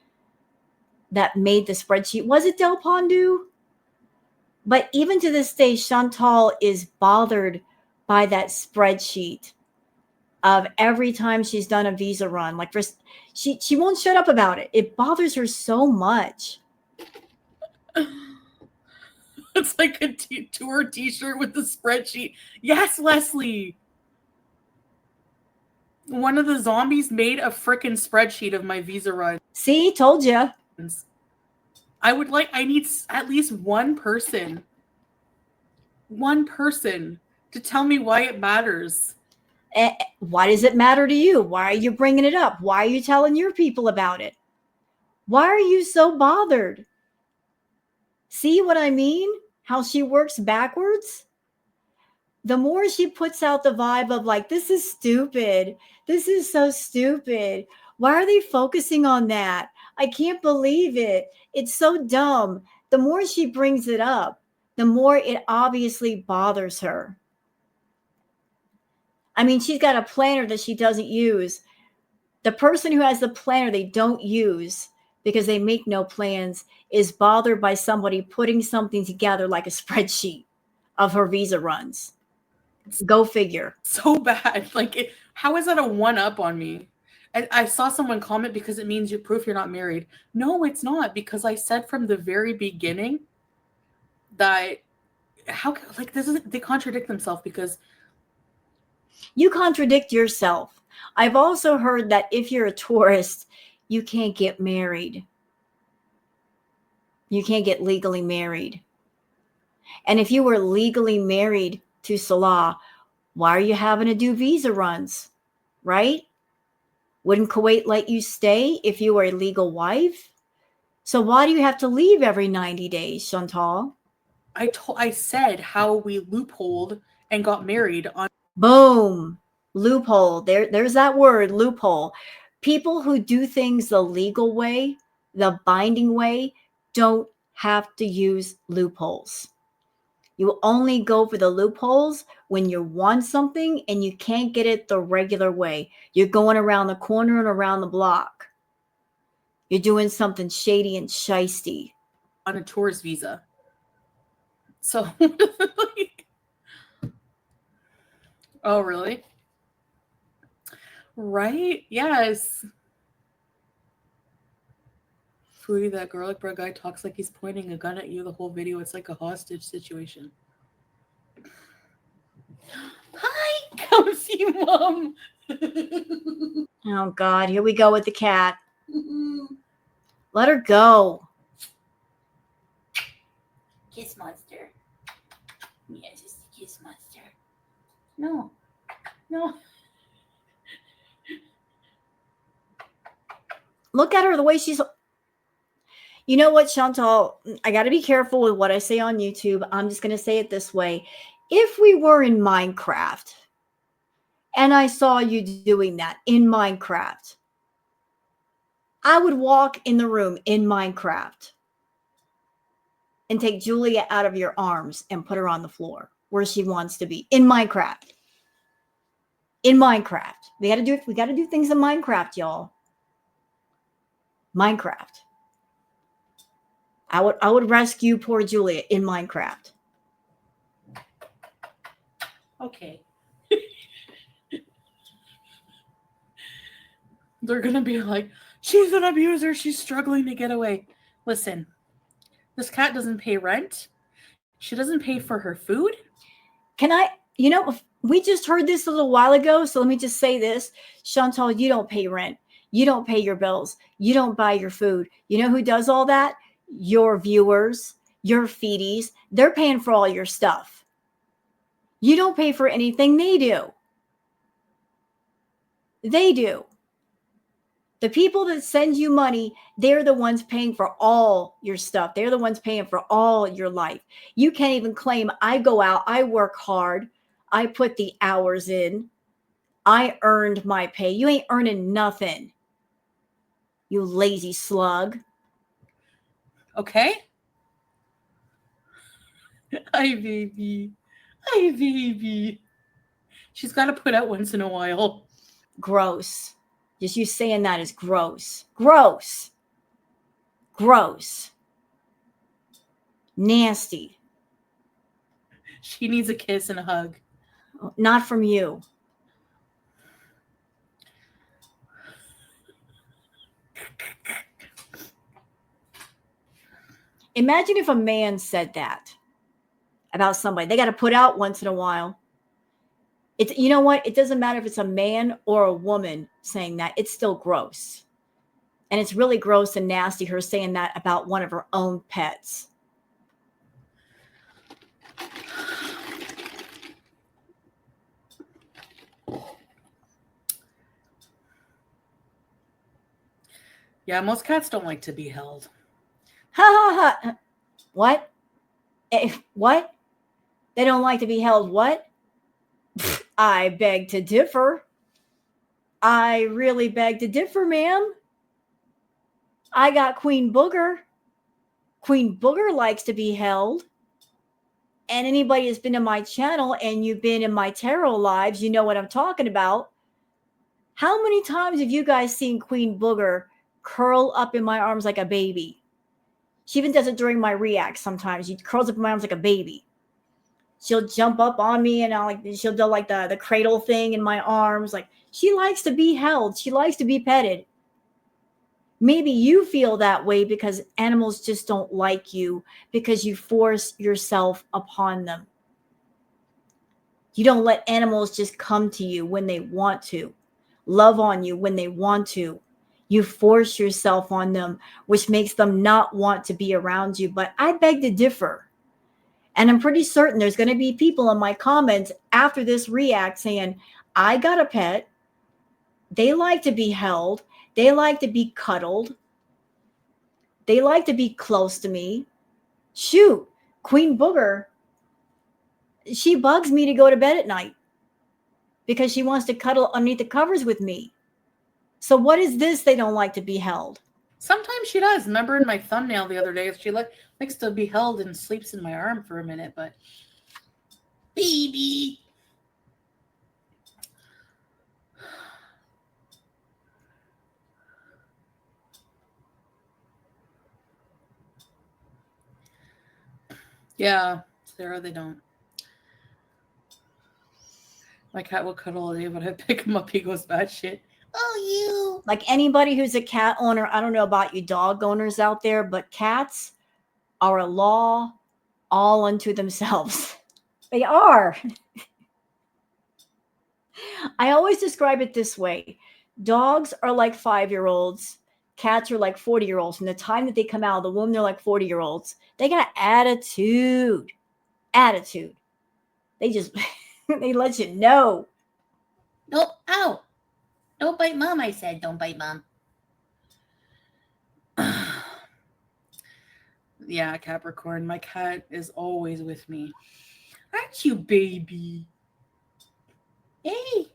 that made the spreadsheet. Was it Del Pondu? But even to this day, Chantal is bothered by that spreadsheet of every time she's done a Visa Run. Like she won't shut up about it. It bothers her so much. It's like a tour t-shirt with the spreadsheet. Yes, Leslie. One of the zombies made a frickin' spreadsheet of my Visa Run. See, told you. I need at least one person to tell me why it matters. Why does it matter to you? Why are you bringing it up? Why are you telling your people about it? Why are you so bothered? See what I mean? How she works backwards? The more she puts out the vibe of like, this is stupid. This is so stupid. Why are they focusing on that? I can't believe it. It's so dumb. The more she brings it up, the more it obviously bothers her. I mean, she's got a planner that she doesn't use. The person who has the planner they don't use because they make no plans is bothered by somebody putting something together like a spreadsheet of her Visa runs. Go figure. So bad. Like, how is that a one-up on me? I saw someone comment because it means you're proof you're not married. No, it's not, because I said from the very beginning that they contradict themselves because you contradict yourself. I've also heard that if you're a tourist, you can't get married. You can't get legally married. And if you were legally married to Salah, why are you having to do Visa runs, right? Wouldn't Kuwait let you stay if you were a legal wife? So why do you have to leave every 90 days, Chantal? I said how we loopholed and got married on. Boom. Loophole. There's that word, loophole. People who do things the legal way, the binding way, don't have to use loopholes. You only go for the loopholes when you want something and you can't get it the regular way. You're going around the corner and around the block. You're doing something shady and shisty. On a tourist visa. So, oh, really? Right? Yes. Foodie, that garlic bread guy talks like he's pointing a gun at you the whole video. It's like a hostage situation. you, Mom. Oh, God. Here we go with the cat. Let her go. Kiss monster. Yes, it's the kiss monster. No. No. Look at her, the way she's... You know what, Chantal? I got to be careful with what I say on YouTube. I'm just going to say it this way. If we were in Minecraft and I saw you doing that in Minecraft, I would walk in the room in Minecraft and take Julia out of your arms and put her on the floor where she wants to be in Minecraft. In Minecraft. We got to do things in Minecraft, y'all. Minecraft. I would rescue poor Julia in Minecraft. Okay. They're going to be like, she's an abuser. She's struggling to get away. Listen, this cat doesn't pay rent. She doesn't pay for her food. We just heard this a little while ago, so let me just say this. Chantal, you don't pay rent. You don't pay your bills. You don't buy your food. You know who does all that? Your viewers, your feedies. They're paying for all your stuff. You don't pay for anything. They do. They do. The people that send you money, they're the ones paying for all your stuff. They're the ones paying for all your life. You can't even claim, I go out, I work hard, I put the hours in, I earned my pay. You ain't earning nothing, you lazy slug. Okay? Hi, baby. Hi, baby. She's got to put out once in a while. Gross. Just you saying that is gross. Gross. Gross. Nasty. She needs a kiss and a hug. Not from you. Imagine if a man said that about somebody. They got to put out once in a while. You know what? It doesn't matter if it's a man or a woman saying that. It's still gross. And it's really gross and nasty, her saying that about one of her own pets. Yeah, most cats don't like to be held. Ha ha ha. What? What? They don't like to be held what? I beg to differ. I really beg to differ, ma'am. I got Queen Booger. Queen Booger likes to be held. And anybody that's been to my channel and you've been in my tarot lives, you know what I'm talking about. How many times have you guys seen Queen Booger curl up in my arms like a baby? She even does it during my reacts sometimes. She curls up in my arms like a baby. She'll jump up on me and she'll do like the cradle thing in my arms. Like, she likes to be held. She likes to be petted. Maybe you feel that way because animals just don't like you because you force yourself upon them. You don't let animals just come to you when they want to, love on you when they want to. You force yourself on them, which makes them not want to be around you. But I beg to differ. And I'm pretty certain there's going to be people in my comments after this react saying, I got a pet. They like to be held. They like to be cuddled. They like to be close to me. Shoot, Queen Booger, she bugs me to go to bed at night because she wants to cuddle underneath the covers with me. So what is this? They don't like to be held. Sometimes she does. Remember in my thumbnail the other day, she likes to be held and sleeps in my arm for a minute, but baby. Yeah, Sarah, they don't. My cat will cuddle all day, but I pick him up, he goes bad shit. Oh, you. Like anybody who's a cat owner, I don't know about you dog owners out there, but cats are a law all unto themselves. They are. I always describe it this way. Dogs are like 5-year-olds. Cats are like 40-year-olds. From the time that they come out of the womb, they're like 40-year-olds. They got attitude. Attitude. They just, they let you know. No, ow. Don't bite mom, I said. Don't bite mom. Yeah, Capricorn. My cat is always with me. Aren't you, baby? Hey.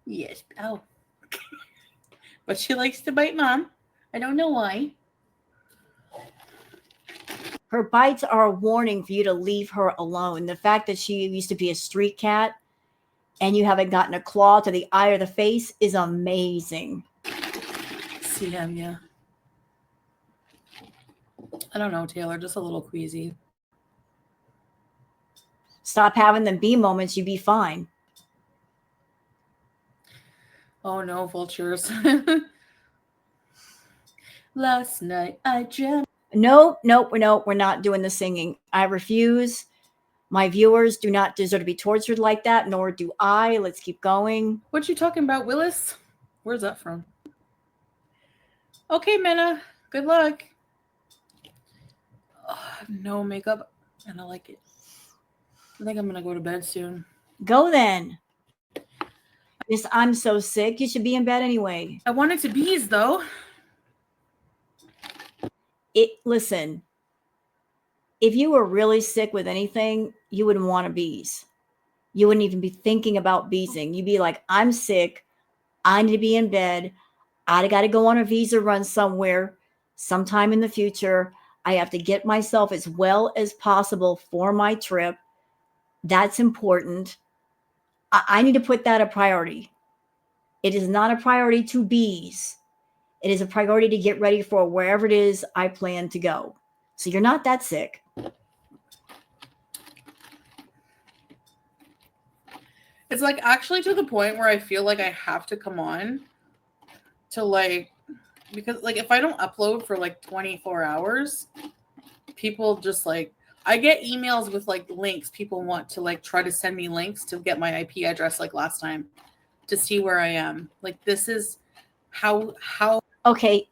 Yes. Ow. But she likes to bite mom. I don't know why. Her bites are a warning for you to leave her alone. The fact that she used to be a street cat and you haven't gotten a claw to the eye or the face is amazing. CM, yeah. I don't know, Taylor. Just a little queasy. Stop having them bee moments, you'd be fine. Oh no, vultures. Last night I dreamt. Nope, we're not doing the singing. I refuse. My viewers do not deserve to be tortured like that, nor do I. Let's keep going. What you talking about, Willis? Where's that from? Okay, Minna. Good luck. Oh, I have no makeup, and I like it. I think I'm gonna go to bed soon. Go then. I'm so sick. You should be in bed anyway. I wanted to bees though. Listen, if you were really sick with anything, you wouldn't want to bees. You wouldn't even be thinking about beesing. You'd be like, I'm sick. I need to be in bed. I got to go on a visa run somewhere sometime in the future. I have to get myself as well as possible for my trip. That's important. I need to put that a priority. It is not a priority to bees. It is a priority to get ready for wherever it is I plan to go. So you're not that sick. It's like actually to the point where I feel like I have to come on to like, because like if I don't upload for like 24 hours, people just like, I get emails with like links. People want to like try to send me links to get my IP address like last time to see where I am. Like this is how. Okay.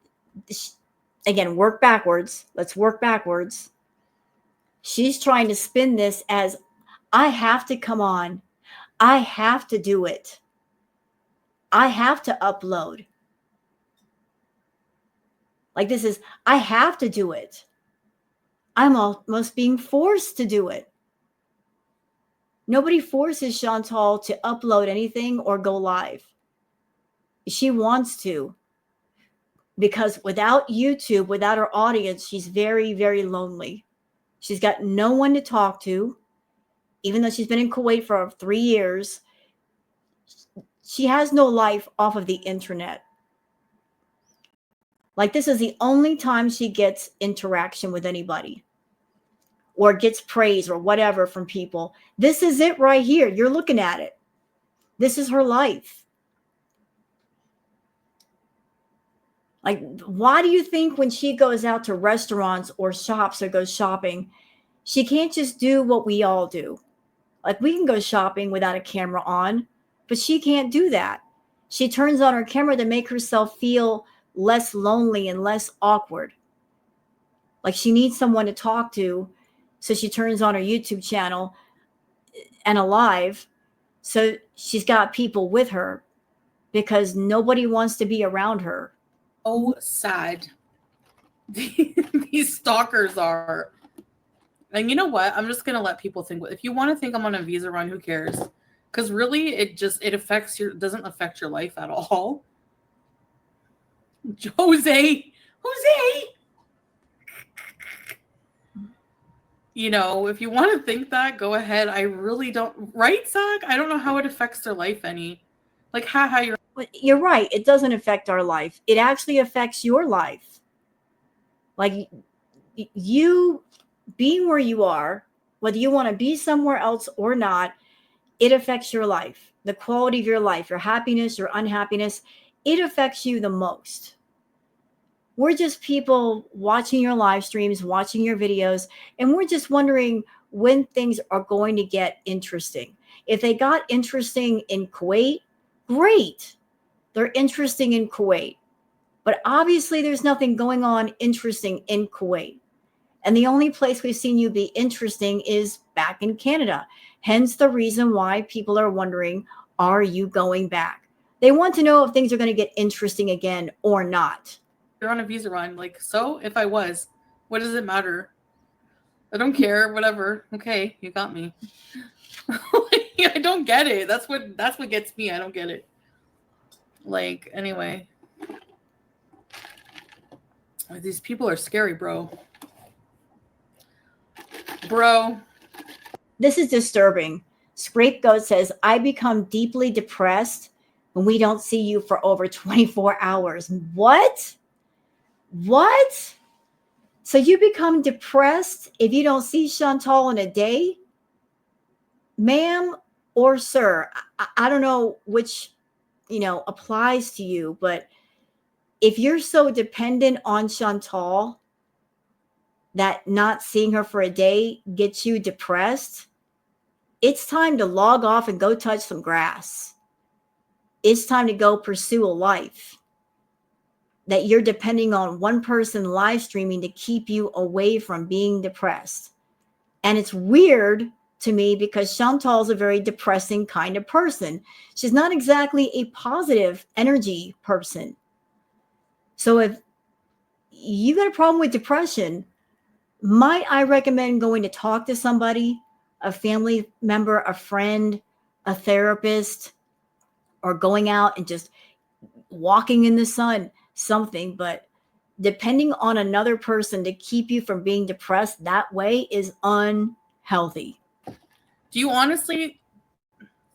Again, work backwards. Let's work backwards. She's trying to spin this as I have to come on. I have to do it. I have to upload. Like this is, I have to do it. I'm almost being forced to do it. Nobody forces Chantal to upload anything or go live. She wants to. Because without YouTube, without her audience, she's very, very lonely. She's got no one to talk to. Even though she's been in Kuwait for 3 years, she has no life off of the internet. Like this is the only time she gets interaction with anybody or gets praise or whatever from people. This is it right here. You're looking at it. This is her life. Like, why do you think when she goes out to restaurants or shops or goes shopping, she can't just do what we all do? Like, we can go shopping without a camera on, but she can't do that. She turns on her camera to make herself feel less lonely and less awkward. Like, she needs someone to talk to, so she turns on her YouTube channel and a live. So she's got people with her because nobody wants to be around her. Oh, sad. These stalkers are. And you know what? I'm just gonna let people think. If you want to think I'm on a visa run, who cares? Because really, doesn't affect your life at all. Jose. You know, if you want to think that, go ahead. I really don't. Right, Zach? I don't know how it affects their life any. Like, how you're. You're right. It doesn't affect our life. It actually affects your life. Like, you being where you are, whether you want to be somewhere else or not, it affects your life. The quality of your life, your happiness, your unhappiness, it affects you the most. We're just people watching your live streams, watching your videos, and we're just wondering when things are going to get interesting. If they got interesting in Kuwait, great. They're interesting in Kuwait. But obviously, there's nothing going on interesting in Kuwait. And the only place we've seen you be interesting is back in Canada. Hence the reason why people are wondering, are you going back? They want to know if things are going to get interesting again or not. You're on a visa run. Like, so if I was, what does it matter? I don't care. Whatever. Okay, you got me. I don't get it. That's what gets me. I don't get it. Like, anyway. These people are scary, bro. Bro. This is disturbing. Scapegoat says, I become deeply depressed when we don't see you for over 24 hours. What? What? So you become depressed if you don't see Chantal in a day? Ma'am or sir, I don't know which, applies to you, but if you're so dependent on Chantal that not seeing her for a day gets you depressed, it's time to log off and go touch some grass. It's time to go pursue a life that you're depending on one person live streaming to keep you away from being depressed. And it's weird to me because Chantal's a very depressing kind of person. She's not exactly a positive energy person. So if you got a problem with depression, might I recommend going to talk to somebody, a family member, a friend, a therapist, or going out and just walking in the sun, something. But depending on another person to keep you from being depressed that way is unhealthy. Do you honestly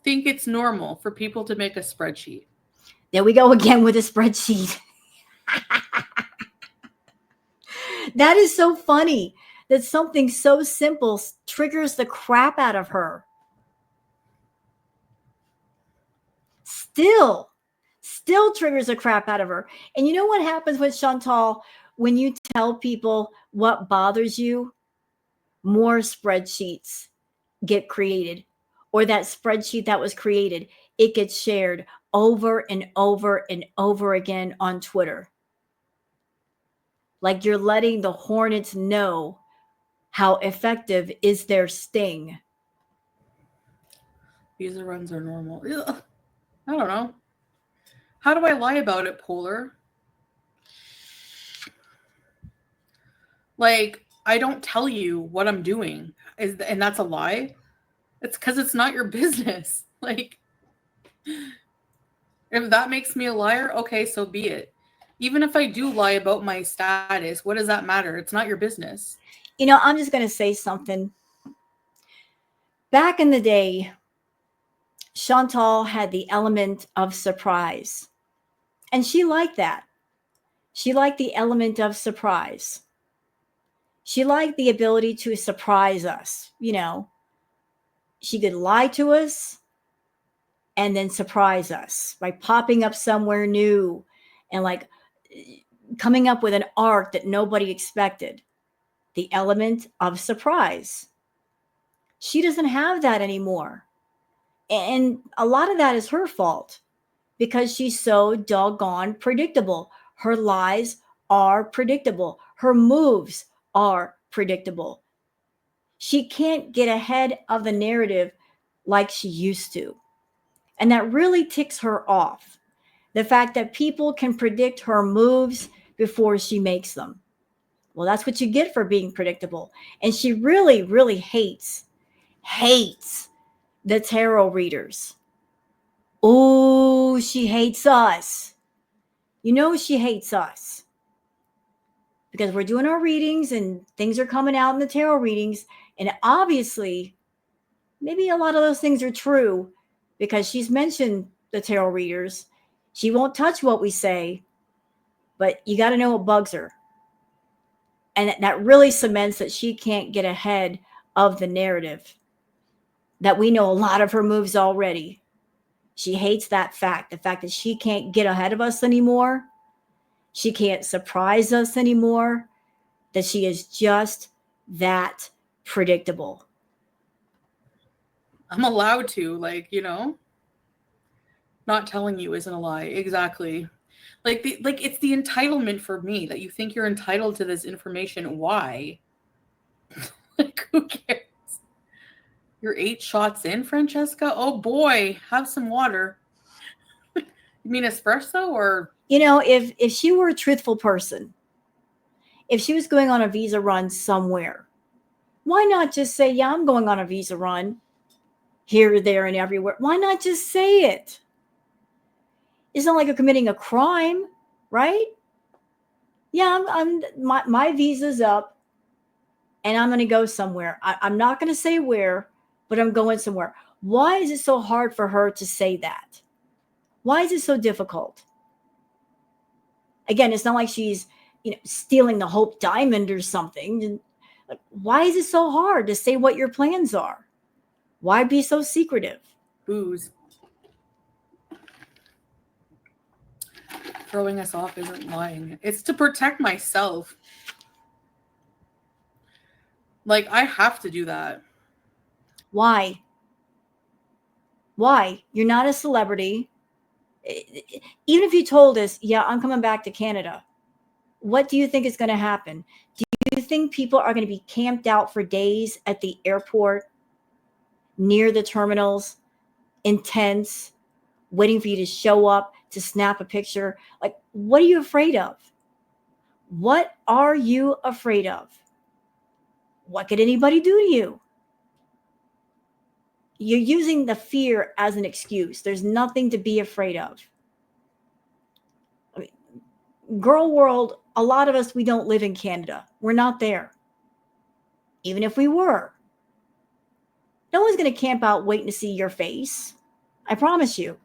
think it's normal for people to make a spreadsheet? There we go again with a spreadsheet. That is so funny that something so simple triggers the crap out of her. Still triggers the crap out of her. And you know what happens with Chantal when you tell people what bothers you? More spreadsheets get created, or that spreadsheet that was created, it gets shared over and over and over again on Twitter. Like you're letting the hornets know how effective is their sting. Visa runs are normal. Ugh. I don't know. How do I lie about it, Polar? Like, I don't tell you what I'm doing. And that's a lie? It's because it's not your business. Like, if that makes me a liar, okay, so be it. Even if I do lie about my status, what does that matter? It's not your business. I'm just going to say something. Back in the day, Chantal had the element of surprise. And she liked that. She liked the element of surprise. She liked the ability to surprise us. She could lie to us and then surprise us by popping up somewhere new and like coming up with an arc that nobody expected. The element of surprise. She doesn't have that anymore. And a lot of that is her fault because she's so doggone predictable. Her lies are predictable. Her moves are predictable. She can't get ahead of the narrative like she used to. And that really ticks her off. The fact that people can predict her moves before she makes them. Well, that's what you get for being predictable. And she really, really hates the tarot readers. Oh, she hates us. She hates us because we're doing our readings and things are coming out in the tarot readings. And obviously, maybe a lot of those things are true because she's mentioned the tarot readers. She won't touch what we say, but you got to know what bugs her. And that really cements that she can't get ahead of the narrative, that we know a lot of her moves already. She hates that fact, the fact that she can't get ahead of us anymore. She can't surprise us anymore, that she is just that predictable. I'm allowed to, like, not telling you isn't a lie. Exactly. Like it's the entitlement for me that you think you're entitled to this information. Why? Like, who cares? You're 8 shots in, Francesca? Oh boy, have some water. You mean espresso or If she were a truthful person, if she was going on a visa run somewhere, why not just say, yeah, I'm going on a visa run here, there, and everywhere? Why not just say it? It's not like you're committing a crime, right? Yeah, my visa's up and I'm going to go somewhere. I'm not going to say where, but I'm going somewhere. Why is it so hard for her to say that? Why is it so difficult? Again, it's not like she's, stealing the Hope Diamond or something. Like, why is it so hard to say what your plans are? Why be so secretive? booze? Throwing us off isn't lying. It's to protect myself. Like, I have to do that. Why? Why? You're not a celebrity. Even if you told us, yeah, I'm coming back to Canada, what do you think is going to happen? Do you think people are going to be camped out for days at the airport, near the terminals, intense, waiting for you to show up to snap a picture? Like, what are you afraid of? What are you afraid of? What could anybody do to you? You're using the fear as an excuse. There's nothing to be afraid of. I mean, girl world, a lot of us, we don't live in Canada. We're not there. Even if we were, no one's going to camp out waiting to see your face. I promise you.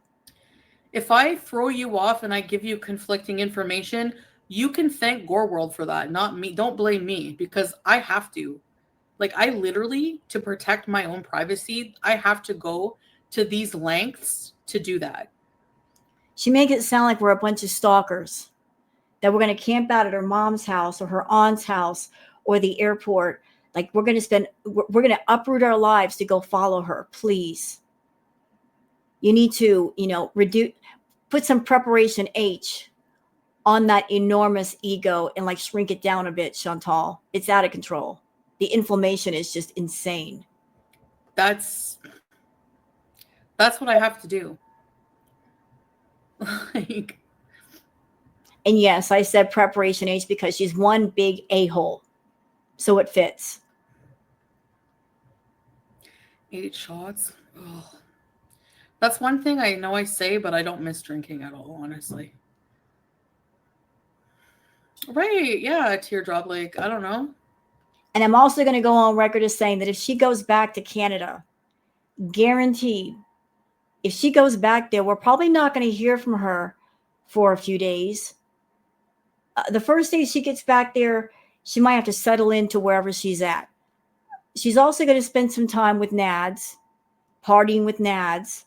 If I throw you off and I give you conflicting information, you can thank Gore World for that, not me. Don't blame me because I have to. Like, I literally, to protect my own privacy, I have to go to these lengths to do that. She makes it sound like we're a bunch of stalkers, that we're going to camp out at her mom's house or her aunt's house or the airport. Like, we're going to uproot our lives to go follow her. Please. You need to, put some preparation H on that enormous ego and like shrink it down a bit, Chantal. It's out of control. The inflammation is just insane. That's what I have to do. Like, and yes, I said preparation H because she's one big a-hole. So it fits. 8 shots. Ugh. That's one thing I know I say, but I don't miss drinking at all, honestly. Right, yeah, teardrop, like, I don't know. And I'm also going to go on record as saying that if she goes back to Canada, guaranteed, if she goes back there, we're probably not going to hear from her for a few days. The first day she gets back there, she might have to settle into wherever she's at. She's also going to spend some time with Nads, partying with Nads,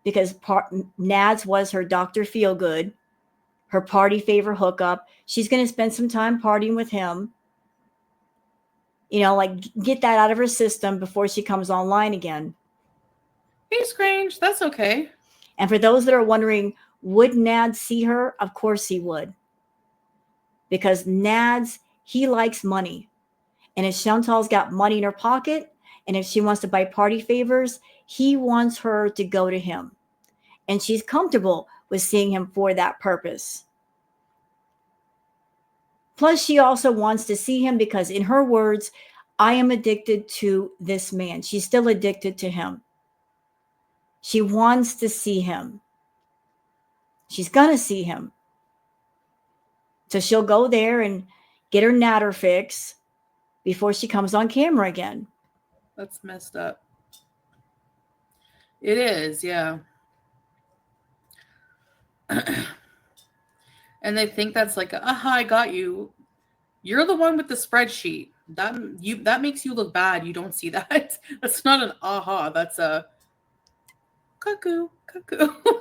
because Nads was her Dr. Feelgood, her party favor hookup. She's going to spend some time partying with him. Like, get that out of her system before she comes online again. Hey, Scrange, that's okay. And for those that are wondering, would Nads see her? Of course he would. Because Nads, he likes money. And if Chantal's got money in her pocket, and if she wants to buy party favors, he wants her to go to him. And she's comfortable with seeing him for that purpose. Plus, she also wants to see him because, in her words, I am addicted to this man. She's still addicted to him. She wants to see him. She's going to see him. So she'll go there and get her natter fix before she comes on camera again. That's messed up. It is, yeah. And they think that's like, aha, I got you. You're the one with the spreadsheet. That makes you look bad. You don't see that. That's not an aha. That's a cuckoo.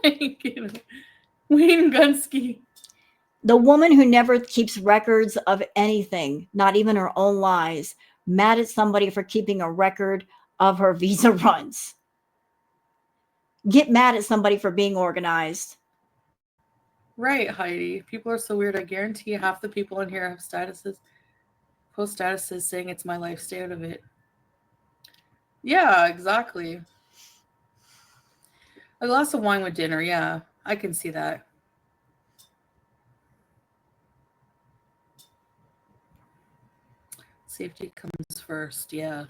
Like, Wayne Gunsky. The woman who never keeps records of anything, not even her own lies, mad at somebody for keeping a record of her visa runs. get mad at somebody for being organized. Right, Heidi. People are so weird. I guarantee half the people in here have post statuses saying it's my life. Stay out of it. Yeah, exactly. A glass of wine with dinner. Yeah, I can see that. Safety comes first. Yeah.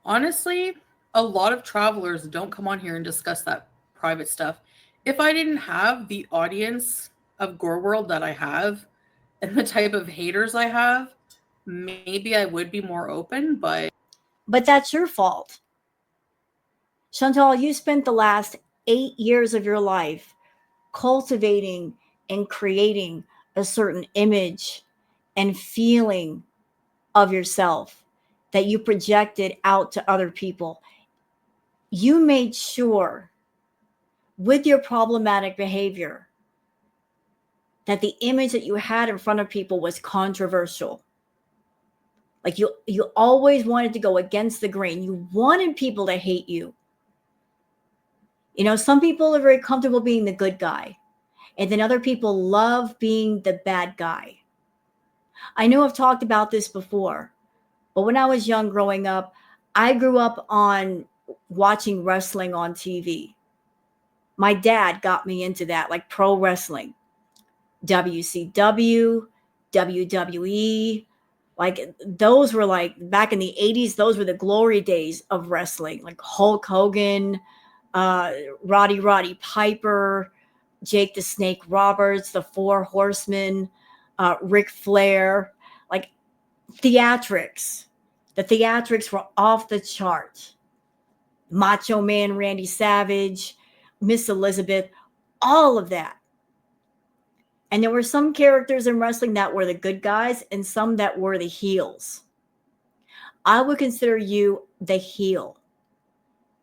Honestly, a lot of travelers don't come on here and discuss that private stuff. If I didn't have the audience of Gore World that I have and the type of haters I have, maybe I would be more open, But that's your fault. Chantal, you spent the last 8 years of your life cultivating and creating a certain image and feeling of yourself that you projected out to other people. You made sure with your problematic behavior that the image that you had in front of people was controversial. Like you always wanted to go against the grain. You wanted people to hate you. You know, some people are very comfortable being the good guy, and then other people love being the bad guy. I know I've talked about this before, but when I was young growing up, I grew up on watching wrestling on TV. My dad got me into that, like pro wrestling, WCW, WWE. Like those were like back in the 80s, those were the glory days of wrestling, like Hulk Hogan, uh, Roddy Piper, Jake the Snake Roberts, the Four Horsemen, Ric Flair, like theatrics. The theatrics were off the chart. Macho Man Randy Savage, Miss Elizabeth, all of that. And there were some characters in wrestling that were the good guys and some that were the heels. I would consider you the heel.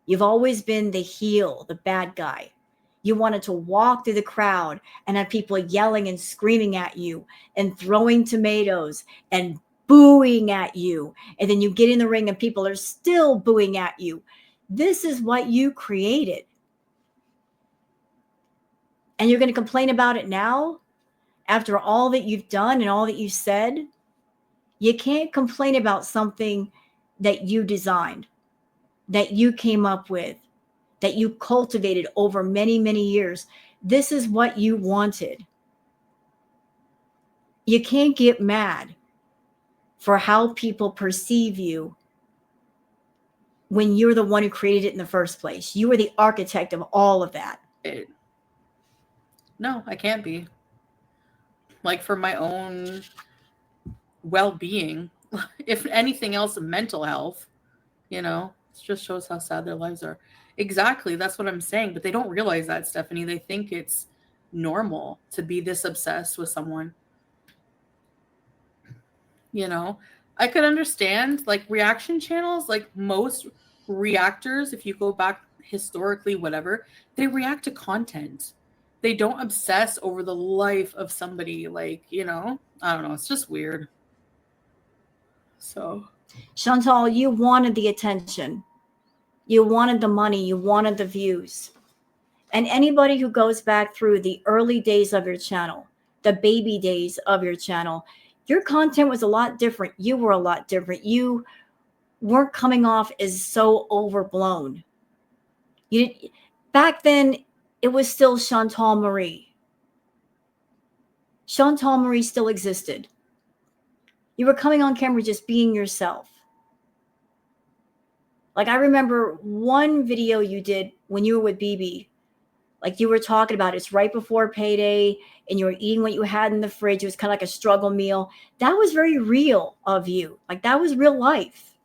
You've always been the heel, the bad guy. You wanted to walk through the crowd and have people yelling and screaming at you and throwing tomatoes and booing at you. And then you get in the ring and people are still booing at you. This is what you created. And you're going to complain about it now after all that you've done and all that you've said? You can't complain about something that you designed, that you came up with, that you cultivated over many, many years. This is what you wanted. You can't get mad for how people perceive you when you're the one who created it in the first place. You were the architect of all of that. No, I can't be. Like for my own well-being, if anything else, mental health, it just shows how sad their lives are. Exactly, that's what I'm saying. But they don't realize that, Stephanie. They think it's normal to be this obsessed with someone. I could understand like reaction channels, like most reactors, if you go back historically, whatever, they react to content. They don't obsess over the life of somebody. Like, I don't know. It's just weird. So, Chantal, you wanted the attention. You wanted the money. You wanted the views. And anybody who goes back through the early days of your channel, the baby days of your channel, your content was a lot different. You were a lot different. You weren't coming off as so overblown. Back then, it was still Chantal Marie. Chantal Marie still existed. You were coming on camera just being yourself. Like I remember one video you did when you were with BB. Like you were talking about, it's right before payday and you were eating what you had in the fridge. It was kind of like a struggle meal. That was very real of you. Like that was real life.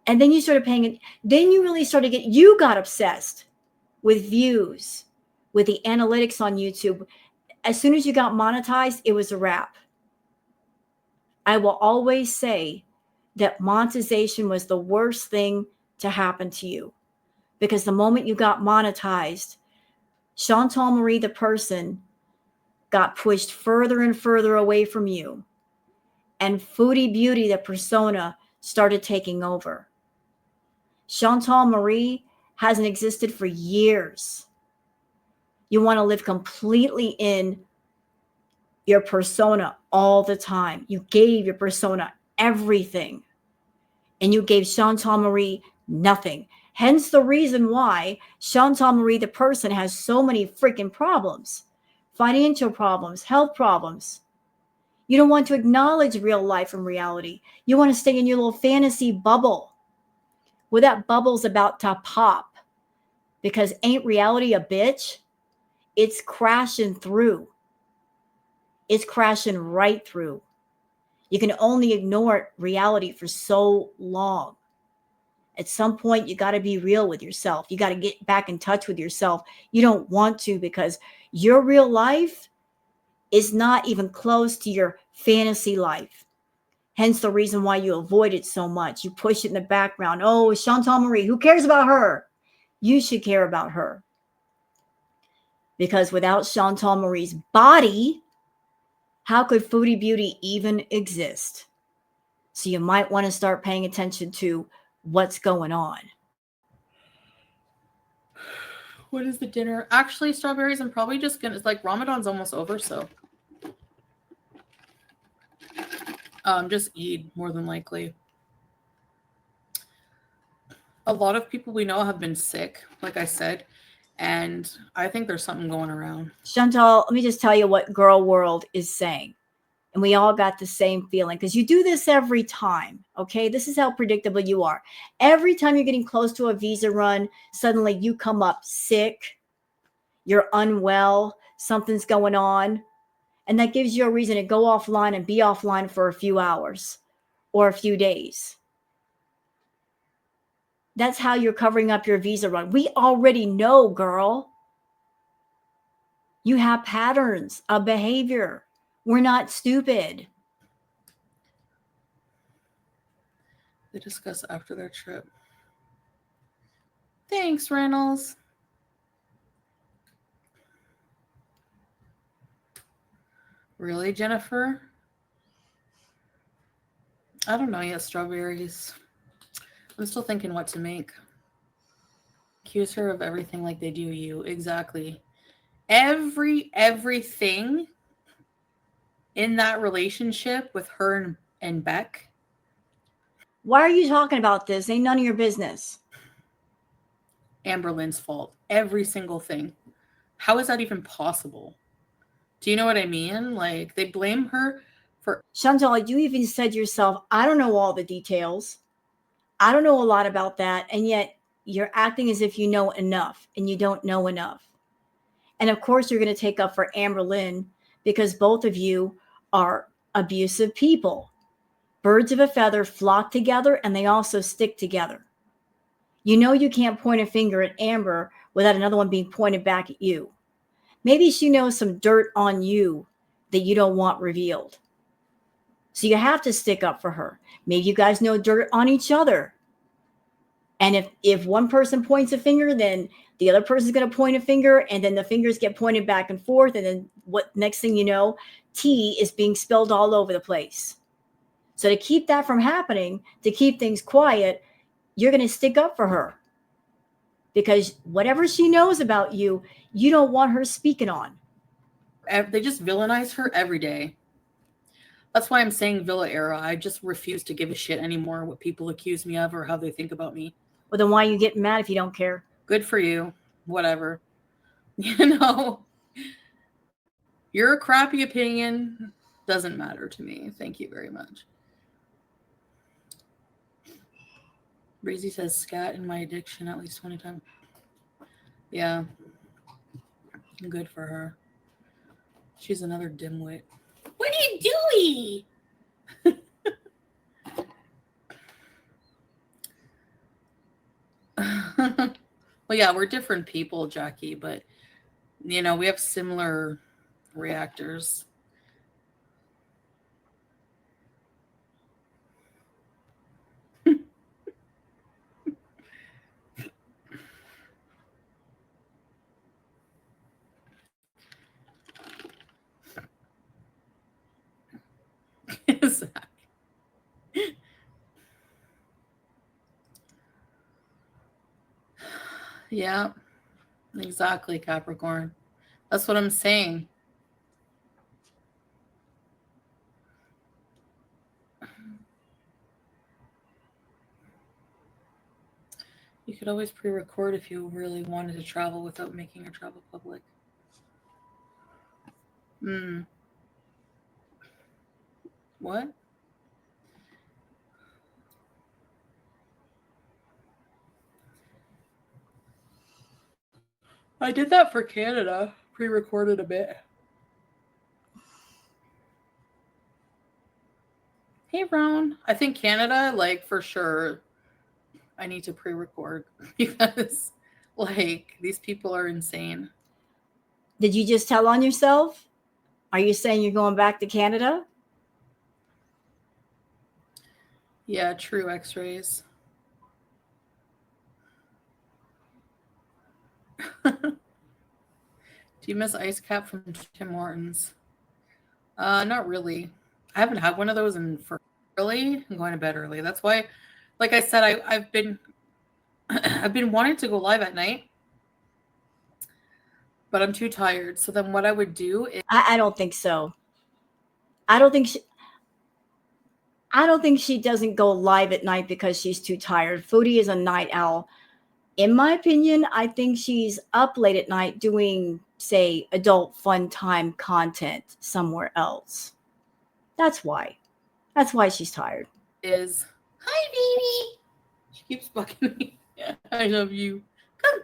And then you started paying it. Then you really started you got obsessed with views, with the analytics on YouTube. As soon as you got monetized, it was a wrap. I will always say that monetization was the worst thing to happen to you. Because the moment you got monetized, Chantal Marie, the person, got pushed further and further away from you. And Foodie Beauty, the persona, started taking over. Chantal Marie hasn't existed for years. You want to live completely in your persona all the time. You gave your persona everything, and you gave Chantal Marie nothing. Hence the reason why Chantal Marie, the person, has so many freaking problems, financial problems, health problems. You don't want to acknowledge real life and reality. You want to stay in your little fantasy bubble where that bubble's about to pop, because ain't reality a bitch? It's crashing through. It's crashing right through. You can only ignore reality for so long. At some point, you got to be real with yourself. You got to get back in touch with yourself. You don't want to, because your real life is not even close to your fantasy life. Hence the reason why you avoid it so much. You push it in the background. Oh, Chantal Marie, who cares about her? You should care about her. Because without Chantal Marie's body, how could Foodie Beauty even exist? So you might want to start paying attention to what's going on. What is the dinner? Actually, strawberries. I'm probably just gonna. It's like Ramadan's almost over, so just Eid more than likely. A lot of people we know have been sick, like I said, and I think there's something going around. Chantal, let me just tell you what Girl World is saying. And we all got the same feeling, because you do this every time. Okay. This is how predictable you are. Every time you're getting close to a visa run, suddenly you come up sick. You're unwell. Something's going on. And that gives you a reason to go offline and be offline for a few hours or a few days. That's how you're covering up your visa run. We already know, girl. You have patterns of behavior. We're not stupid. They discuss after their trip. Thanks, Reynolds. Really, Jennifer? I don't know yet, strawberries. I'm still thinking what to make. Accuse her of everything like they do you. Exactly. Everything in that relationship with her and Beck. Why are you talking about this? Ain't none of your business. Amber Lynn's fault. Every single thing. How is that even possible? Do you know what I mean? Like, they blame her for... Chantal, you even said yourself, I don't know all the details. I don't know a lot about that. And yet you're acting as if you know enough, and you don't know enough. And of course, you're going to take up for Amber Lynn, because both of you are abusive people. Birds of a feather flock together, and they also stick together. You know you can't point a finger at Amber without another one being pointed back at you. Maybe she knows some dirt on you that you don't want revealed. So you have to stick up for her. Maybe you guys know dirt on each other. And if one person points a finger, then the other person's going to point a finger, and then the fingers get pointed back and forth. And then what? Next thing you know, tea is being spilled all over the place. So to keep that from happening, to keep things quiet, you're going to stick up for her, because whatever she knows about you, you don't want her speaking on. They just villainize her every day. That's why I'm saying Villa era. I just refuse to give a shit anymore what people accuse me of or how they think about me. Well, then why are you getting mad if you don't care? Good for you. Whatever. You know, your crappy opinion doesn't matter to me. Thank you very much. Breezy says scat in my addiction at least 20 times. Yeah. Good for her. She's another dimwit. What are you doing? Well, yeah, we're different people, Jackie, but, you know, we have similar reactors. Yeah, exactly, Capricorn. That's what I'm saying. You could always pre-record if you really wanted to travel without making your travel public. Hmm. What? I did that for Canada. Pre-recorded a bit. Hey, Ron. I think Canada, like, for sure, I need to pre-record because, like, these people are insane. Did you just tell on yourself? Are you saying you're going back to Canada? Yeah, true X-rays. Do you miss Ice Cap from Tim Hortons? Not really. I haven't had one of those in for early. I'm going to bed early. That's why, like I said, I've been I've been wanting to go live at night, but I'm too tired. So then what I would do is I don't think so. I don't think she, I don't think she doesn't go live at night because she's too tired. Foodie is a night owl. In my opinion, I think she's up late at night doing, say, adult fun time content somewhere else. That's why. That's why she's tired. is hi baby. She keeps bucking me. Yeah, I love you. Come.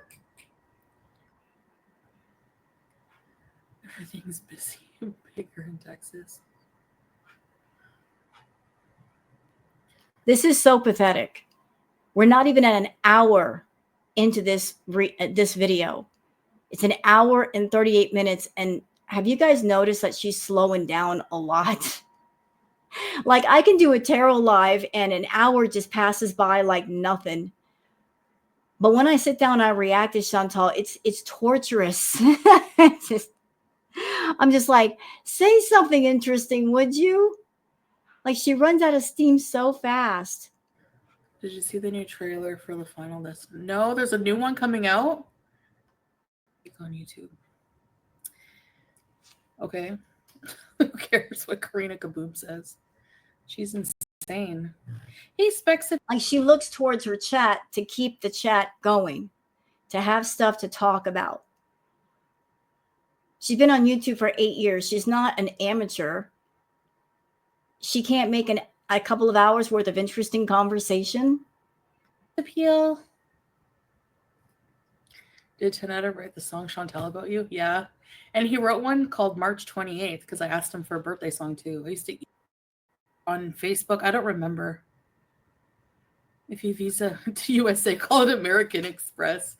Everything's busy and bigger in Texas. This is so pathetic. We're not even at an hour into this video. It's an hour and 38 minutes. And have you guys noticed that she's slowing down a lot? Like I can do a tarot live and an hour just passes by like nothing. But when I sit down and I react to Chantal, it's torturous. I'm just like, say something interesting, would you? Like she runs out of steam so fast. Did you see the new trailer for the final lesson? No, there's a new one coming out. On YouTube. Okay. Who cares what Karina Kaboom says? She's insane. He expects it. Like she looks towards her chat to keep the chat going, to have stuff to talk about. She's been on YouTube for 8 years. She's not an amateur. She can't make a couple of hours worth of interesting conversation. Appeal. Did Tanetta write the song Chantal about you? Yeah. And he wrote one called March 28th because I asked him for a birthday song too. I used to on Facebook. I don't remember. If you visa to USA, call it American Express.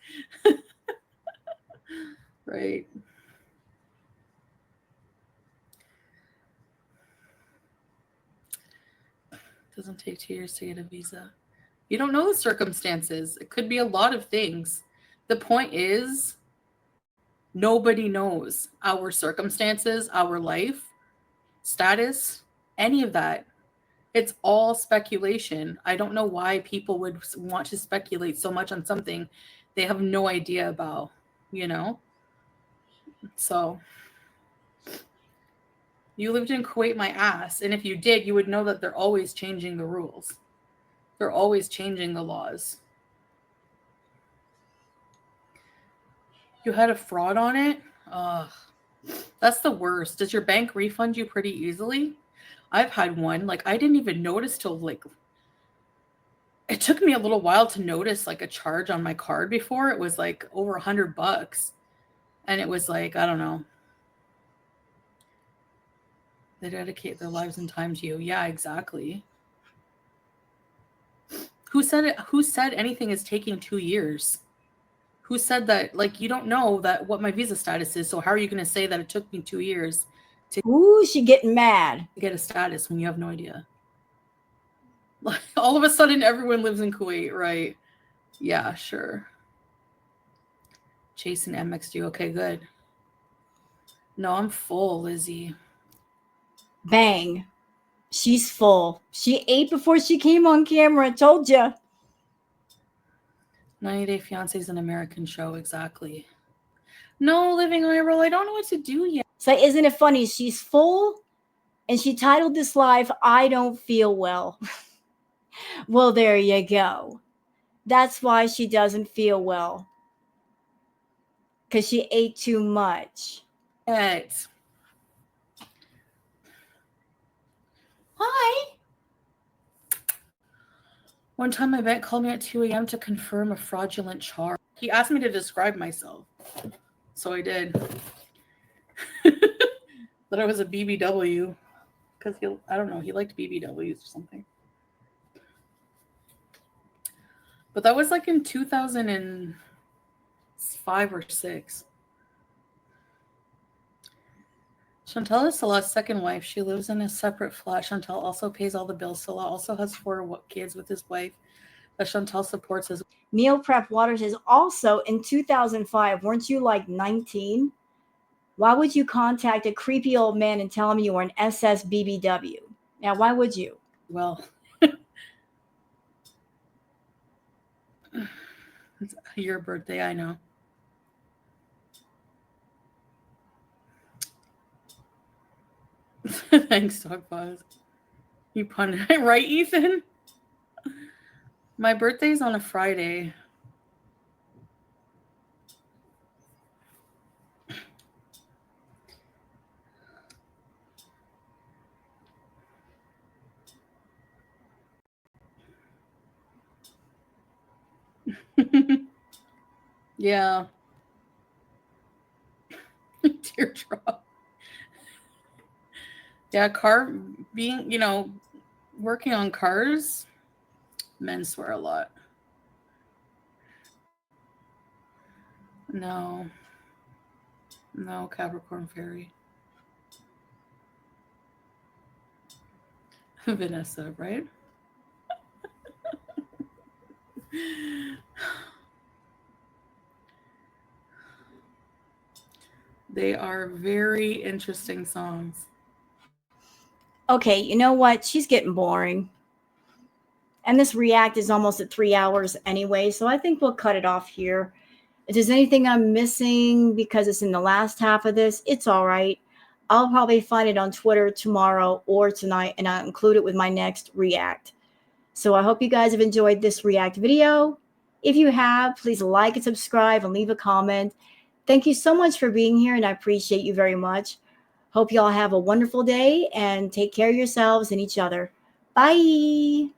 Right. Doesn't take 2 years to get a visa. You don't know the circumstances. It could be a lot of things. The point is, nobody knows our circumstances, our life, status, any of that. It's all speculation. I don't know why people would want to speculate so much on something they have no idea about, you know? So, you lived in Kuwait, my ass. And if you did, you would know that they're always changing the rules. They're always changing the laws. You had a fraud on it? Ugh. That's the worst. Does your bank refund you pretty easily? I've had one. Like, I didn't even notice till, like, it took me a little while to notice, like, a charge on my card before. It was, like, over $100. And it was, like, I don't know. They dedicate their lives and time to you. Yeah, exactly. Who said it? Who said anything is taking 2 years? Who said that? Like, you don't know that what my visa status is. So how are you going to say that it took me 2 years to Ooh, she getting mad. get a status when you have no idea? Like, all of a sudden, everyone lives in Kuwait, right? Yeah, sure. Chase and MXD. Okay, good. No, I'm full, Lizzie. Bang. She's full. She ate before she came on camera. I told you. 90 Day Fiancé is an American show, exactly. No, Living IRL, I don't know what to do yet. So isn't it funny? She's full and she titled this live, I Don't Feel Well. Well, there you go. That's why she doesn't feel well. Because she ate too much. Yet. Hi. One time my vet called me at 2 a.m. to confirm a fraudulent charge. He asked me to describe myself. So I did. That I was a BBW. Because I don't know, he liked BBWs or something. But that was like in 2005 or 6. Chantal is Salah's second wife. She lives in a separate flat. Chantal also pays all the bills. Salah also has 4 kids with his wife that Chantal supports as Meal Prep Waters is also in 2005. Weren't you like 19? Why would you contact a creepy old man and tell him you were an SS BBW? Now, why would you? well. It's your birthday, I know. Thanks, Dog Buzz. You pun right, Ethan? My birthday's on a Friday. Yeah. Teardrop. Yeah, working on cars, men swear a lot. No, Capricorn Fairy. Vanessa, right? They are very interesting songs. Okay, you know what? She's getting boring. And this react is almost at 3 hours anyway, so I think we'll cut it off here. If there's anything I'm missing because it's in the last half of this, it's all right. I'll probably find it on Twitter tomorrow or tonight, and I'll include it with my next react. So I hope you guys have enjoyed this react video. If you have, please like and subscribe and leave a comment. Thank you so much for being here, and I appreciate you very much. Hope you all have a wonderful day and take care of yourselves and each other. Bye.